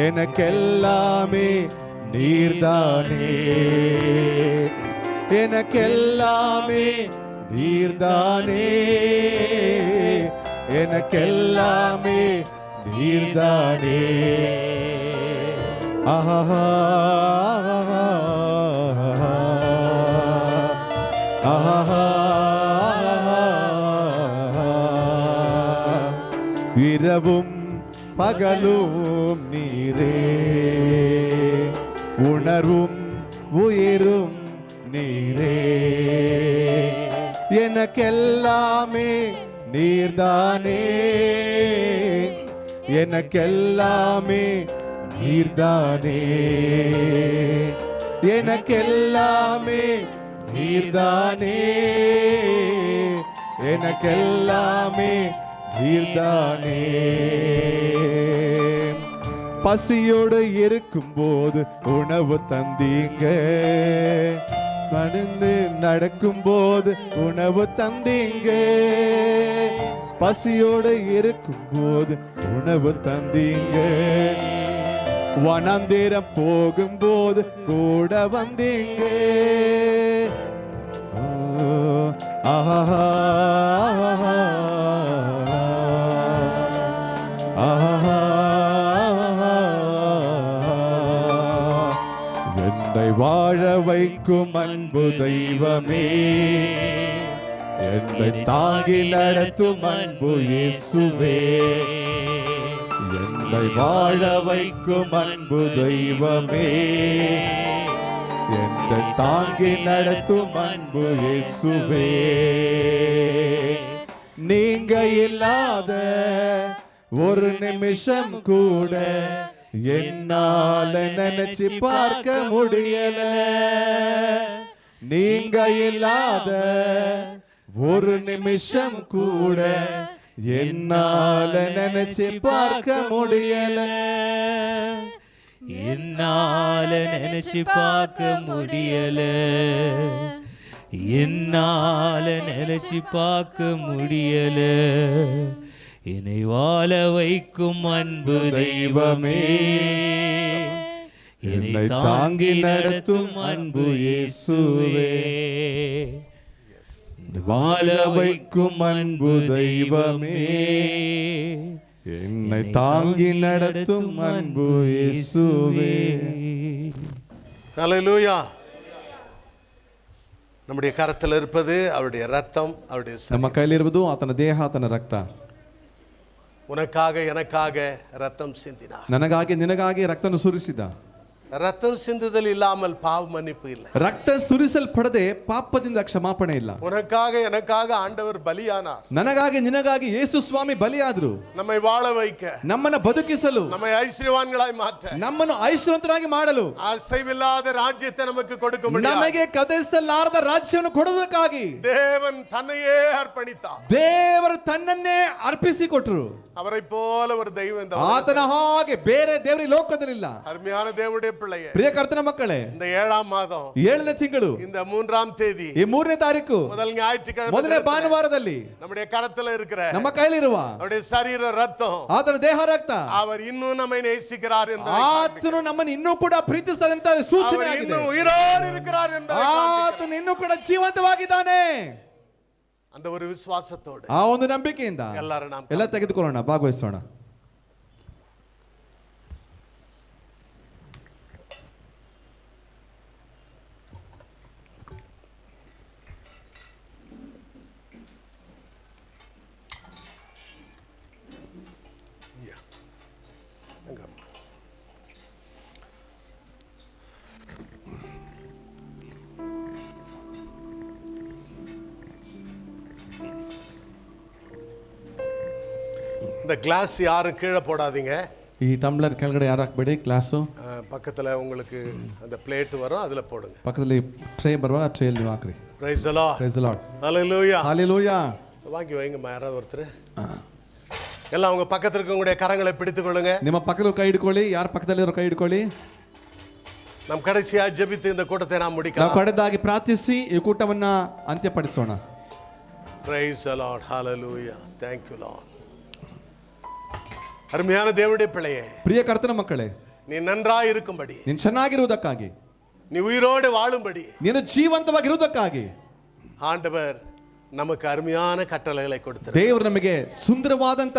எனக்கெல்லாமே நீர்தானே, எனக்கெல்லாமே நீர்தானே, எனக்கெல்லாமே நீர்தானே. ஆஹா ஆஹா, இரவும் பகலும் நீரே, உணர்வும் உயிரும் நீரே, எனக்கெல்லாமே நீர்தானே, எனக்கெல்லாமே நீர்தானே, எனக்கெல்லாமே நீர்தானே, எனக்கெல்லாமே நீர்தானே. பசியோடு இருக்கும்போது உணவு தந்தீங்க, நடந்து நடக்கும்போது உணவு தந்தீங்க, பசியோடு இருக்கும்போது உணவு தந்தீங்க, வனாந்திரம் போகும்போது கூட வந்தீங்க. ஆஹா ஆஹா, என்னை வாழ வைக்கும் அன்பு தெய்வமே, என்னை தாங்கி நடத்தும் அன்பு இயேசுவே, என்னை வாழ வைக்கும் அன்பு தெய்வமே, என்னை தாங்கி நடத்தும் அன்பு இயேசுவே. நீங்க இல்லாத ஒரு நிமிஷம் கூட என்னால நினைச்சு பார்க்க முடியல, நீங்க இல்லாத ஒரு நிமிஷம் கூட என்னால நினைச்சு பார்க்க முடியல, என்னால நினைச்சு பார்க்க முடியல, என்னால நினைச்சு பார்க்க முடியல. என்னை வாழ வைக்கும் அன்பு தெய்வமே, என்னை தாங்கி நடத்தும் அன்பு இயேசுவே, வாழ வைக்கும் அன்பு தெய்வமே, என்னை தாங்கி நடத்தும் அன்பு இயேசுவே. ஹல்லேலூயா. நம்முடைய கரத்தில் இருப்பது அவருடைய ரத்தம், அவருடைய ನಮ್ಮ ಕೈಲಿರುವುದು ಆತನ ದೇಹ, ಆತನ ರಕ್ತ. உனக்காக எனக்காக ரத்தம் சிந்தினார். ನನಗಾಗಿ ನಿನಗಾಗಿ ರಕ್ತವನ್ನು ಸುರಿಸಿದ. ரத்தம் சிந்துதல் இல்லாமல் பாவ மன்னிப்பு இல்லை. ರಕ್ತ ಸುರಿಸಲ್ಪಡದೆ ಪಾಪದಿಂದ ಕ್ಷಮಾಪಣೆ ಇಲ್ಲ. உனக்காக எனக்காக ஆண்டவர் பலியானார். ನನಗಾಗಿ ನಿನಗಾಗಿ ಯೇಸು ಸ್ವಾಮಿ ಬಲಿಯಾದರು. நம்மை வாழ வைக்க, ನಮ್ಮನ್ನು ಬದುಕಿಸಲು, நம்மை ஐஸ்வர்யவான்களாய் மாற்ற, ನಮ್ಮನ್ನು ಐಶ್ವರ್ಯವಂತರಾಗಿ ಮಾಡಲು, அசைவில்லாத ராஜ்யத்தை நமக்கு கொடுக்க முடியும். ನಮಗೆ ಕದಲಿಸಲಾರದ ರಾಜ್ಯವನ್ನು ಕೊಡುವುದಕ್ಕಾಗಿ தேவன் தன்னையே அர்ப்பணித்தார். ದೇವರು ತನ್ನನ್ನೇ ಅರ್ಪಿಸಿಕೊಟ್ರು. அவரை போல ஒரு தெய்வம் இந்த ಆತನ ಹಾಗೆ ಬೇರೆ ದೇವರು ಈ ಲೋಕದಲ್ಲಿಲ್ಲ. அருமையான தேவனுடைய பிள்ளையே, ಪ್ರಿಯ ಕರ್ತನ ಮಕ್ಕಳೇ, இந்த 7ஆம் மாதம் 7ನೇ ತಿಂಗಳು இந்த 3ஆம் தேதி ಈ 3ನೇ ತಾರೀಕು முதல் ஞாயிற்றுக்கிழமை ಮೊದಲನೇ ಭಾನುವಾರದಲ್ಲಿ நம்முடைய கரத்துல இருக்கிற ನಮ್ಮ ಕೈಲಿರುವ அவருடைய சரீர ரத்தம், ಆತನ ದೇಹ ರಕ್ತ, அவர் இன்னும் நம்மை நேசிக்கிறார் என்பதை, ಆತನು ನಮ್ಮನ್ನು ಇನ್ನೂ ಕೂಡ ಪ್ರೀತಿಸ್ತಾನೆ ಅಂತ ಸೂಚನೆ அவர் ಆಗಿದೆ. இன்னும் உயிரோடு இருக்கிறார் என்பதை ಆತನು ಇನ್ನೂ ಕೂಡ ಜೀವಂತವಾಗಿದ್ದಾನೆ. அந்த ஒரு விசுவாசத்தோடு ಆ ಒಂದು ನಂಬಿಕೆಯಿಂದ எல்லாரும் நாம் ಎಲ್ಲ ತೆಗೆದುಕೊಳ್ಳೋಣ, ಭಾಗವಹಿಸೋಣ. இந்த கிளாஸ் யாரும் கீழே போடாதீங்க. ಈ ಟಂಬ್ಲರ್ ಕೆಳಗಡೆ ಯಾರು ಹಾಕಬೇಡಿ. ಗ್ಲಾಸು பக்கத்துல உங்களுக்கு அந்த பிளேட் வரும், அதுல போடுங்க. ಪಕ್ಕದಲ್ಲಿ ಟ್ರೇ ಬರುವ ಟ್ರೇಯಲ್ಲಿ ನೀವು ಹಾಕ್ರಿ. Praise the Lord. Praise the lord. Hallelujah. ஹalleluya. வாங்கி வைங்கம்மா, யாராவது ஒருத்தர். எல்லாம் உங்க பக்கத்துல இருக்கவங்களுடைய கரங்களை பிடித்துக் கொள்ளுங்க. ನಿಮ್ಮ ಪಕ್ಕದಲ್ಲಿ ಕೈ ಹಿಡ್ಕೊಳ್ಳಿ, ಯಾರ ಪಕ್ಕದಲ್ಲಿರೋ ಕೈ ಹಿಡ್ಕೊಳ್ಳಿ. நாம் கடைசியா ஜெபித்து இந்த கூட்டத்தை நாம் ನಾವು முடிக்கலாம். ಕಡೆದಾಗಿ ಪ್ರಾರ್ಥಿಸಿ ಈ ಕೂಟವನ್ನ ಅಂತ್ಯಪಡಿಸೋಣ. Praise the Lord. Hallelujah. Thank you Lord. அருமையான தேவனுடைய பிள்ளையே, ಪ್ರಿಯ ಕರ್ತನ ಮಕ್ಕಳೇ, நீ நன்றாய் இருக்கும்படி, ನೀನು ಚೆನ್ನಾಗಿರುವುದಕ್ಕಾಗಿ, நீ உயிரோடு வாழும்படி ನೀನು ಜೀವಂತವಾಗಿರುವುದಕ್ಕಾಗಿ ஆண்டவர் நமக்கு அருமையான கட்டளைகளை கொடுத்தார். ದೇವರು ನಮಗೆ ಸುಂದರವಾದಂತ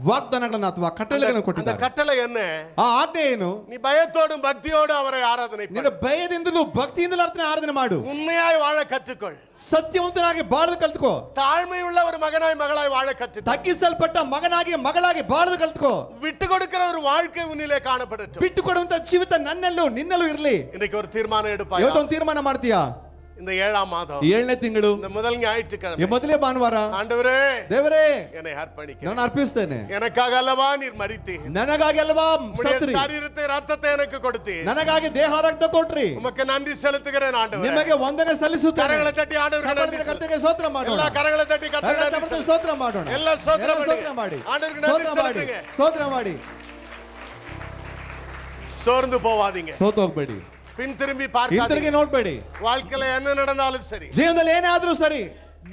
ವಾಗ್ದಾನಗಳನ್ನು ಅಥವಾ ಕಟ್ಟಳೆಗಳನ್ನು அந்த ಕೊಟ್ಟಿದ್ದಾರೆ. கட்டளை என்ன? ಆ ಆಜ್ಞೆ ಏನು? நீ பயத்தோடும் பக்தியோடும் அவரை ஆராதனை பண்ணு. ನೀನು ಭಯದಿಂದಲೂ ಭಕ್ತಿಯಿಂದಲೂ ಆರಾಧನೆ ಮಾಡು. உண்மையாய் வாழ கற்றுக்கொள். ಸತ್ಯವಂತನಾಗಿ ಬಾಳಲು ಕಲ್ತ್ಕೋ. தாழ்மையுள்ள ஒரு மகனாய் மகளாய் வாழ கற்றுக்கொள். ತಗ್ಗಿಸಲ್ಪಟ್ಟ ಮಗನಾಗಿ ಮಗಳಾಗಿ ಬಾಳಲು ಕಲ್ತ್ಕೋ. விட்டு கொடுக்கிற ஒரு வாழ்க்கை உன்னிலே காணப்படட்டும். ಬಿಟ್ಟು ಕೊಡುವಂತ ಜೀವಿತ ನನ್ನಲ್ಲೂ ನಿನ್ನಲ್ಲೂ ಇರಲಿ. இன்னைக்கு ஒரு தீர்மானம் எடுப்பாய். ಇವತ್ತೊಂದು ತೀರ್ಮಾನ ಮಾಡ್ತೀಯಾ? இந்த 7ஆம் மாதம் 7ನೇ ತಿಂಗಳು இந்த முதல் ஞாயிற்றுக்கிழமை, ಈ ಮೊದಲೇ ಭಾನುವಾರ, ஆண்டவரே ದೇವರೇ என்னை அர்ப்பணிக்கிறேன். ನಾನು ಅರ್ಪಿಸ್ತೇನೆ. எனக்காக அல்லவா நீர் மரித்தீர். ನನಗಾಗಿ ಅಲ್ವಾ ಸತ್ರಿ, சரீரத்தை ரத்தத்தை எனக்கு கொடுத்தீர். ನನಗಾಗಿ ದೇಹ ರಕ್ತ ಕೊಟ್ರಿ. உமக்கு நன்றி செலுத்துகிறேன் ஆண்டவரே. ನಿಮಗೆ ವಂದನೆ ಸಲ್ಲಿಸುತ್ತೇನೆ. கரங்களை தட்டி ஆண்டவருக்கு நன்றி செலுத்து. ಕರ್ತನಿಗೆ ಸ್ತೋತ್ರ ಮಾಡೋಣ. எல்லா கரங்களை தட்டி கர்த்தருக்கு நன்றி செலுத்து. ಸ್ತೋತ್ರ ಮಾಡೋಣ. ಎಲ್ಲ ಸ್ತೋತ್ರ ಮಾಡಿ. ஆண்டவருக்கு நன்றி செலுத்துங்க. ಸ್ತೋತ್ರ ಮಾಡಿ. சோர்ந்து போவாதீங்க. ಸೋತು ಹೋಗ್ಬೇಡಿ. பின் திரும்பி ಹಿಂತಿರುಗಿ பார்க்காதீங்க. ನೋಡ್ಬೇಡಿ. வாழ்க்கையில என்ன நடந்தாலும் சரி, ಜೀವನದಲ್ಲಿ ಏನೇ ಆದ್ರೂ ಸರಿ,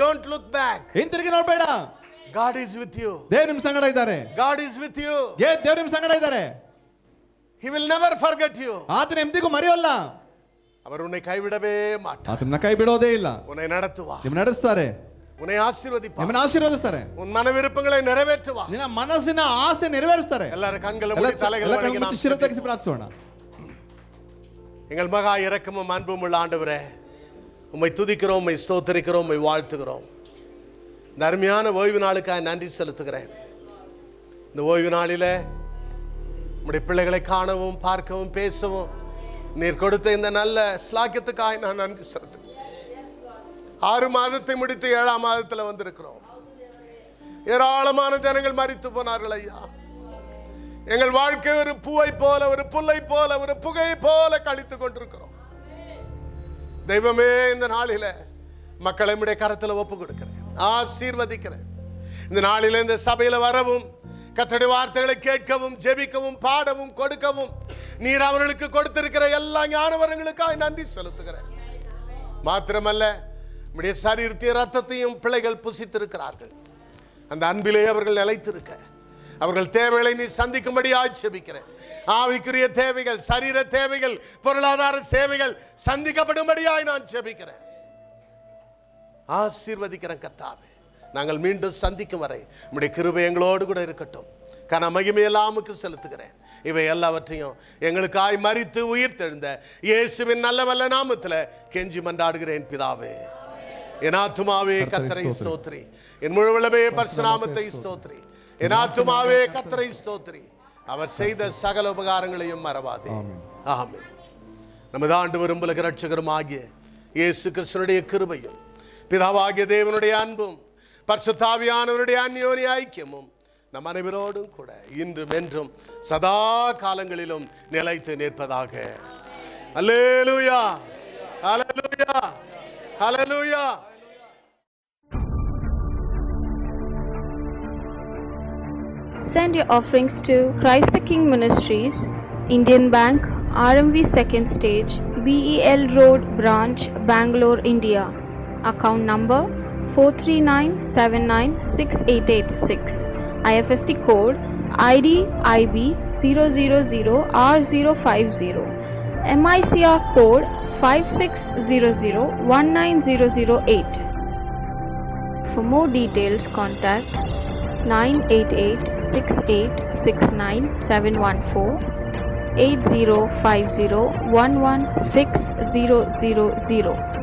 don't look back. ಹಿಂತಿರುಗಿ ನೋಡ್ಬೇಡ. God is with you. ದೇವ್ರು ನಿಮ್ ಸಂಗಡ ಇದ್ದಾರೆ. God is with you. ದೇವ್ರು ನಿಮ್ ಸಂಗಡ ಇದ್ದಾರೆ. He will never forget you. ಆತನ ಎಂದಿಗೂ ಮರೆಯೋಲ್ಲ. அவர் உன்னை கைவிடவே மாட்டார். ಆತನ ಕೈ ಬಿಡೋದೇ ಇಲ್ಲ. உன்னை நடத்துவார். ನಿಮ್ಮನ್ನ ನಡೆಸ್ತಾರೆ, உன்னை ஆசீர்வதிப்பார். ನಿಮ್ಮನ್ನ ಆಶೀರ್ವದಿಸ್ತಾರೆ, உன் மன விருப்பங்களை நிறைவேற்றுவார். ನಿನ್ನ ಮನಸ್ಸಿನ ಆಸೆ ನೆರವೇರಿಸ್ತಾರೆ. எல்லாரும் கண்களை ಎಲ್ಲ மூடி தலைகளை வணங்கி நாம் ಶಿರ ತೆಗೆಸಿ ಪ್ರಾರ್ಥಿಸೋಣ. எங்கள் மகா இரக்கமும் அன்பும் உள்ள ஆண்டவரே, உம்மை துதிக்கிறோம், உம்மை ஸ்தோத்திரிக்கிறோம், உம்மை வாழ்த்துகிறோம். இந்த அருமையான ஓய்வு நாளுக்காக நன்றி செலுத்துகிறேன். இந்த ஓய்வு நாளில் உம்முடைய பிள்ளைகளை காணவும் பார்க்கவும் பேசவும் நீர் கொடுத்த இந்த நல்ல ஸ்லாக்கியத்துக்காக நான் நன்றி செலுத்துகிறேன். 6 மாதத்தை முடித்து 7ஆம் மாதத்தில் வந்திருக்கிறோம். ஏராளமான ஜனங்கள் மரித்து போனார்கள் ஐயா. எங்கள் வாழ்க்கை ஒரு பூவை போல, ஒரு புல்லை போல, ஒரு புகை போல கழித்து கொண்டிருக்கிறோம். தெய்வமே, இந்த நாளில மக்களை உம்முடைய கரத்தில் ஒப்பு கொடுக்கிறேன், ஆசீர்வதிக்கிறேன். இந்த நாளில இந்த சபையில வரவும், கர்த்தருடைய வார்த்தைகளை கேட்கவும், ஜெபிக்கவும், பாடவும், கொடுக்கவும் நீர் அவர்களுக்கு கொடுத்திருக்கிற எல்லா ஞானவரங்களுக்காக நன்றி செலுத்துகிறேன். மாத்திரமல்ல, உம்முடைய சரீரத்தையும் ரத்தத்தையும் பிள்ளைகள் புசித்திருக்கிறார்கள். அந்த அன்பிலே அவர்கள் நிலைத்திருக்க, அவர்கள் தேவைகளை நீ சந்திக்கும்படி ஜெபிக்கிறேன். ஆவிக்குரிய தேவைகள், சரீர தேவைகள், பொருளாதார சேவைகள் சந்திக்கப்படும்படியாய் நான் ஜெபிக்கிறேன். ஆசீர்வதிக்கிறேன் கர்த்தாவே. நாங்கள் மீண்டும் சந்திக்கும் வரை உம்முடைய கிருபை எங்களோடு கூட இருக்கட்டும். கன மகிமையெல்லாமுக்கு செலுத்துகிறேன். இவை எல்லாவற்றையும் எங்களுக்காய் மரித்து உயிர் தெழுந்த இயேசுவின் நல்ல வல்ல நாமத்தில் கெஞ்சி மன்றாடுகிறேன் பிதாவே. என் ஆத்துமாவே கர்த்தரை ஸ்தோத்திரி, என் முழு உள்ளமே பரிசுத்த நாமத்தை ஸ்தோத்திரி. என் ஆத்துமாவே கர்த்தரை ஸ்தோத்திரி, அவர் செய்த சகல உபகாரங்களையும் மறவாதே. ஆமென். நமது ஆண்டவரும் உலக இரட்சகருமாகிய இயேசு கிறிஸ்துவினுடைய கிருபையும் பிதாவாகிய தேவனுடைய அன்பும் பரிசுத்தாவியானவருடைய அந்யோன்ய ஐக்கியமும் நம் அனைவரோடும் கூட இன்றும் என்றும் சதா காலங்களிலும் நிலைத்து நிற்பதாக. அல்லேலூயா, அல்லேலூயா, அல்லேலூயா. Send your offerings to Christ the King Ministries, Indian Bank, RMV Second Stage, BEL Road Branch, Bangalore, India. Account number 439796886. IFSC code ID IB 000R050. MICR code 5600190008. For more details, contact 988-6869-714, 8050-11600.